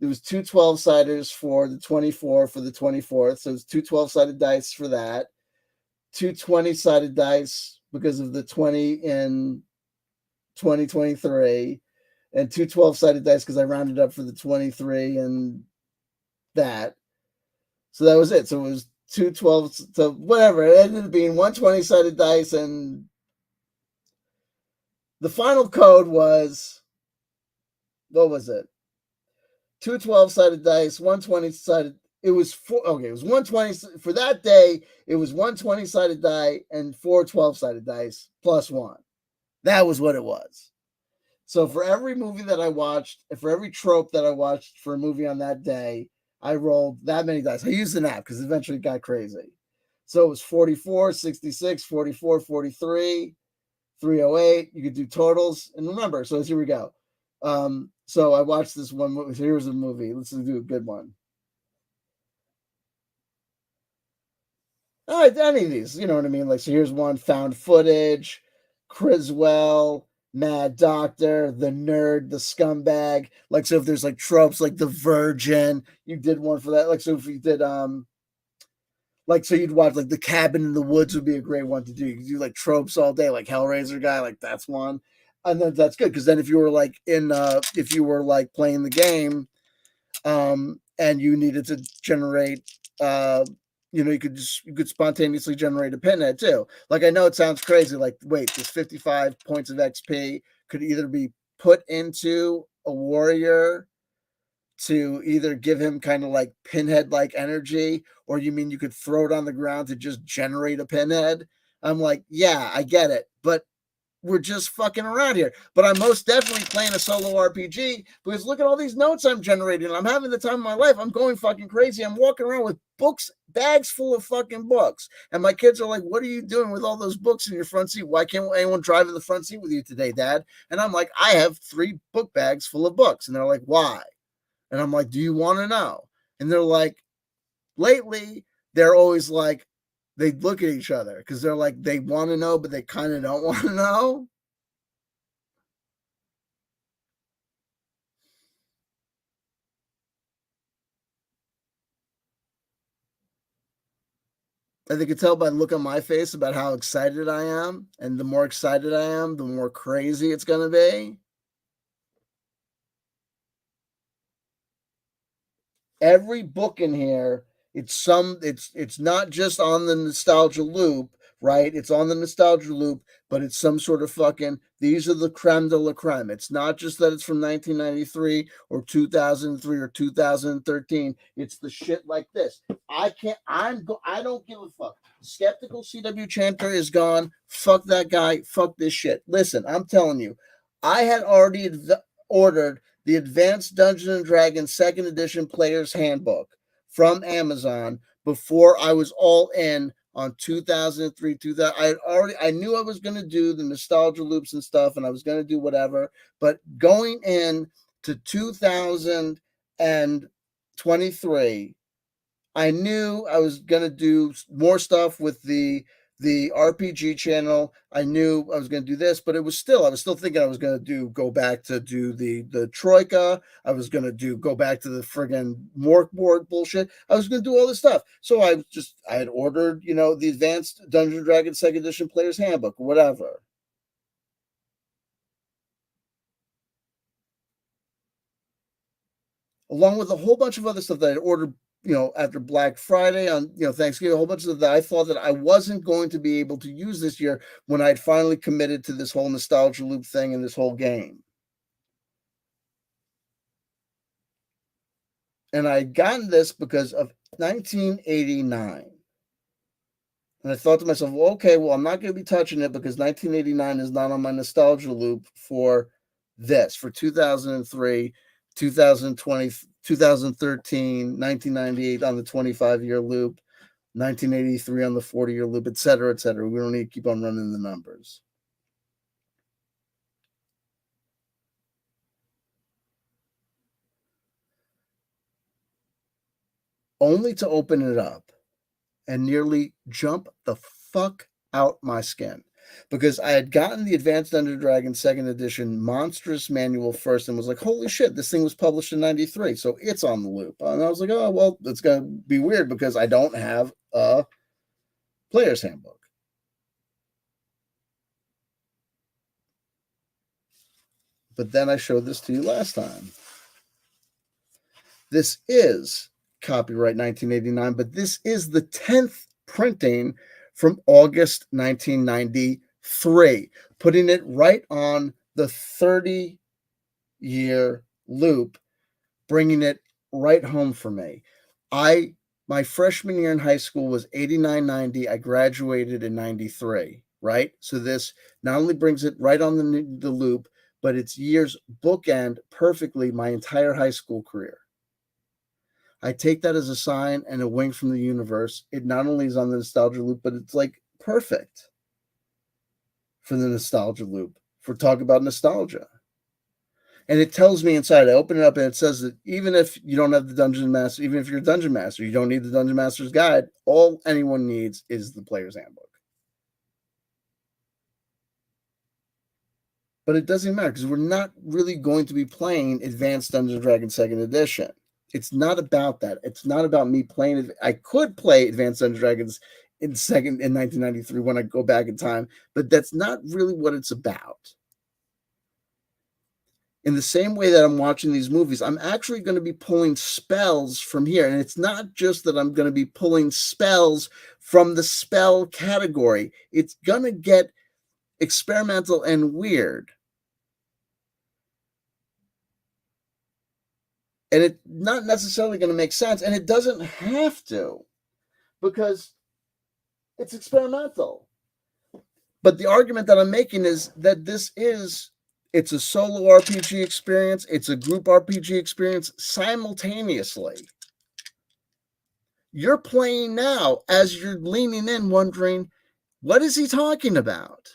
There was 2 12-siders for the 24 for the 24th. So it's 2 12-sided dice for that. 2 20-sided dice because of the 20 in 2023, and 2 12-sided dice because I rounded up for the 23 and that. So that was it. So it was 2 12, so whatever. It ended up being 1 20-sided dice, and the final code was, what was it? 2 12-sided dice, 1 20-sided. It was 120 for that day. It was 1 20-sided die and 4 12-sided dice plus 1. That was what it was. So for every movie that I watched, for every trope that I watched for a movie on that day, I rolled that many dice. I used an app because eventually it got crazy. So it was 44, 66, 44, 43, 308. You could do totals. And remember, so here we go. So I watched this one movie. So here's a movie. Let's do a good one. All right, any of these, you know what I mean? Like, so here's one: found footage, Criswell, Mad Doctor, the nerd, the scumbag. Like, so if there's like tropes like the virgin, you did one for that. Like, so if you did like, so you'd watch like the cabin in the woods would be a great one to do. You could do like tropes all day, like Hellraiser guy, like that's one. And then that's good because then if you were like if you were like playing the game, and you needed to generate you could spontaneously generate a pinhead too. Like, I know it sounds crazy, like, wait, this 55 points of XP could either be put into a warrior to either give him kind of like pinhead like energy, or you mean you could throw it on the ground to just generate a pinhead? I'm like, yeah, I get it, but we're just fucking around here. But I'm most definitely playing a solo RPG because look at all these notes I'm generating. I'm having the time of my life. I'm going fucking crazy. I'm walking around with books, bags full of fucking books. And my kids are like, what are you doing with all those books in your front seat? Why can't anyone drive in the front seat with you today, Dad? And I'm like, I have 3 book bags full of books. And they're like, why? And I'm like, do you want to know? And they're like, lately, they're always like, they look at each other because they're like, they want to know, but they kind of don't want to know. And they can tell by the look on my face about how excited I am. And the more excited I am, the more crazy it's going to be. Every book in here, it's not just on the nostalgia loop, right? It's on the nostalgia loop, but it's some sort of fucking, these are the creme de la creme. It's not just that it's from 1993 or 2003 or 2013. It's the shit like this. I don't give a fuck. Skeptical CW Chanter is gone. Fuck that guy. Fuck this shit. Listen, I'm telling you, I had already ordered the Advanced Dungeons and Dragons Second Edition Player's Handbook from Amazon before I was all in on 2003, 2000. I knew I was going to do the nostalgia loops and stuff, and I was going to do whatever. But going in to 2023, I knew I was going to do more stuff with the RPG channel. I knew I was going to do this, but I was still thinking I was going to go back to do the Troika. I was going to go back to the friggin' Mork board bullshit. I was going to do all this stuff. So I had ordered, the Advanced Dungeons and Dragons Second Edition Player's Handbook, whatever. Along with a whole bunch of other stuff that I ordered, after Black Friday on, Thanksgiving, a whole bunch of that I thought that I wasn't going to be able to use this year when I'd finally committed to this whole nostalgia loop thing and this whole game. And I'd gotten this because of 1989. And I thought to myself, well, okay, well, I'm not going to be touching it because 1989 is not on my nostalgia loop for this, for 2003, 2020, 2013, 1998 on the 25-year loop, 1983 on the 40-year loop, et cetera, et cetera. We don't need to keep on running the numbers. Only to open it up and nearly jump the fuck out my skin. Because I had gotten the Advanced Dungeons and Dragons Second Edition Monstrous Manual first and was like, holy shit, this thing was published in 93, so it's on the loop. And I was like, oh, well, it's going to be weird because I don't have a Player's Handbook. But then I showed this to you last time. This is copyright 1989, but this is the 10th printing from August 1993, putting it right on the 30-year loop, bringing it right home for me. My freshman year in high school was 89-90. I graduated in 93, right? So this not only brings it right on the loop, but its years bookend perfectly my entire high school career. I take that as a sign and a wink from the universe. It not only is on the nostalgia loop, but it's like perfect for the nostalgia loop, for talk about nostalgia. And it tells me inside, I open it up and it says that even if you don't have the Dungeon Master, even if you're a Dungeon Master, you don't need the Dungeon Master's Guide. All anyone needs is the Player's Handbook. But it doesn't matter because we're not really going to be playing Advanced Dungeons and Dragons Second Edition. It's not about that. It's not about me playing it. I could play Advanced Dungeons and Dragons in 1993 when I go back in time, but that's not really what it's about. In the same way that I'm watching these movies, I'm actually going to be pulling spells from here. And it's not just that I'm going to be pulling spells from the spell category. It's going to get experimental and weird. And it's not necessarily going to make sense. And it doesn't have to, because it's experimental. But the argument that I'm making is that it's a solo RPG experience, it's a group RPG experience simultaneously. You're playing now as you're leaning in, wondering, what is he talking about?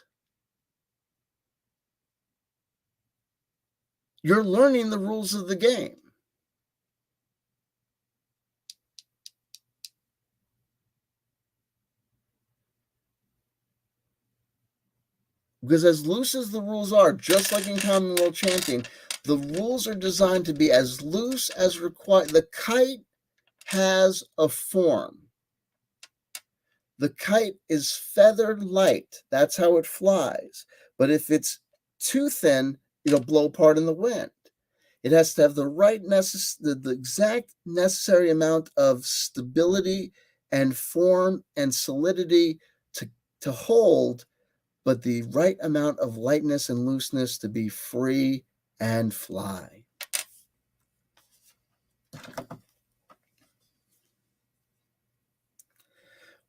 You're learning the rules of the game. Because as loose as the rules are, just like in Commonwealth chanting, the rules are designed to be as loose as required. The kite has a form. The kite is feathered light. That's how it flies. But if it's too thin, it'll blow apart in the wind. It has to have the right the exact necessary amount of stability and form and solidity to hold, but the right amount of lightness and looseness to be free and fly.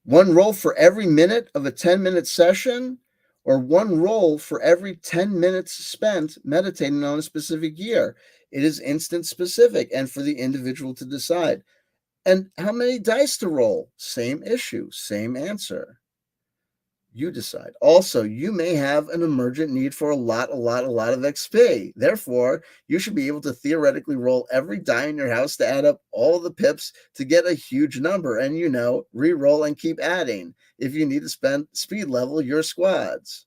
One roll for every minute of a 10-minute session, or one roll for every 10 minutes spent meditating on a specific year. It is instance specific and for the individual to decide. And how many dice to roll? Same issue, same answer. You decide. Also, you may have an emergent need for a lot of XP. Therefore, you should be able to theoretically roll every die in your house to add up all the pips to get a huge number. And re-roll and keep adding if you need to speed level your squads.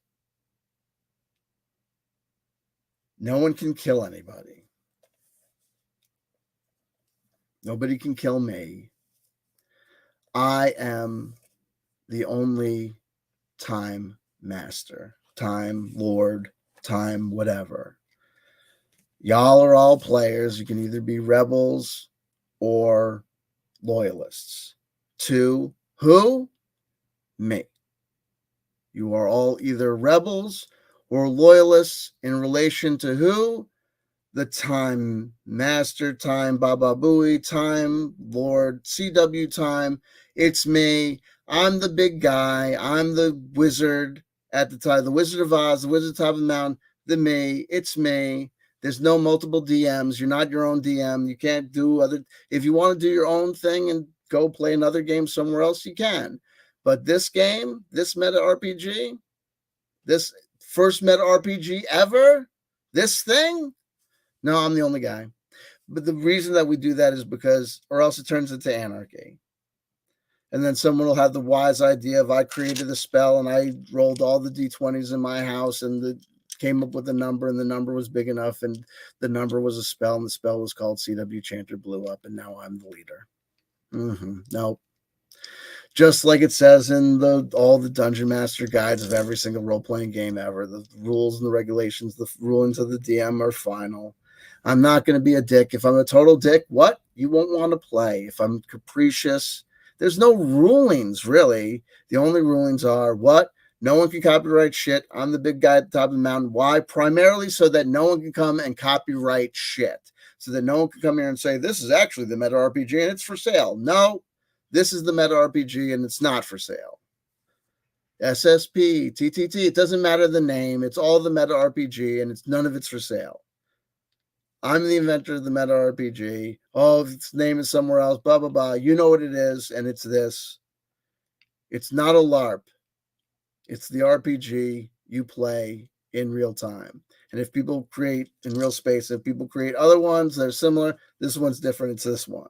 No one can kill anybody. Nobody can kill me. I am the only time master, time lord, time whatever. Y'all are all players. You can either be rebels or loyalists. To who? Me. You are all either rebels or loyalists in relation to who? The time master, time Baba Booey, time lord, CW time. It's me. I'm the big guy. I'm the wizard at the time, the Wizard of Oz, the Wizard top of the mountain, it's me. There's no multiple DMs. You're not your own DM. You can't do other. If you want to do your own thing and go play another game somewhere else, you can. But this game, this meta RPG, this first meta RPG ever, this thing, no, I'm the only guy. But the reason that we do that is because, or else it turns into anarchy. And then someone will have the wise idea of I created a spell and I rolled all the D20s in my house and came up with a number, and the number was big enough, and the number was a spell, and the spell was called CW Chanter, blew up, and now I'm the leader. Nope. Just like it says in all the Dungeon Master guides of every single role-playing game ever, the rules and the regulations, the rulings of the DM are final. I'm not going to be a dick. If I'm a total dick, what? You won't want to play. If I'm capricious, there's no rulings, really. The only rulings are what? No one can copyright shit. I'm the big guy at the top of the mountain. Why? Primarily so that no one can come and copyright shit. So that no one can come here and say, this is actually the meta RPG and it's for sale. No, this is the meta RPG and it's not for sale. SSP, TTT, it doesn't matter the name. It's all the meta RPG and none of it's for sale. I'm the inventor of the meta RPG. Oh, its name is somewhere else, blah, blah, blah. You know what it is, and it's this. It's not a LARP. It's the RPG you play in real time. And if people create in real space, if people create other ones that are similar, this one's different. It's this one.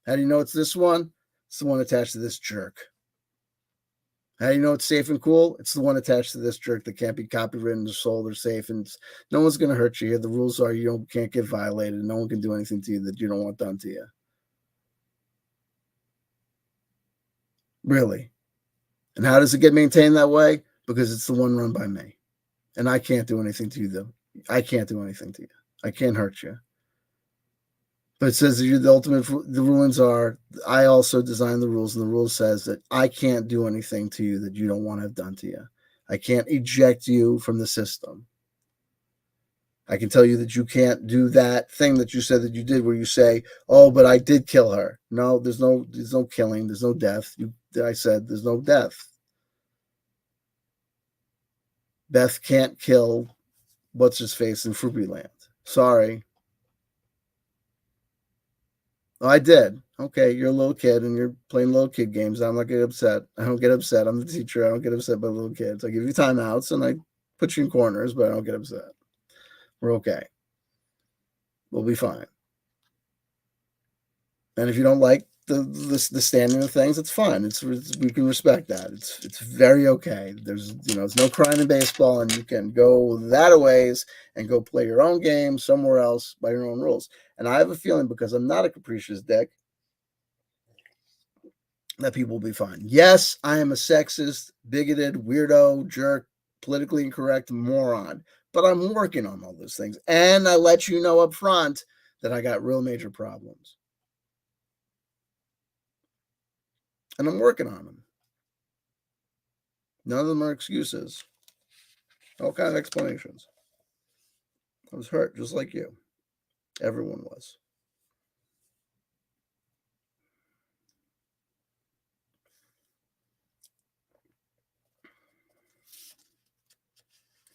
How do you know it's this one? It's the one attached to this jerk. How do you know it's safe and cool? It's the one attached to this jerk that can't be copywritten or sold or safe, and no one's going to hurt you. The rules are can't get violated. No one can do anything to you that you don't want done to you. Really. And how does it get maintained that way? Because it's the one run by me. And I can't do anything to you, though. I can't do anything to you. I can't hurt you. But it says that you're the ultimate. The rulings are, I also designed the rules, and the rule says that I can't do anything to you that you don't want to have done to you. I can't eject you from the system. I can tell you that you can't do that thing that you said that you did, where you say, "Oh, but I did kill her." No, there's no killing. There's no death. I said there's no death. Beth can't kill what's his face in Fruity Land. Sorry. Oh, I did. Okay, you're a little kid and you're playing little kid games. I'm not getting upset. I don't get upset. I'm the teacher. I don't get upset by little kids. I give you timeouts and I put you in corners, but I don't get upset. We're okay. We'll be fine. And if you don't like the standing of things, it's fine. We can respect that. It's very okay. There's no crying in baseball, and you can go that a ways and go play your own game somewhere else by your own rules. And I have a feeling, because I'm not a capricious dick, that people will be fine. Yes, I am a sexist, bigoted, weirdo, jerk, politically incorrect moron, but I'm working on all those things. And I let you know up front that I got real major problems. And I'm working on them. None of them are excuses. All kind of explanations. I was hurt just like you. Everyone was.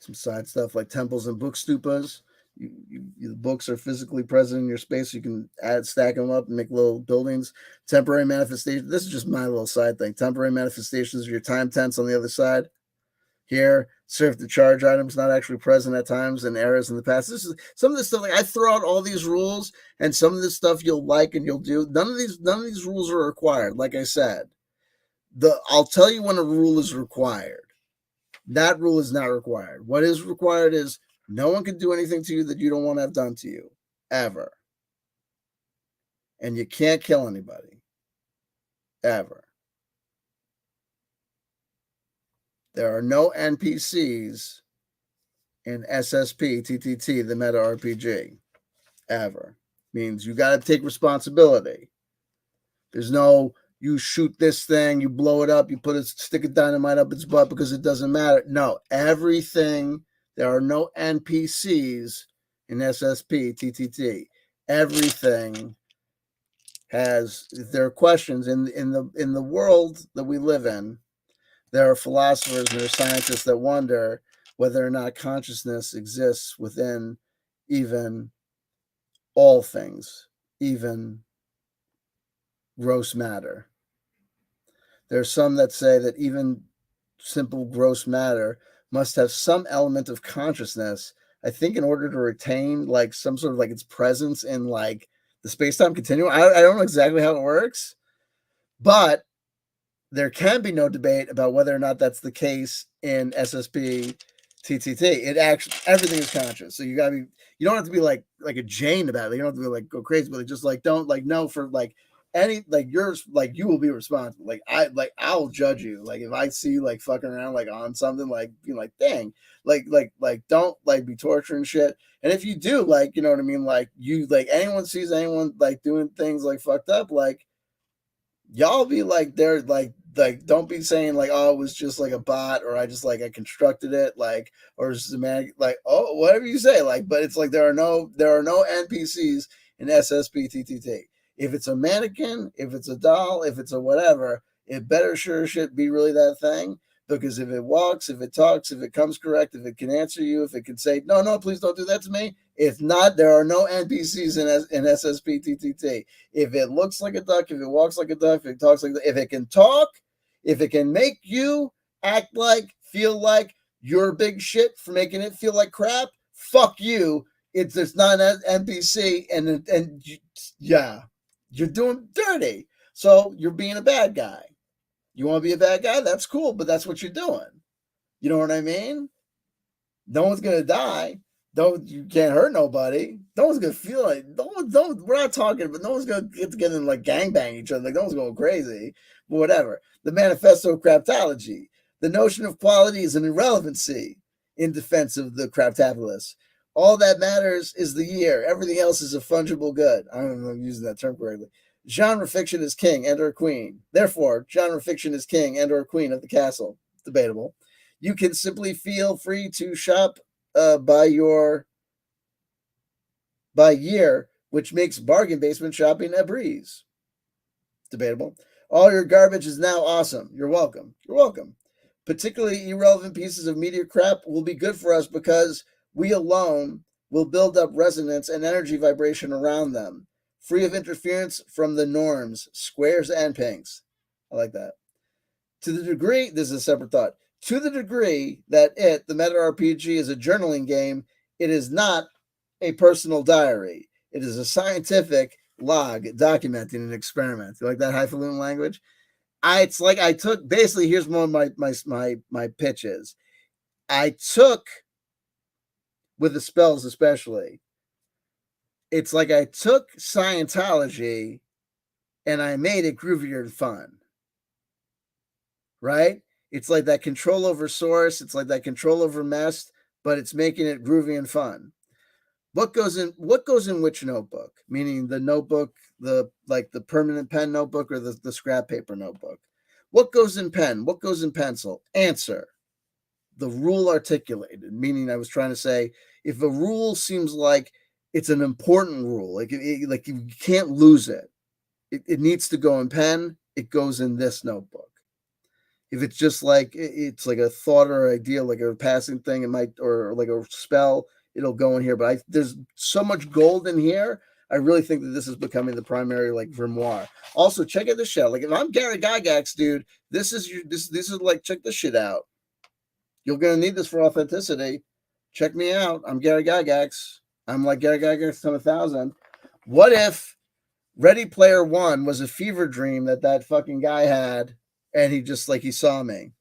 Some side stuff like temples and book stupas. The books are physically present in your space. So you can stack them up and make little buildings. Temporary manifestation. This is just my little side thing. Temporary manifestations of your time tents on the other side. Here, serve the charge items not actually present at times and errors in the past. This is some of this stuff. Like, I throw out all these rules, and some of this stuff you'll like and you'll do. None of these rules are required. Like I said, I'll tell you when a rule is required. That rule is not required. What is required is no one can do anything to you that you don't want to have done to you, ever. And you can't kill anybody, ever. There are no NPCs in SSP, TTT, the meta RPG, ever. Means you got to take responsibility. There's no, you shoot this thing, you blow it up, you put a stick of dynamite up its butt because it doesn't matter. No, everything, there are no NPCs in SSP, TTT. Everything has, if there are questions in the world that we live in, there are philosophers and there are scientists that wonder whether or not consciousness exists within even all things, even gross matter. There's some that say that even simple gross matter must have some element of consciousness, I think, in order to retain like some sort of like its presence in like the space-time continuum. I don't know exactly how it works, but there can be no debate about whether or not that's the case in SSP TTT. It actually, everything is conscious. So you don't have to be like a Jane about it. You don't have to be like go crazy, but just like don't like no for like any like yours, like you will be responsible. I'll judge you. Like if I see you like fucking around like on something, like being like dang, like don't like be torturing shit. And if you do, like, you know what I mean, like you like anyone sees anyone like doing things like fucked up, like y'all be like they're like don't be saying like, oh, it was just like a bot, or I just like I constructed it, like, or it's a man, like, oh, whatever you say, like, but it's like there are no NPCs in SSPTTT. If it's a mannequin, if it's a doll, if it's a whatever, it better sure shit be really that thing. Because if it walks, if it talks, if it comes correct, if it can answer you, if it can say, no, please don't do that to me. If not, there are no NPCs in SSPTTT. If it looks like a duck, if it walks like a duck, if it talks like, if it can talk, if it can make you act like, feel like you're big shit for making it feel like crap, fuck you. It's not an NPC, and yeah, you're doing dirty. So you're being a bad guy. You want to be a bad guy? That's cool, but that's what you're doing. You know what I mean? No one's gonna die. You can't hurt nobody. No one's gonna feel like don't we're not talking, but no one's gonna get together and like gangbang each other. Like no one's going crazy. But whatever. The manifesto of craptology. The notion of quality is an irrelevancy in defense of the craptapitalists. All that matters is the year. Everything else is a fungible good. I don't know if I'm using that term correctly. Genre fiction is king and or queen. Therefore, genre fiction is king and or queen of the castle. Debatable. You can simply feel free to shop by year, which makes bargain basement shopping a breeze. Debatable. All your garbage is now awesome. You're welcome. You're welcome. Particularly irrelevant pieces of media crap will be good for us because we alone will build up resonance and energy vibration around them, free of interference from the norms, squares and pinks. I like that. To the degree, this is a separate thought, to the degree that the meta RPG, is a journaling game, it is not a personal diary. It is a scientific log documenting an experiment. You like that highfalutin language? It's like I took, basically, here's one of my pitches. I took, with the spells especially, it's like I took Scientology and I made it groovier and fun. Right? It's like that control over source, it's like that control over mess, but it's making it groovy and fun. What goes in which notebook? Meaning the notebook, the permanent pen notebook or the scrap paper notebook. What goes in pen? What goes in pencil? Answer. The rule articulated, meaning I was trying to say, if a rule seems like it's an important rule, like you can't lose it, it needs to go in pen, it goes in this notebook. If it's just like it's like a thought or idea, like a passing thing, it might, or like a spell, it'll go in here. But there's so much gold in here. I really think that this is becoming the primary like grimoire. Also, check out the shell. Like if I'm Gary Gygax, dude, this is like, check this shit out. You're gonna need this for authenticity. Check me out. I'm Gary Gygax. I'm like Gary Gygax times 1,000. What if Ready Player One was a fever dream that fucking guy had, and he just like he saw me?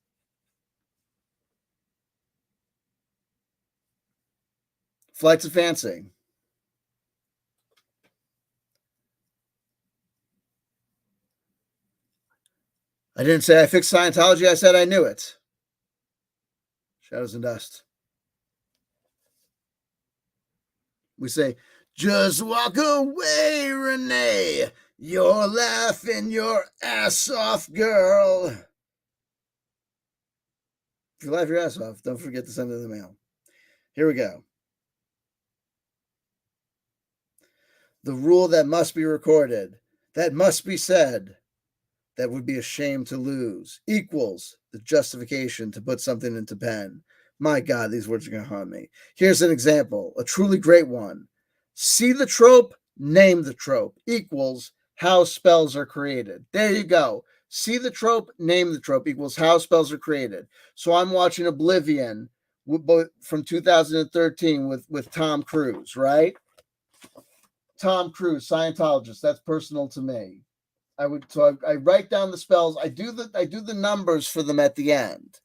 Flights of Fancy. I didn't say I fixed Scientology. I said I knew it. Shadows and Dust. We say, just walk away, Renee. You're laughing your ass off, girl. If you laugh your ass off, don't forget to send it in the mail. Here we go. The rule that must be recorded, that must be said, that would be a shame to lose, equals the justification to put something into pen. My God, these words are going to haunt me. Here's an example, a truly great one. See the trope, name the trope, equals how spells are created. There you go. See the trope, name the trope, equals how spells are created. So I'm watching Oblivion from 2013 with Tom Cruise, right? Tom Cruise, Scientologist. That's personal to me. I write down the spells. I do the numbers for them at the end.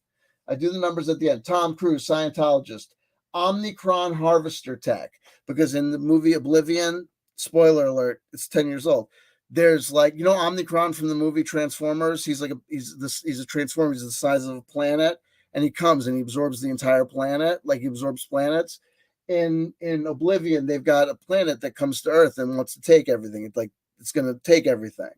Tom Cruise, Scientologist, Omnicron Harvester Tech, because in the movie Oblivion, spoiler alert, it's 10 years old. There's like, Omnicron from the movie Transformers. He's a transformer. He's the size of a planet, and he comes and he absorbs the entire planet, like he absorbs planets. In Oblivion, they've got a planet that comes to Earth and wants to take everything. It's going to take everything.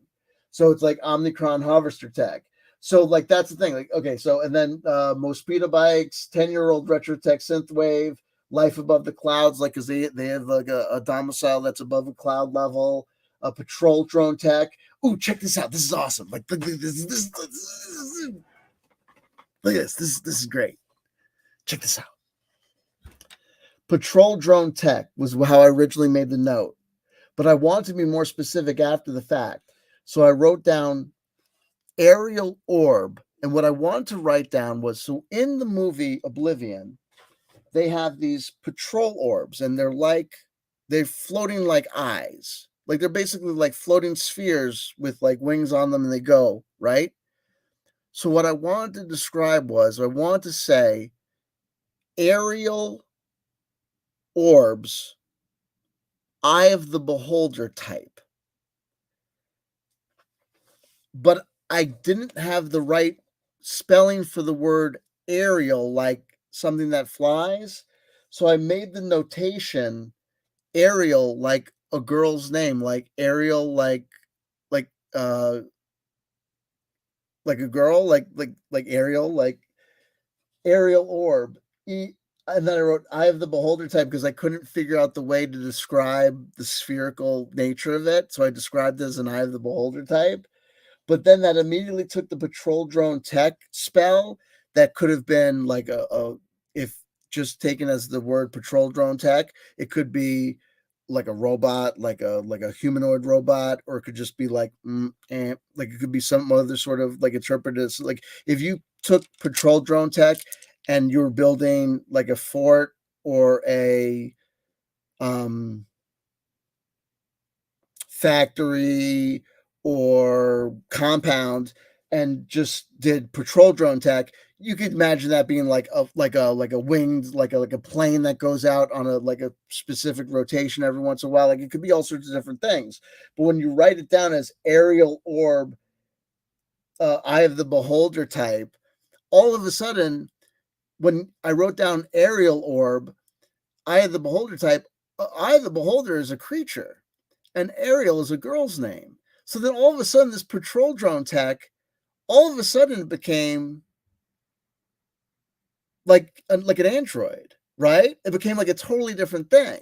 So it's like Omnicron Harvester Tech. So like that's the thing. Like, okay, so and then Mosquito Bikes, 10-year-old retro tech synthwave, Life Above the Clouds, like because they have like a domicile that's above a cloud level, a patrol drone tech. Ooh, check this out. This is awesome. Like look at this. Look at this. This is great. Check this out. Patrol drone tech was how I originally made the note, but I wanted to be more specific after the fact. So I wrote down aerial orb. And what I wanted to write down was, so in the movie Oblivion, they have these patrol orbs, and they're floating like eyes. Like they're basically like floating spheres with like wings on them, and they go, right? So what I wanted to describe was, I wanted to say aerial orbs, eye of the beholder type. But I didn't have the right spelling for the word aerial, like something that flies. So I made the notation Ariel like a girl's name, like Ariel, like a girl, like Ariel, like aerial orb. And then I wrote Eye of the Beholder type because I couldn't figure out the way to describe the spherical nature of it. So I described it as an Eye of the Beholder type. But then that immediately took the patrol drone tech spell that could have been like a if just taken as the word patrol drone tech, it could be like a robot, like a humanoid robot, or it could just be like like it could be some other sort of like interpreted as like if you took patrol drone tech and you were building like a fort or a um factory or compound and just did patrol drone tech, you could imagine that being like a winged like a plane that goes out on a like a specific rotation every once in a while. Like it could be all sorts of different things. But when you write it down as aerial orb, eye of the beholder type, all of a sudden when I wrote down aerial orb, eye of the beholder type, eye of the beholder is a creature and Ariel is a girl's name. So then all of a sudden, this patrol drone tech, all of a sudden became like an android, right? It became like a totally different thing.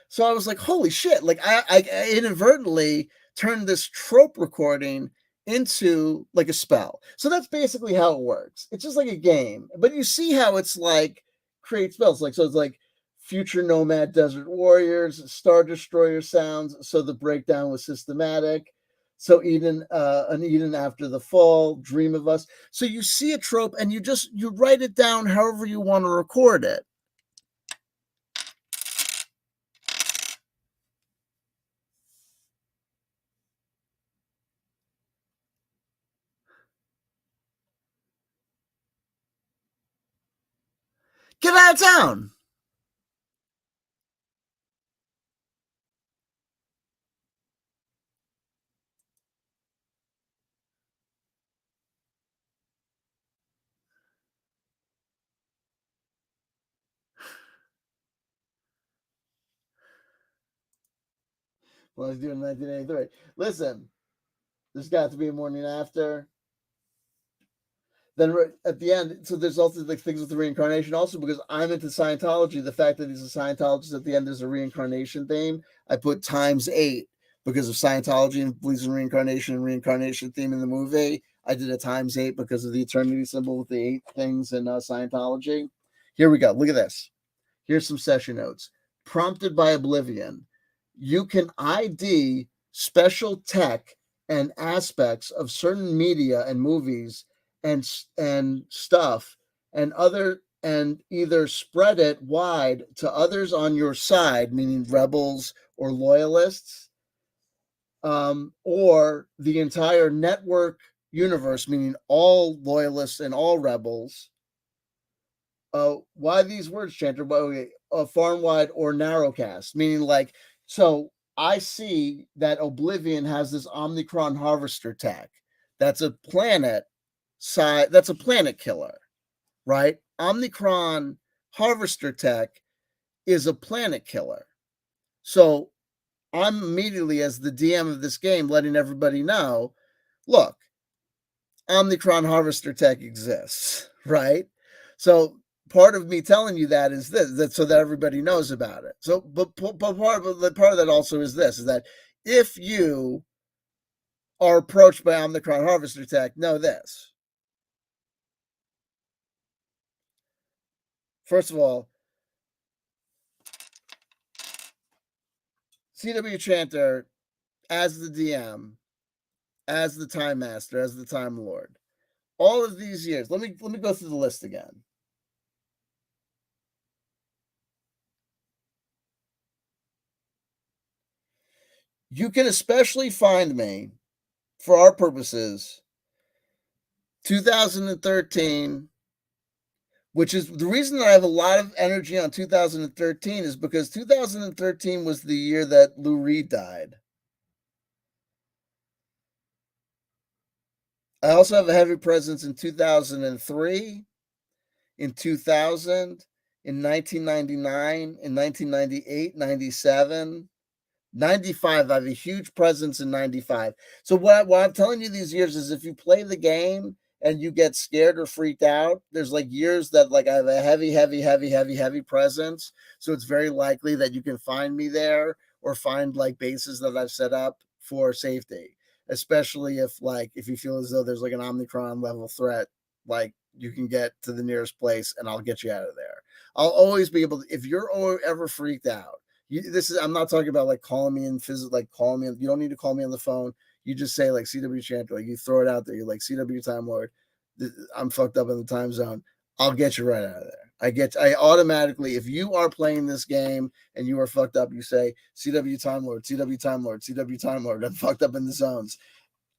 So I was like, holy shit! Like I inadvertently turned this trope recording into like a spell. So that's basically how it works. It's just like a game, but you see how it's like create spells. Like so, it's like future nomad desert warriors, star destroyer sounds. So the breakdown was systematic. So an Eden after the fall, dream of us. So you see a trope and you write it down however you want to record it. Get out of town. Well, I was doing 1983. Listen, there's got to be a morning after. Then at the end, so there's also like things with the reincarnation. Also, because I'm into Scientology, the fact that he's a Scientologist at the end, there's a reincarnation theme. I put ×8 because of Scientology and believes in reincarnation theme in the movie. I did a ×8 because of the eternity symbol with the 8 things in Scientology. Here we go. Look at this. Here's some session notes. Prompted by Oblivion, you can ID special tech and aspects of certain media and movies and stuff and either spread it wide to others on your side, meaning rebels or loyalists, or the entire network universe, meaning all loyalists and all rebels. Why these words, Chanter? Farm wide or narrowcast, meaning like, so I see that Oblivion has this Omnicron harvester tech. That's a planet side. That's a planet killer, right? Omnicron harvester tech is a planet killer. So I'm immediately, as the DM of this game, letting everybody know, look, Omnicron harvester tech exists, right? So part of me telling you that is this, that so that everybody knows about it. So, but part of that also is this: is that if you are approached by Omnicron harvester tech, know this. First of all, CW Chanter, as the DM, as the Time Master, as the Time Lord, all of these years. Let me go through the list again. You can especially find me, for our purposes, 2013, which is the reason that I have a lot of energy on 2013 is because 2013 was the year that Lou Reed died. I also have a heavy presence in 2003, in 2000, in 1999, in 1998, 97. 95, I have a huge presence in 95. So what I'm telling you these years is if you play the game and you get scared or freaked out, there's like years that like I have a heavy presence. So it's very likely that you can find me there or find like bases that I've set up for safety, especially if you feel as though there's like an Omicron level threat, like you can get to the nearest place, and I'll get you out of there. I'll always be able to, if you're ever freaked out, I'm not talking about like calling me in physical, like calling me. You don't need to call me on the phone. You just say like CW Chanter, like you throw it out there. You're like CW Time Lord. I'm fucked up in the time zone. I'll get you right out of there. I automatically, if you are playing this game and you are fucked up, you say CW Time Lord, CW Time Lord, CW Time Lord. I'm fucked up in the zones.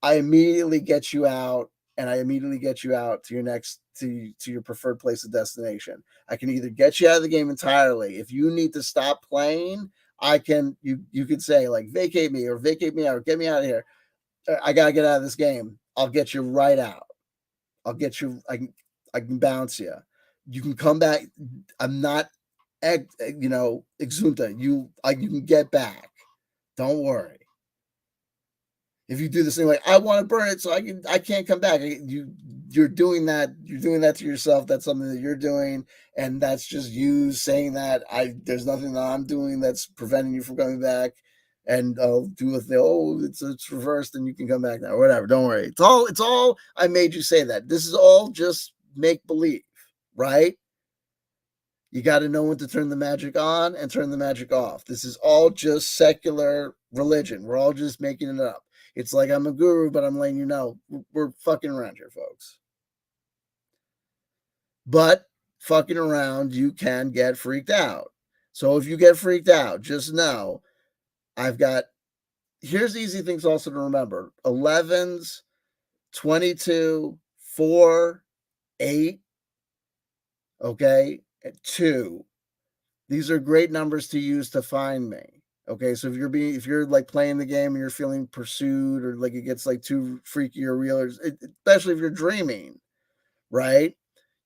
I immediately get you out, and I immediately get you out to your next to your preferred place of destination. I can either get you out of the game entirely. If you need to stop playing, I can. You could say like vacate me or vacate me out or get me out of here. I gotta get out of this game. I'll get you right out. I'll get you. I can bounce you. You can come back. I'm not, exunta. You can get back. Don't worry. If you do this thing like I want to burn it, so I can't come back. You're doing that. You're doing that to yourself. That's something that you're doing, and that's just you saying that there's nothing that I'm doing that's preventing you from coming back. And I'll do a thing. Oh, it's reversed, and you can come back now, or whatever. Don't worry. It's all. I made you say that. This is all just make believe, right? You got to know when to turn the magic on and turn the magic off. This is all just secular religion. We're all just making it up. It's like I'm a guru, but I'm letting you know we're fucking around here, folks. But fucking around, you can get freaked out. So if you get freaked out, just know here's easy things also to remember 11s, 22, 4, 8, okay, 2. These are great numbers to use to find me. Okay, so if you're like playing the game and you're feeling pursued or like it gets like too freaky or real, especially if you're dreaming, right?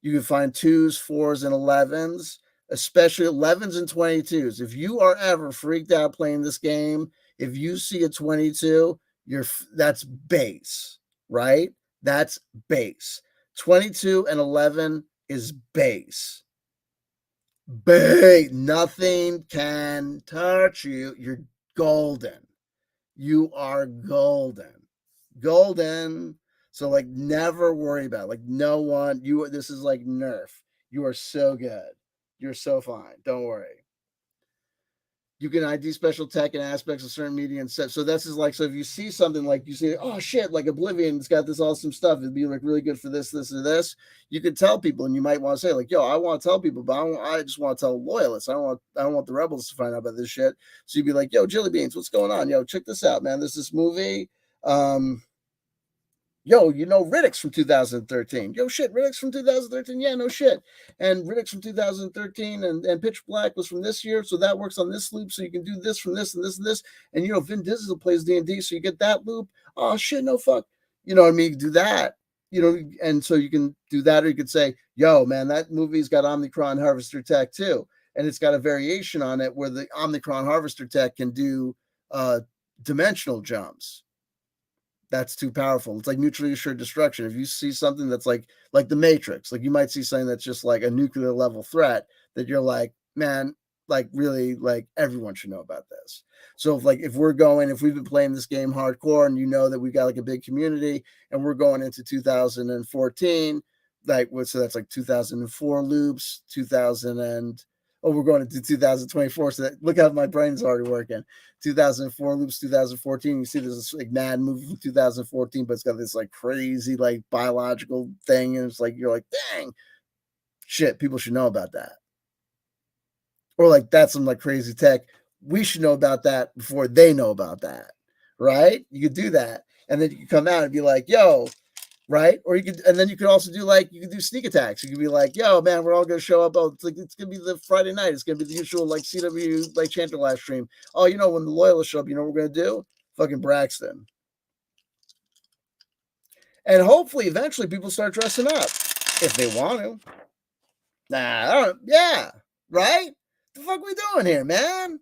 You can find 2s, 4s, and 11s, especially 11s and 22s. If you are ever freaked out playing this game, if you see a 22, that's base, right? That's base. 22 and 11 is base. Nothing can touch you. You're golden. You are golden. Golden. So like never worry about it. Like no one, this is like Nerf. You are so good. You're so fine. Don't worry. You can ID special tech and aspects of certain media and set. So this is like, so if you see something like you see, oh shit, like Oblivion, it's got this awesome stuff. It'd be like really good for this, this, or this. You could tell people, and you might want to say like, yo, I want to tell people, but I just want to tell loyalists. I don't want the rebels to find out about this shit. So you'd be like, yo, Jilly Beans, what's going on? Yo, check this out, man. There's this movie. Yo, Riddick's from 2013. Yo, shit, Riddick's from 2013. Yeah, no shit. And Riddick's from 2013 and Pitch Black was from this year. So that works on this loop. So you can do this from this and this and this. And, Vin Diesel plays D&D. So you get that loop. Oh, shit, no fuck. You know what I mean? You can do that. And so you can do that. Or you could say, yo, man, that movie's got Omicron Harvester Tech too. And it's got a variation on it where the Omicron Harvester Tech can do dimensional jumps. That's too powerful. It's like mutually assured destruction. If you see something that's like the Matrix, like you might see something that's just like a nuclear level threat that you're like, man, like really, like everyone should know about this. So if we've been playing this game hardcore and that we've got like a big community and we're going into 2014, so that's like 2004 loops, we're going into 2024. So look how my brain's already working. 2004 loops, 2014. You see there's this like mad movie from 2014, but it's got this like crazy like biological thing, and it's like you're like, dang, shit, people should know about that. Or like that's some like crazy tech. We should know about that before they know about that, right? You could do that, and then you could come out and be like, yo. Right? Or then you could also do sneak attacks. You could be like, yo, man, we're all gonna show up. Oh, it's gonna be the Friday night. It's gonna be the usual like CW like Chanter live stream. Oh, when the loyalists show up, what we're gonna do? Fucking Braxton. And hopefully eventually people start dressing up if they want to. Yeah, right? The fuck we doing here, man?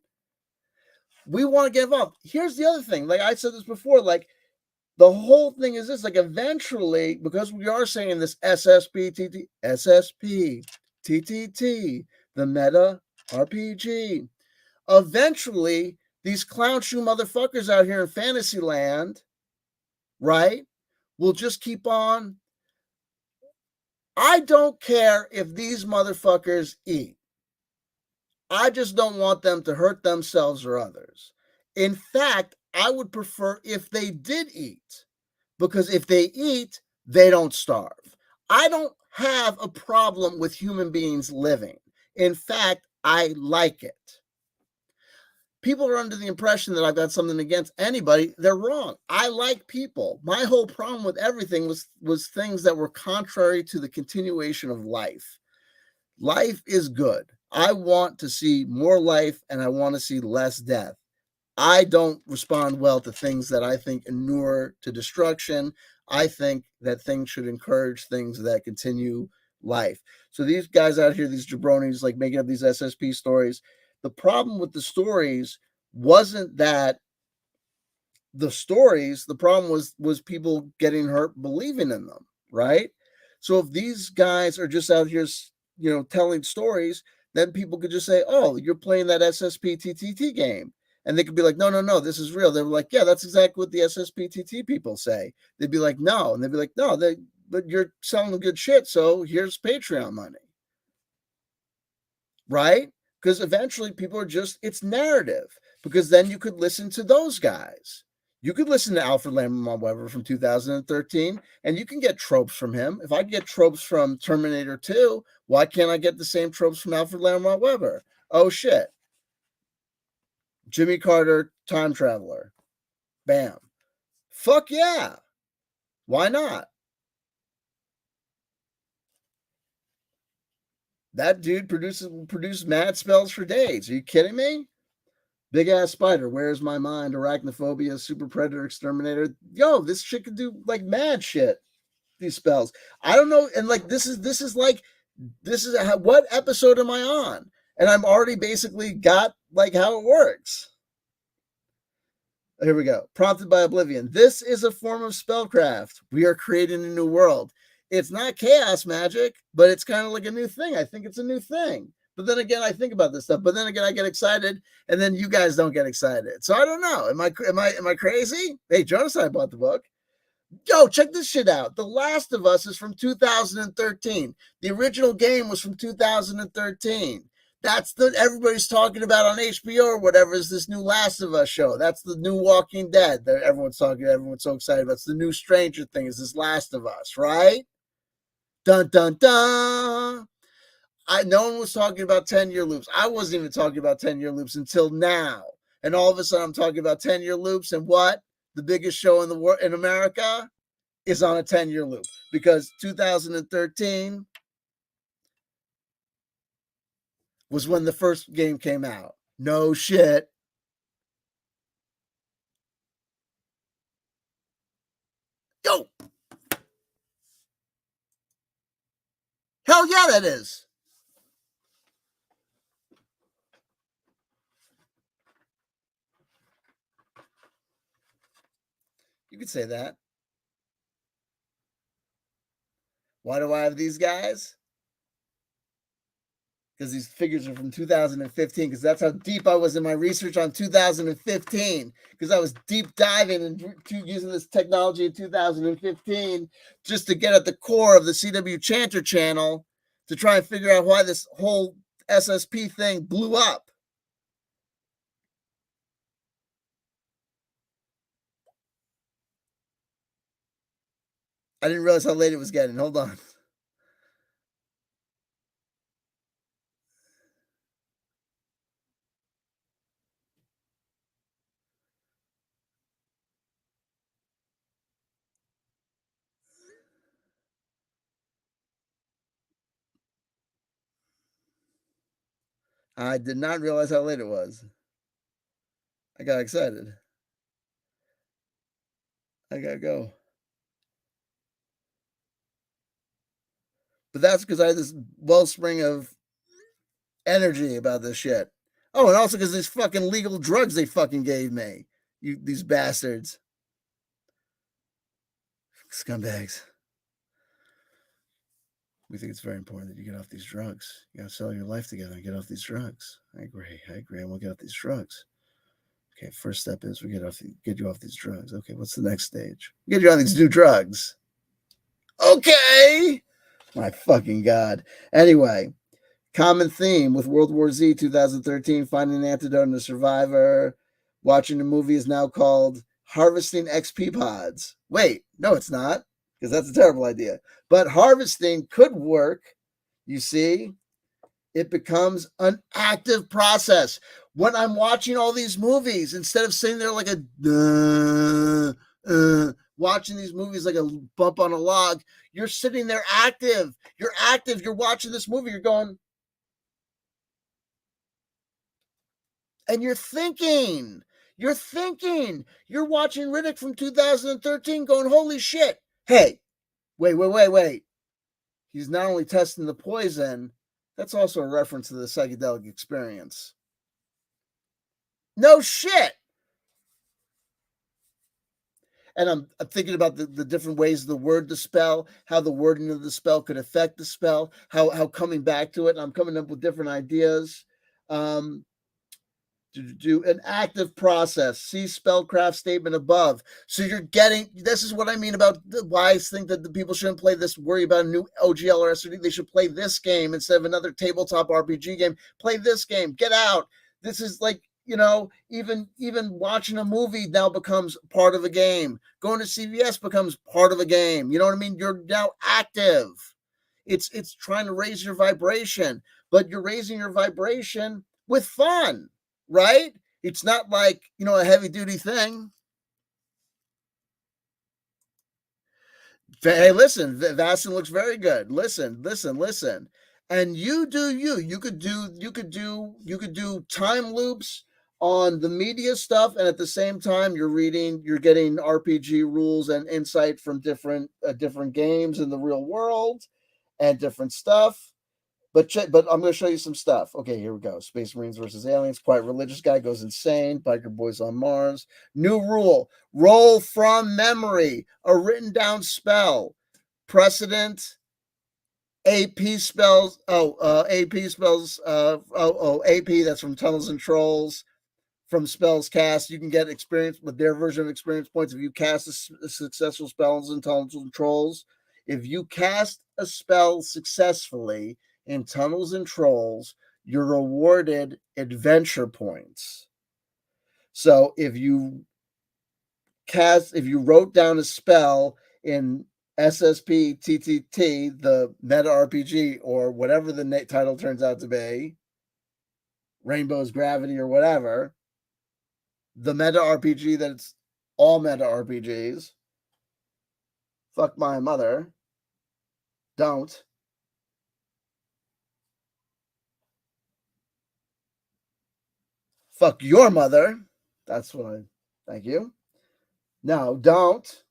We want to get involved. Here's the other thing. Like I said this before, like the whole thing is this, like eventually, because we are saying this SSP, TTT, the meta RPG, eventually these clown shoe motherfuckers out here in Fantasyland, right, will just keep on I don't care if these motherfuckers eat. I just don't want them to hurt themselves or others. In fact, I would prefer if they did eat, because if they eat, they don't starve. I don't have a problem with human beings living. In fact, I like it. People are under the impression that I've got something against anybody. They're wrong. I like people. My whole problem with everything was things that were contrary to the continuation of life. Life is good. I want to see more life and I want to see less death. I don't respond well to things that I think inure to destruction. I think that things should encourage things that continue life. So these guys out here, these jabronis, like making up these SSP stories, the problem with the stories wasn't that the stories, the problem was people getting hurt believing in them, right? So if these guys are just out here, telling stories, then people could just say, "Oh, you're playing that SSPTTT game." And they could be like, "No, no, no, this is real." They were like, "Yeah, that's exactly what the SSPTT people say." They'd be like, "No." And they'd be like, "No, but you're selling good shit, so here's Patreon money." Right? Because eventually people are just, it's narrative. Because then you could listen to those guys. You could listen to Alfred Lamont Weber from 2013, and you can get tropes from him. If I get tropes from Terminator 2, why can't I get the same tropes from Alfred Lamont Weber? Oh, shit. Jimmy Carter, time traveler. Bam. Fuck yeah. Why not? That dude produced mad spells for days. Are you kidding me? Big ass spider, where's my mind? Arachnophobia, super predator, exterminator. Yo, this shit can do like mad shit. These spells. I don't know. And like this is what episode am I on? And I'm already basically got like how it works. Here we go. Prompted by Oblivion. This is a form of spellcraft. We are creating a new world. It's not chaos magic, but it's kind of like a new thing. I think it's a new thing. But then again, I think about this stuff. But then again, I get excited, and then you guys don't get excited. So I don't know. Am I crazy? Hey, Jonas, I bought the book. Yo, check this shit out. The Last of Us is from 2013. The original game was from 2013. That's the everybody's talking about on HBO or whatever is this new Last of Us show. That's the new Walking Dead that everyone's talking about. Everyone's so excited about. It's the new Stranger Things, this Last of Us, right? Dun dun dun. No one was talking about 10-year loops. I wasn't even talking about 10-year loops until now. And all of a sudden I'm talking about 10-year loops, and what? The biggest show in the world in America is on a 10-year loop because 2013 was when the first game came out. No shit. Yo. Hell yeah, that is. You could say that. Why do I have these guys? Because these figures are from 2015, because that's how deep I was in my research on 2015, because I was deep diving and using this technology in 2015 just to get at the core of the CW Chanter channel to try and figure out why this whole SSP thing blew up. I didn't realize how late it was getting. Hold on. I did not realize how late it was. I got excited. I gotta go. But that's because I had this wellspring of energy about this shit. Oh, and also because these fucking legal drugs they fucking gave me. These bastards. Scumbags. We think it's very important that you get off these drugs. You gotta sell your life together and get off these drugs. I agree. I want to get off these drugs. Okay, first step is we get you off these drugs. Okay, what's the next stage? Get you on these new drugs. Okay. My fucking God. Anyway, common theme with World War Z 2013, finding an antidote in the survivor. Watching the movie is now called Harvesting XP Pods. Wait, no, it's not, because that's a terrible idea. But harvesting could work. You see, it becomes an active process. When I'm watching all these movies, instead of sitting there like watching these movies like a bump on a log, you're sitting there active. You're active. You're watching this movie. You're going, and you're thinking. You're thinking. You're watching Riddick from 2013 going, holy shit. Hey, wait. He's not only testing the poison, that's also a reference to the psychedelic experience. No shit. And I'm thinking about the different ways of the word, the spell, how the wording of the spell could affect the spell, how coming back to it. And I'm coming up with different ideas. To do an active process. See spellcraft statement above. So you're getting, this is what I mean about why I think that the people shouldn't play this, worry about a new OGL or SRD. They should play this game instead of another tabletop RPG game. Play this game. Get out. This is like, even watching a movie now becomes part of a game. Going to CVS becomes part of a game. You know what I mean? You're now active. It's trying to raise your vibration, but you're raising your vibration with fun. Right? It's not like, a heavy duty thing. Hey, listen, Vasen looks very good. Listen. And you do you. You could do time loops on the media stuff, and at the same time you're getting RPG rules and insight from different games in the real world and different stuff. But I'm going to show you some stuff. Okay, here we go. Space Marines versus Aliens. Quiet religious guy goes insane. Biker boys on Mars. New rule. Roll from memory. A written down spell. Precedent. AP spells. AP spells. AP. That's from Tunnels and Trolls. From spells cast, you can get experience with their version of experience points if you cast a successful spells in Tunnels and Trolls. If you cast a spell successfully in Tunnels and Trolls, you're awarded adventure points. So if you wrote down a spell in SSP TTT, the meta RPG, or whatever the title turns out to be, Rainbow's Gravity or whatever, the meta RPG that's all meta RPGs, fuck my mother, don't. Fuck your mother. That's what thank you. No, don't.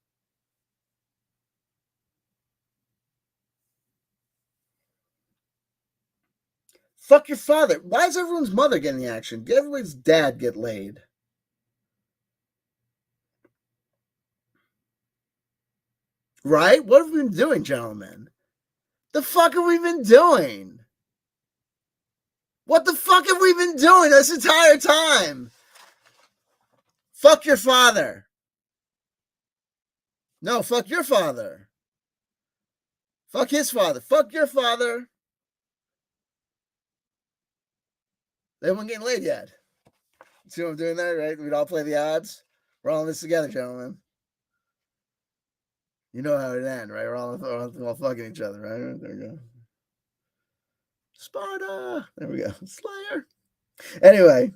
Fuck your father. Why is everyone's mother getting the action? Get everybody's dad get laid. Right? What have we been doing, gentlemen? The fuck have we been doing? What the fuck have we been doing this entire time? Fuck your father. No, fuck your father. Fuck his father. Fuck your father. They weren't getting laid yet. See what I'm doing there, right? We'd all play the odds. We're all in this together, gentlemen. You know how it ends, right? We're all fucking each other, right? There we go. Sparta. There we go. Slayer. Anyway.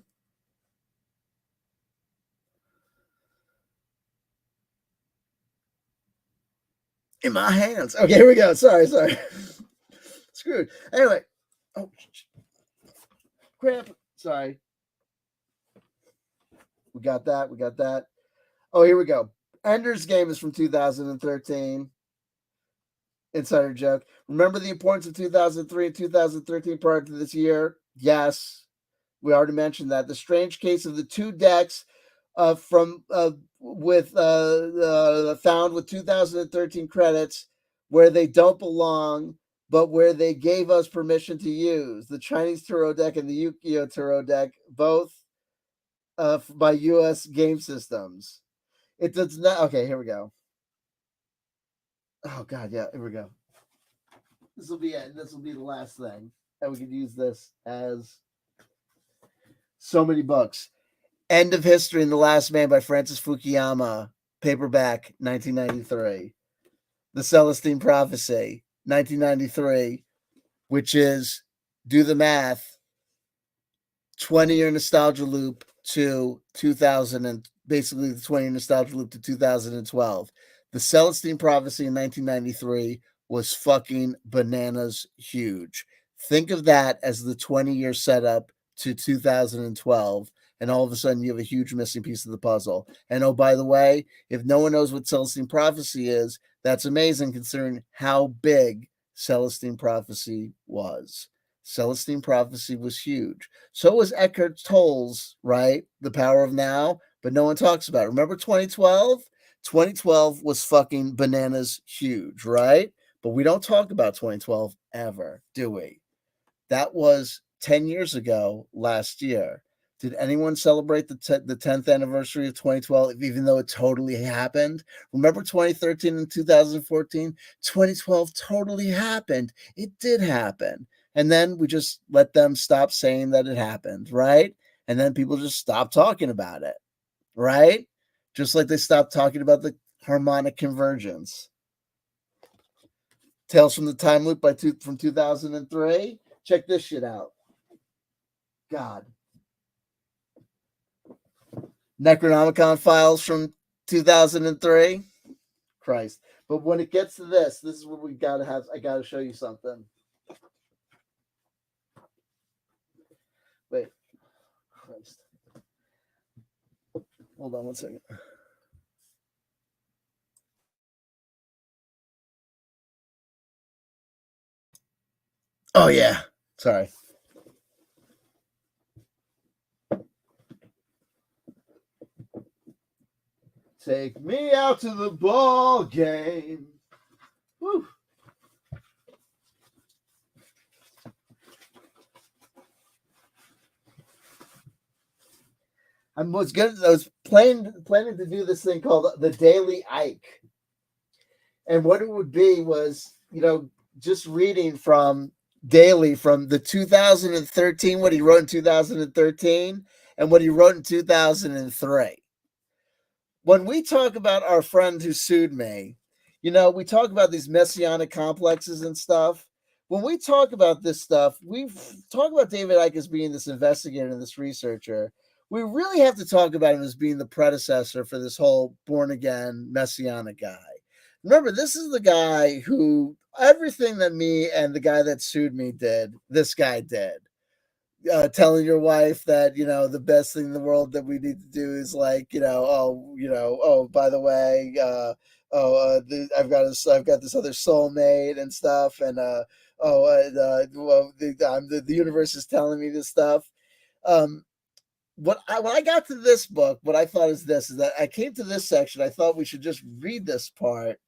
In my hands. Okay, here we go. Sorry. Screwed. Anyway. Oh, crap. Sorry. We got that. Oh, here we go. Ender's Game is from 2013. Insider joke. Remember the importance of 2003 and 2013 prior to this year? Yes. We already mentioned that. The strange case of the two decks found with 2013 credits where they don't belong, but where they gave us permission to use. The Chinese Tarot deck and the Yu-Gi-Oh! Tarot deck, both by U.S. game systems. It does not. Okay, here we go. Oh, God, yeah, here we go. This will be it. This will be the last thing. And we could use this as so many books. End of History and the Last Man by Francis Fukuyama, paperback, 1993. The Celestine Prophecy, 1993, which is, do the math, 20-year nostalgia loop to 2000, and basically the 20-year nostalgia loop to 2012. The Celestine Prophecy in 1993 was fucking bananas huge. Think of that as the 20-year setup to 2012, and all of a sudden you have a huge missing piece of the puzzle. And oh, by the way, if no one knows what Celestine Prophecy is, that's amazing considering how big Celestine Prophecy was. Celestine Prophecy was huge. So was Eckhart Tolle's, right? The Power of Now, but no one talks about it. Remember 2012? 2012 was fucking bananas huge, right? But we don't talk about 2012 ever, do we? That was 10 years ago last year. Did anyone celebrate the 10th anniversary of 2012, even though it totally happened? Remember 2013 and 2014? 2012 totally happened. It did happen. And then we just let them stop saying that it happened, right? And then people just stop talking about it, right? Just like they stopped talking about the harmonic convergence. Tales from the Time Loop from 2003. Check this shit out. God. Necronomicon files from 2003. Christ. But when it gets to this is what we gotta have. I gotta show you something. Wait. Christ. Hold on one second. Oh, yeah. Sorry. Take me out to the ball game. Woo. I was planning to do this thing called the Daily Ike. And what it would be was, just reading from daily from the 2013, what he wrote in 2013 and what he wrote in 2003. When we talk about our friend who sued me, we talk about these messianic complexes and stuff. When we talk about this stuff, we talk about David Icke as being this investigator and this researcher. We really have to talk about him as being the predecessor for this whole born-again messianic guy. Remember, this is the guy who everything that me and the guy that sued me did, this guy did. Telling your wife that the best thing in the world that we need to do is by the way, I've got this other soulmate and stuff, and the universe is telling me this stuff. When I got to this book, what I thought is that I came to this section. I thought we should just read this part.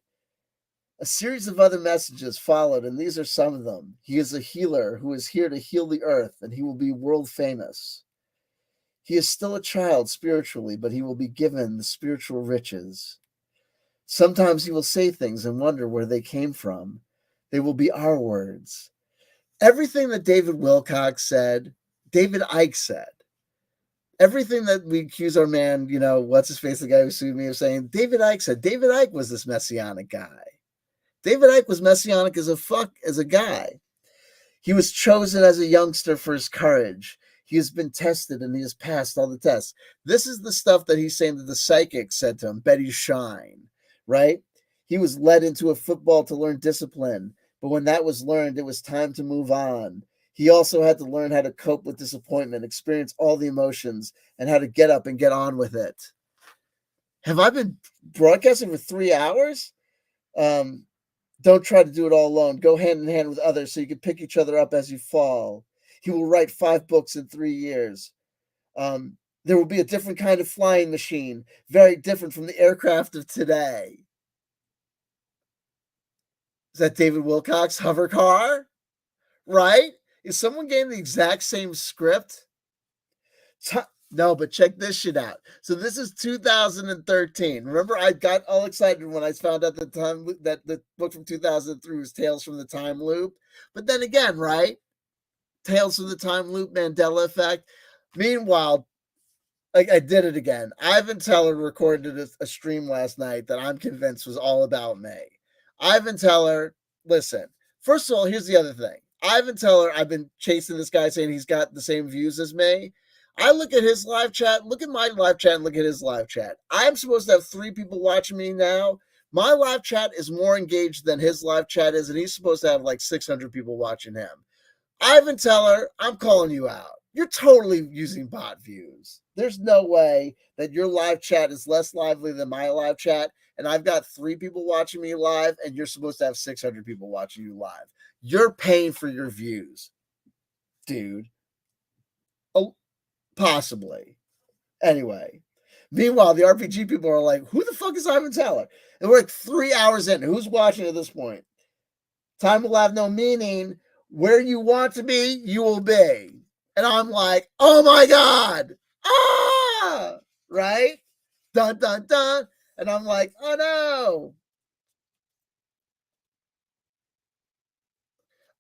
A series of other messages followed, and these are some of them. He is a healer who is here to heal the earth, and he will be world famous. He is still a child spiritually, but he will be given the spiritual riches. Sometimes he will say things and wonder where they came from. They will be our words. Everything that David Wilcox said, David Icke said. Everything that we accuse our man, what's his face, the guy who sued me, of saying, David Icke said. David Icke was this messianic guy. David Icke was messianic as a guy. He was chosen as a youngster for his courage. He has been tested and he has passed all the tests. This is the stuff that he's saying that the psychic said to him, Betty Shine, right? He was led into a football to learn discipline, but when that was learned, it was time to move on. He also had to learn how to cope with disappointment, experience all the emotions, and how to get up and get on with it. Have I been broadcasting for 3 hours? Don't try to do it all alone. Go hand in hand with others so you can pick each other up as you fall. He will write 5 books in 3 years. There will be a different kind of flying machine, very different from the aircraft of today. Is that David Wilcox hover car? Right? Is someone getting the exact same script? No, but check this shit out. So this is 2013. Remember, I got all excited when I found out that the book from 2003 was Tales from the Time Loop. But then again, right? Tales from the Time Loop, Mandela Effect. Meanwhile, I did it again. Ivan Teller recorded a stream last night that I'm convinced was all about me. Ivan Teller, listen. First of all, here's the other thing. Ivan Teller, I've been chasing this guy saying he's got the same views as me. I look at his live chat, look at my live chat, and look at his live chat. I'm supposed to have 3 people watching me now. My live chat is more engaged than his live chat is, and he's supposed to have like 600 people watching him. Ivan Teller, I'm calling you out. You're totally using bot views. There's no way that your live chat is less lively than my live chat, and I've got 3 people watching me live, and you're supposed to have 600 people watching you live. You're paying for your views, dude. Oh, possibly. Anyway, meanwhile, the RPG people are like, who the fuck is Ivan Teller? And we're like 3 hours in. Who's watching at this point? Time will have no meaning. Where you want to be, you will be. And I'm like, oh my God. Ah, right? Dun, dun, dun. And I'm like, oh no.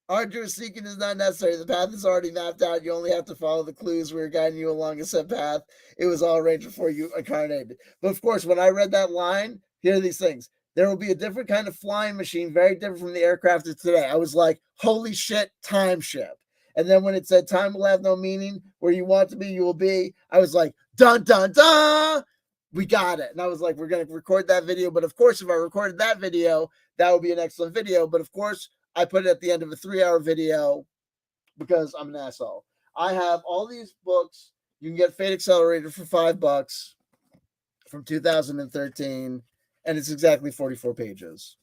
Arduous seeking is not necessary. The path is already mapped out. You only have to follow the clues. We are guiding you along a set path. It was all arranged before you incarnated. But of course, when I read that line, here are these things. There will be a different kind of flying machine, very different from the aircraft of today. I was like, holy shit, time ship. And then when it said time will have no meaning, where you want to be, you will be, I was like, dun, dun, dun. We got it. And I was like, we're going to record that video. But of course, if I recorded that video, that would be an excellent video. But of course, I put it at the end of a 3-hour video because I'm an asshole. I have all these books. You can get Fate Accelerated for $5 from 2013, and it's exactly 44 pages.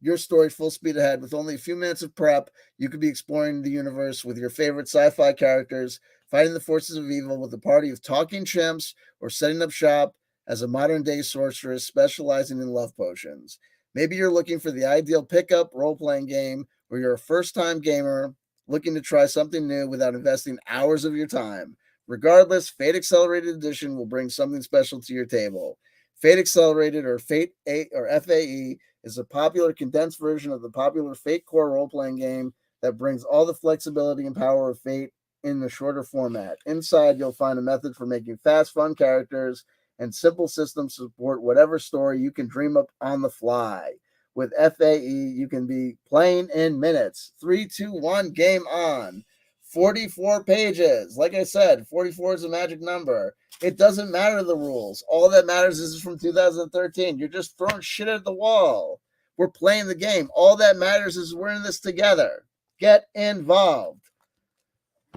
Your story full speed ahead. With only a few minutes of prep, you could be exploring the universe with your favorite sci-fi characters, fighting the forces of evil with a party of talking chimps, or setting up shop as a modern-day sorceress specializing in love potions. Maybe you're looking for the ideal pickup role-playing game where you're a first-time gamer looking to try something new without investing hours of your time. Regardless, Fate Accelerated Edition will bring something special to your table. Fate Accelerated, or Fate A or FAE, is a popular condensed version of the popular Fate Core role-playing game that brings all the flexibility and power of Fate in the shorter format. Inside, you'll find a method for making fast, fun characters and simple systems to support whatever story you can dream up on the fly. With FAE, you can be playing in minutes. 3, 2, 1, game on. 44 pages. Like I said, 44 is a magic number. It doesn't matter the rules. All that matters is from 2013. You're just throwing shit at the wall. We're playing the game. All that matters is we're in this together. Get involved.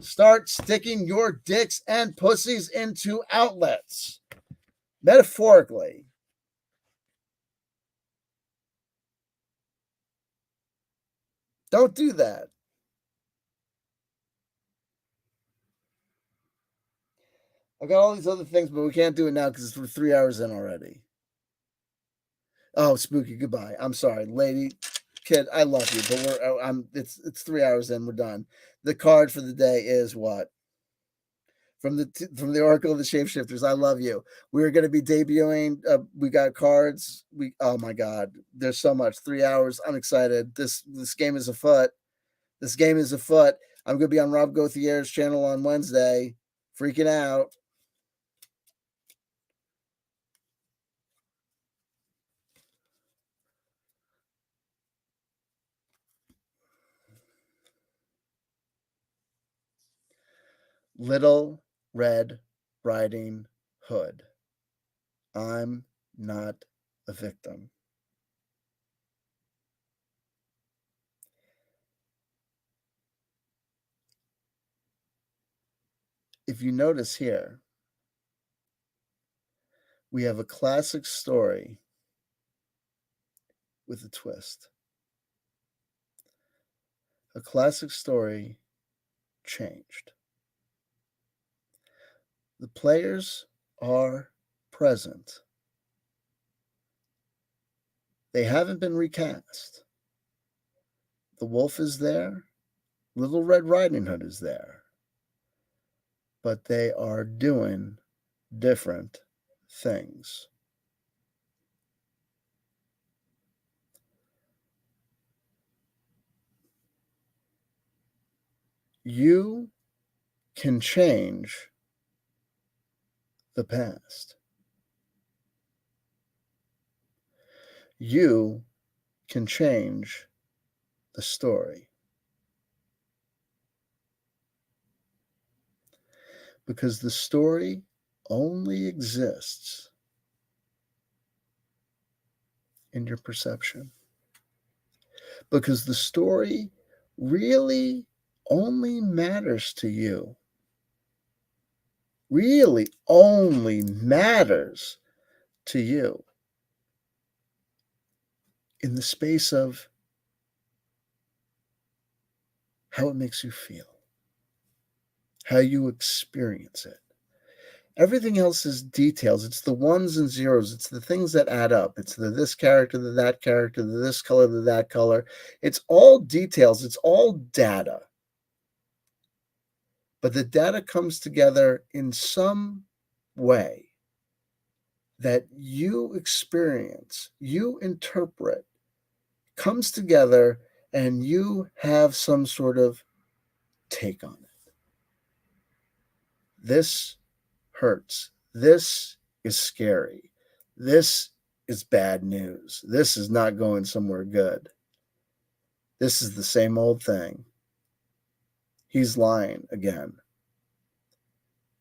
Start sticking your dicks and pussies into outlets. Metaphorically. Don't do that. I got all these other things, but we can't do it now because we're 3 hours in already. Oh, Spooky, goodbye. I'm sorry, lady, kid. I love you, but it's 3 hours in. We're done. The card for the day is what? From the Oracle of the Shapeshifters. I love you. We're going to be debuting. We got cards. Oh my God, there's so much. 3 hours. I'm excited. This game is afoot. This game is afoot. I'm going to be on Rob Gauthier's channel on Wednesday, freaking out. Little Red Riding Hood. I'm not a victim. If you notice here, we have a classic story with a twist. A classic story changed. The players are present. They haven't been recast. The wolf is there. Little Red Riding Hood is there. but they are doing different things. You can change the past. You can change the story. Because the story only exists in your perception. Because the story really only matters to you. Really only matters to you in the space of how it makes you feel, how you experience it. Everything else is details. It's the ones and zeros. It's the things that add up. It's the this character, the that character, the this color, the that color. It's all details. It's all data. But the data comes together in some way that you experience, you interpret, comes together, and you have some sort of take on it. This hurts. This is scary. This is bad news. This is not going somewhere good. This is the same old thing. He's lying again.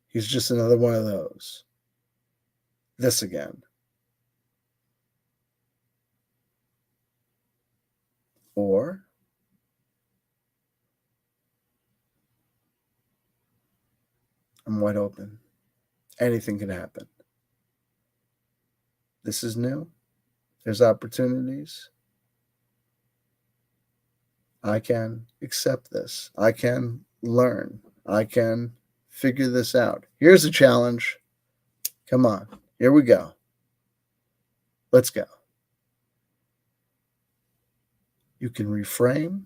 He's just another one of those. This again. Or I'm wide open. Anything can happen. This is new. There's opportunities. I can accept this. I can learn. I can figure this out. Here's a challenge. Come on. Here we go. Let's go. You can reframe.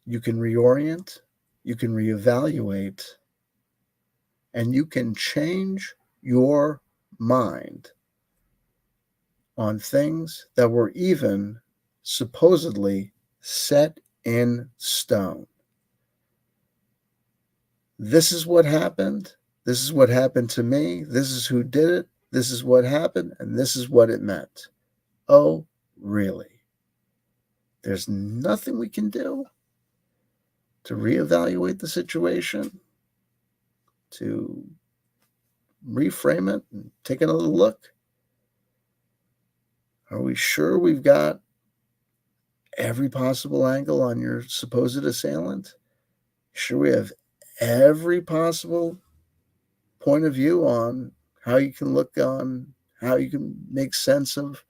You can reorient. You can reevaluate. And you can change your mind on things that were even supposedly set in stone. This is what happened. This is what happened to me. This is who did it. This is what happened. And this is what it meant. Oh, really? There's nothing we can do to reevaluate the situation, to reframe it and take another look? Are we sure we've got every possible angle on your supposed assailant? Sure we have every possible point of view on how you can look on, how you can make sense of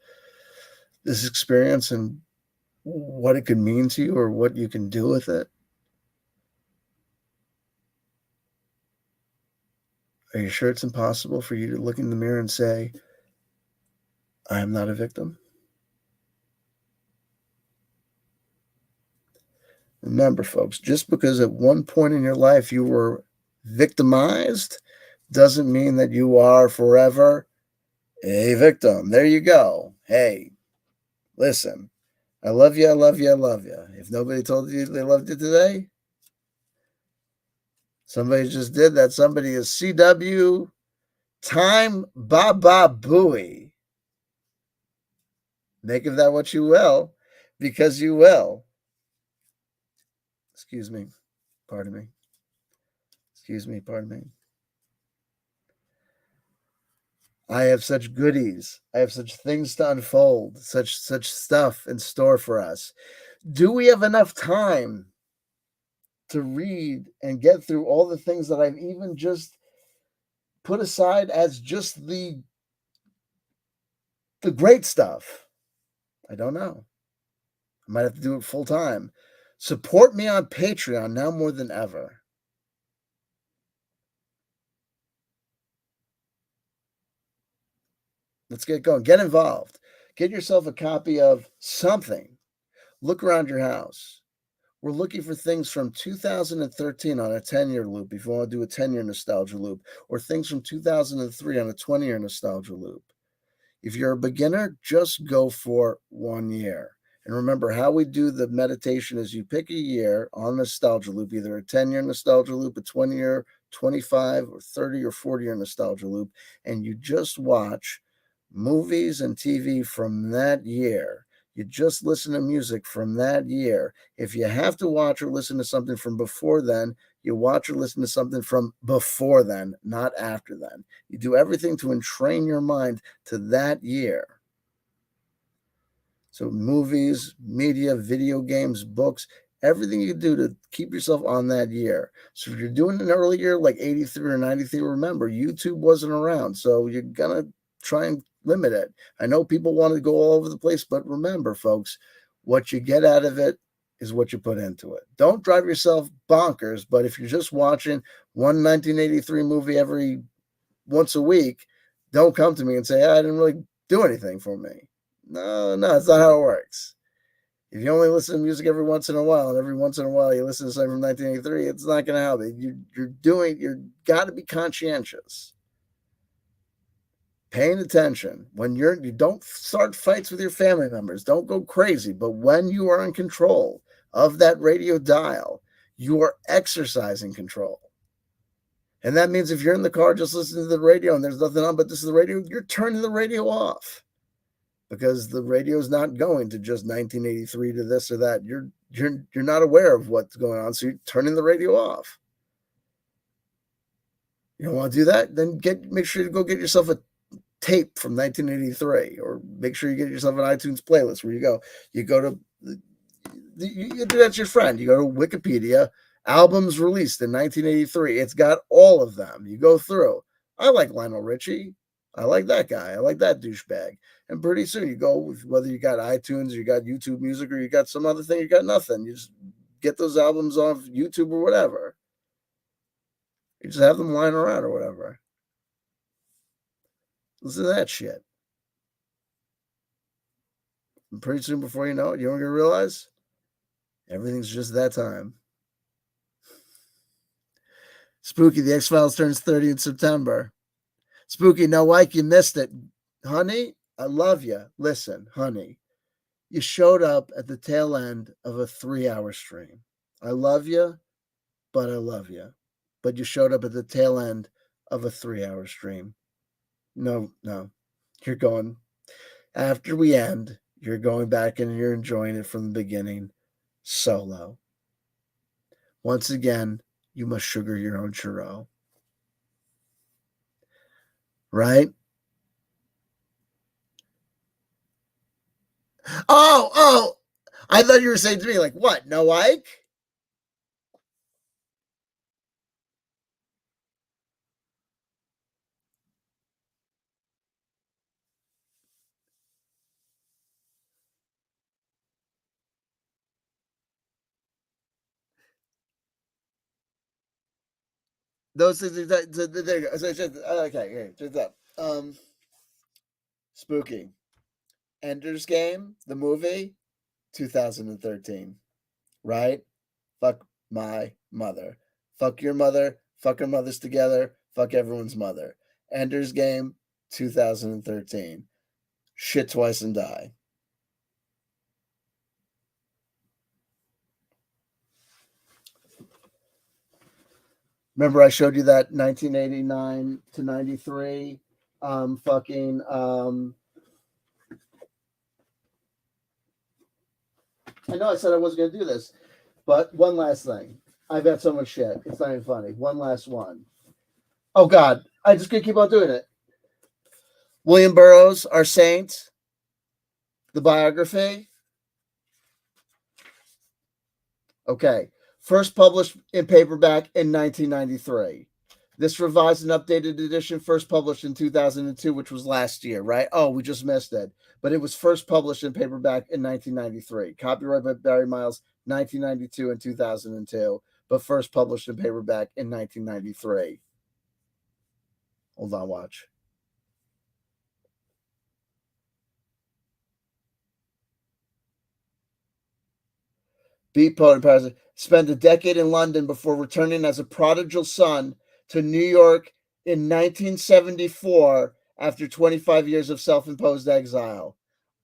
this experience and what it could mean to you or what you can do with it? Are you sure it's impossible for you to look in the mirror and say, I am not a victim? Remember, folks, just because at one point in your life you were victimized doesn't mean that you are forever a victim. There you go. Hey, listen, I love you. I love you. I love you. If nobody told you they loved you today, somebody just did that. Somebody is CW Time Baba Booey. Make of that what you will, because you will. Excuse me. Pardon me. Excuse me. Pardon me. I have such goodies. I have such things to unfold, such stuff in store for us. Do we have enough time to read and get through all the things that I've even just put aside as just the great stuff? I don't know. I might have to do it full time. Support me on Patreon now more than ever. Let's get going. Get involved. Get yourself a copy of something. Look around your house. We're looking for things from 2013 on a 10-year loop, if you want to do a 10-year nostalgia loop, or things from 2003 on a 20-year nostalgia loop. If you're a beginner, just go for 1 year. And remember, how we do the meditation is you pick a year on nostalgia loop, either a 10-year nostalgia loop, a 20-year, 25 or 30 or 40-year nostalgia loop, and you just watch movies and TV from that year. You just listen to music from that year. If you have to watch or listen to something from before then, you watch or listen to something from before then, not after then. You do everything to entrain your mind to that year. So movies, media, video games, books, everything you do to keep yourself on that year. So if you're doing an early year like 83 or 93, remember, YouTube wasn't around. So you're going to try and limit it. I know people want to go all over the place, but remember, folks, what you get out of it is what you put into it. Don't drive yourself bonkers, but if you're just watching one 1983 movie every once a week, don't come to me and say, I didn't really do anything for me. No, that's not how it works. If you only listen to music every once in a while, and every once in a while you listen to something from 1983, it's not going to help you. You're got to be conscientious, paying attention. When you don't start fights with your family members, don't go crazy. But when you are in control of that radio dial, you are exercising control. And that means if you're in the car just listening to the radio and there's nothing on but this is the radio, you're turning the radio off. Because the radio is not going to just 1983 to this or that. You're not aware of what's going on, so you're turning the radio off. You don't want to do that? Then make sure to go get yourself a tape from 1983, or make sure you get yourself an iTunes playlist where you go to you do that to your friend. You go to Wikipedia, albums released in 1983. It's got all of them. You go through. I like Lionel Richie. I like that guy. I like that douchebag. And pretty soon you go with whether you got iTunes, or you got YouTube Music, or you got some other thing, you got nothing. You just get those albums off YouTube or whatever. You just have them lying around or whatever. Listen to that shit. And pretty soon, before you know it, you're going to realize everything's just that time. Spooky, the X-Files turns 30 in September. Spooky, no, like you missed it. Honey, I love you. Listen, honey, you showed up at the tail end of a 3-hour stream. I love you, but I love you. But you showed up at the tail end of a 3-hour stream. No. You're going, after we end, you're going back and you're enjoying it from the beginning, solo. Once again, you must sugar your own churro. Right? Oh, I thought you were saying to me, like, what? No Ike? Those things, there you go. Okay, check that. Spooky. Ender's Game, the movie, 2013. Right? Fuck my mother. Fuck your mother. Fuck our mothers together. Fuck everyone's mother. Ender's Game, 2013. Shit twice and die. Remember, I showed you that 1989 to 93 fucking I know I said I wasn't going to do this, but one last thing. I've got so much shit. It's not even funny. One last one. Oh, God. I just going to keep on doing it. William Burroughs, Our Saint, the biography. Okay. First published in paperback in 1993. This revised and updated edition first published in 2002, which was last year, right? Oh, we just missed it. But it was first published in paperback in 1993. Copyright by Barry Miles, 1992 and 2002, but first published in paperback in 1993. Hold on, watch. Beat poet and parasite. Spent a decade in London before returning as a prodigal son to New York in 1974 after 25 years of self-imposed exile.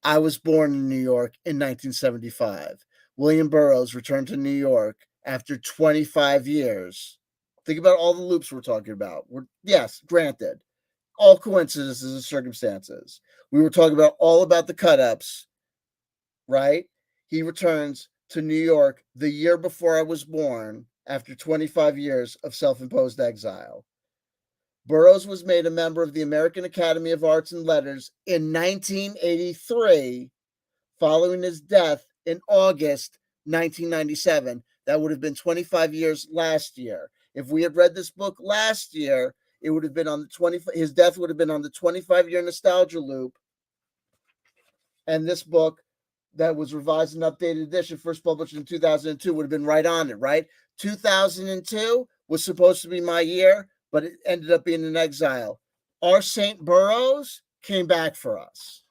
I was born in New York in 1975. William Burroughs returned to New York after 25 years. Think about all the loops we're talking about. Yes, granted, all coincidences and circumstances. We were talking about all about the cut-ups, right? He returns to New York the year before I was born after 25 years of self-imposed exile. Burroughs was made a member of the American Academy of Arts and Letters in 1983 following his death in August 1997. That would have been 25 years last year. If we had read this book last year, it would have been on the 20. His death would have been on the 25-year nostalgia loop, and this book that was revised and updated edition, first published in 2002, would have been right on it, right? 2002 was supposed to be my year, but it ended up being in exile. Our St. Burroughs came back for us.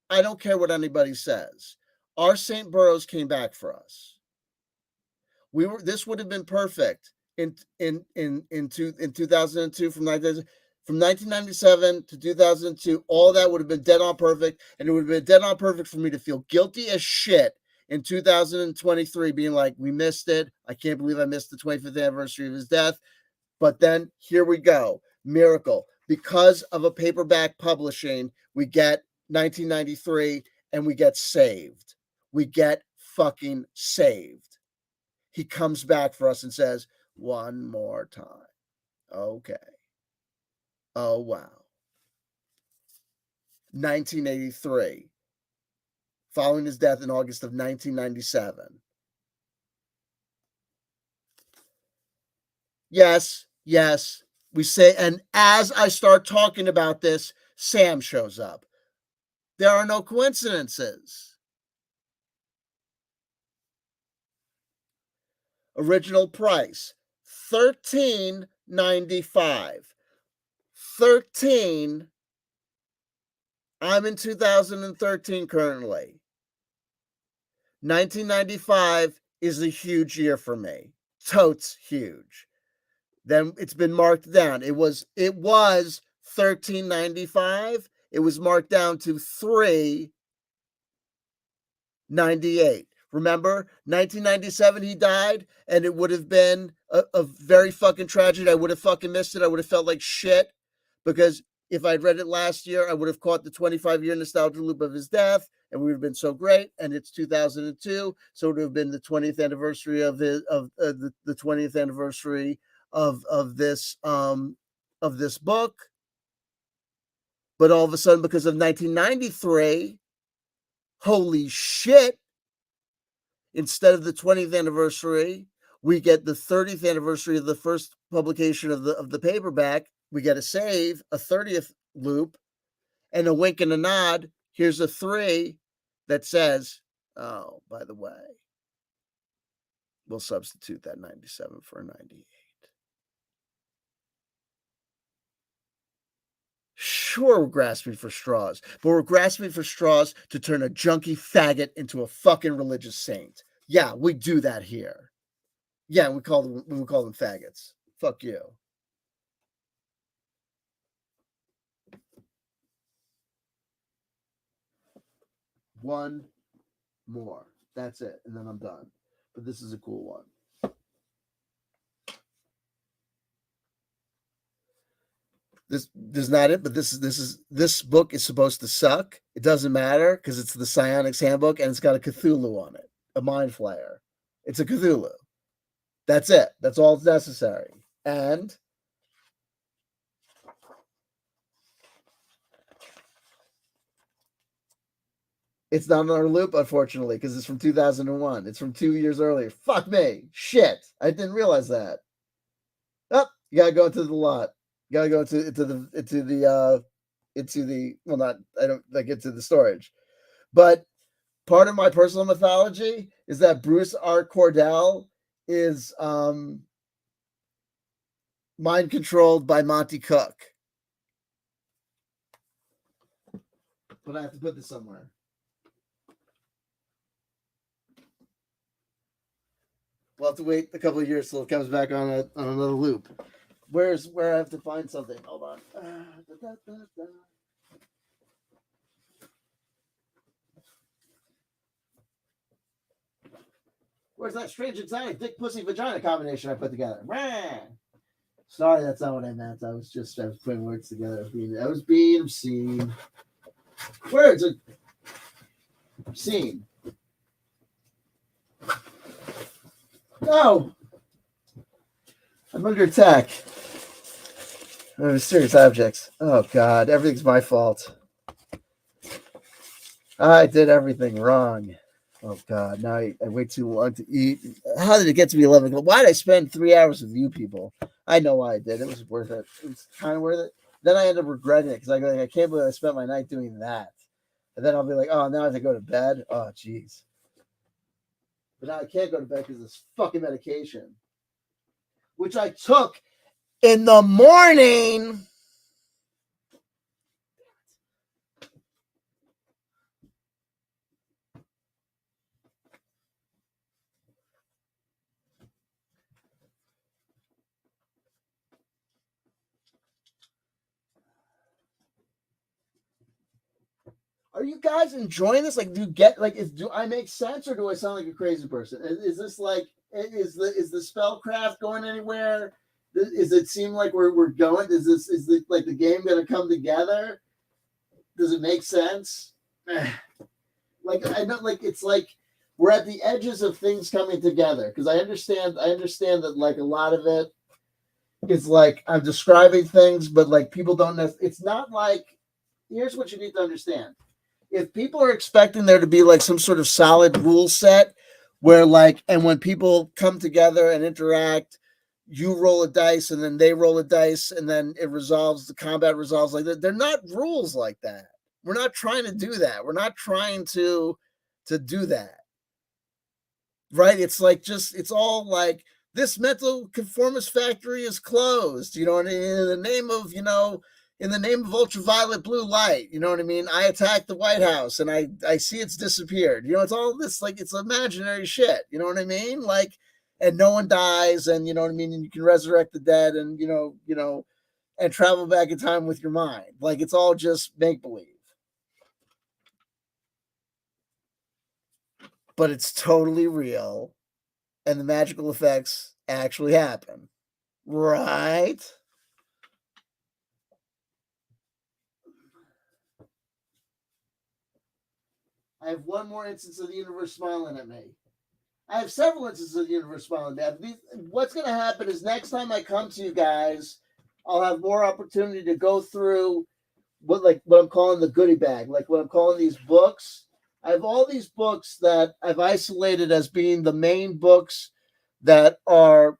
I don't care what anybody says. Our St. Burroughs came back for us. This would have been perfect in 2002 from 1997 to 2002. All that would have been dead on perfect, and it would have been dead on perfect for me to feel guilty as shit in 2023, being like, we missed it. I can't believe I missed the 25th anniversary of his death. But then here we go, miracle. Because of a paperback publishing, we get 1993 and we get saved. We get fucking saved. He comes back for us and says, one more time. Okay. Oh, wow. 1983. Following his death in August of 1997. Yes. We say, and as I start talking about this, Sam shows up. There are no coincidences. Original price, $13.95. 13. I'm in 2013 currently. 1995 is a huge year for me. Totes huge. Then it's been marked down. It was $13.95. It was marked down to $3.98. Remember, 1997 he died, and it would have been a very fucking tragedy. I would have fucking missed it. I would have felt like shit, because if I'd read it last year, I would have caught the 25-year nostalgia loop of his death, and we would have been so great. And it's 2002, so it would have been the 20th anniversary of the 20th anniversary of this book. But all of a sudden, because of 1993, holy shit, instead of the 20th anniversary, we get the 30th anniversary of the first publication of the paperback. We get a save, a 30th loop, and a wink and a nod. Here's a 3 that says, oh, by the way, we'll substitute that 97 for a 98. Sure, we're grasping for straws, but we're grasping for straws to turn a junkie faggot into a fucking religious saint. Yeah, we do that here. Yeah, we call them faggots. Fuck you. One more. That's it, and then I'm done. But this is a cool one. This is not it, but this book is supposed to suck. It doesn't matter because it's the Psionics Handbook, and it's got a Cthulhu on it, a mind flayer. It's a Cthulhu. That's it. That's all that's necessary. And it's not on our loop, unfortunately, because it's from 2001. It's from 2 years earlier. Fuck me. Shit. I didn't realize that. Oh, you gotta go into the lot. You gotta go into the well, not I don't like into the storage. But part of my personal mythology is that Bruce R. Cordell is mind controlled by Monty Cook. But I have to put this somewhere. We'll have to wait a couple of years till it comes back on another loop. Where I have to find something? Hold on. Where's that strange exotic dick pussy vagina combination I put together? Sorry, that's not what I meant. I was putting words together. I was being obscene. Words are obscene. No, I'm under attack. Mysterious objects. Oh God, everything's my fault. I did everything wrong. Oh God, now I wait too long to eat. How did it get to be 11? Why did I spend 3 hours with you people? I know why I did. It was worth it. It was kind of worth it. Then I end up regretting it because I go, like, I can't believe I spent my night doing that. And then I'll be like, oh, now I have to go to bed. Oh, jeez. But now I can't go to bed because of this fucking medication, which I took in the morning. Are you guys enjoying this? Like, do you get like? Do I make sense, or do I sound like a crazy person? Is this like? Is the spellcraft going anywhere? Does it seem like we're going? Is the game going to come together? Does it make sense? Like I know, like it's like we're at the edges of things coming together because I understand that like a lot of it is like I'm describing things, but like people don't know. It's not like here's what you need to understand. If people are expecting there to be like some sort of solid rule set where like and when people come together and interact, you roll a dice and then they roll a dice and then the combat resolves like that. They're not rules like that. We're not trying to do that. We're not trying to do that. Right? It's like it's all like this mental conformist factory is closed, and in the name of, in the name of ultraviolet blue light, you know what I mean? I attacked the White House and I see it's disappeared. It's all this like it's imaginary shit, you know what I mean? Like and no one dies and you know what I mean, and you can resurrect the dead and and travel back in time with your mind. Like it's all just make believe. But it's totally real and the magical effects actually happen. Right? I have one more instance of the universe smiling at me. I have several instances of the universe smiling at me. What's going to happen is next time I come to you guys, I'll have more opportunity to go through what I'm calling the goodie bag, like what I'm calling these books. I have all these books that I've isolated as being the main books that are.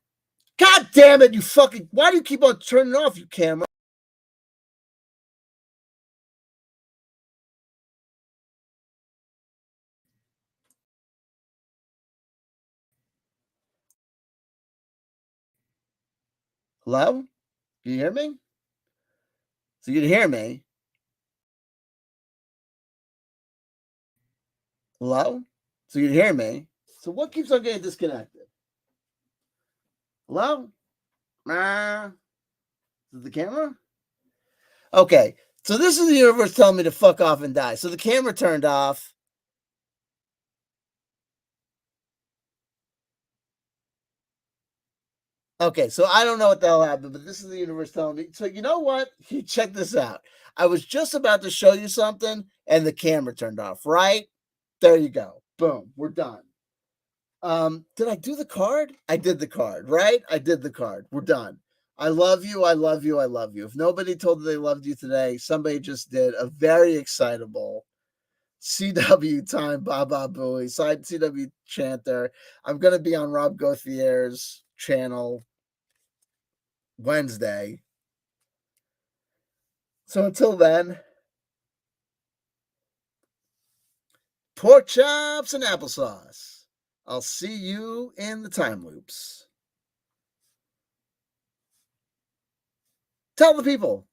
God damn it! You fucking. Why do you keep on turning off your camera? Hello? Can you hear me? So you can hear me. Hello? So you can hear me. So what keeps on getting disconnected? Hello? Is it the camera? Okay. So this is the universe telling me to fuck off and die. So the camera turned off. Okay, so I don't know what the hell happened, but this is the universe telling me. So you know what? Check this out. I was just about to show you something, and the camera turned off. Right there, you go. Boom. We're done. Did I do the card? I did the card. Right? I did the card. We're done. I love you. I love you. I love you. If nobody told you they loved you today, somebody just did. A very excitable CW time, Baba Booey, side CW chanter. I'm gonna be on Rob Gauthier's channel Wednesday. So until then, pork chops and applesauce. I'll see you in the time loops. Tell the people.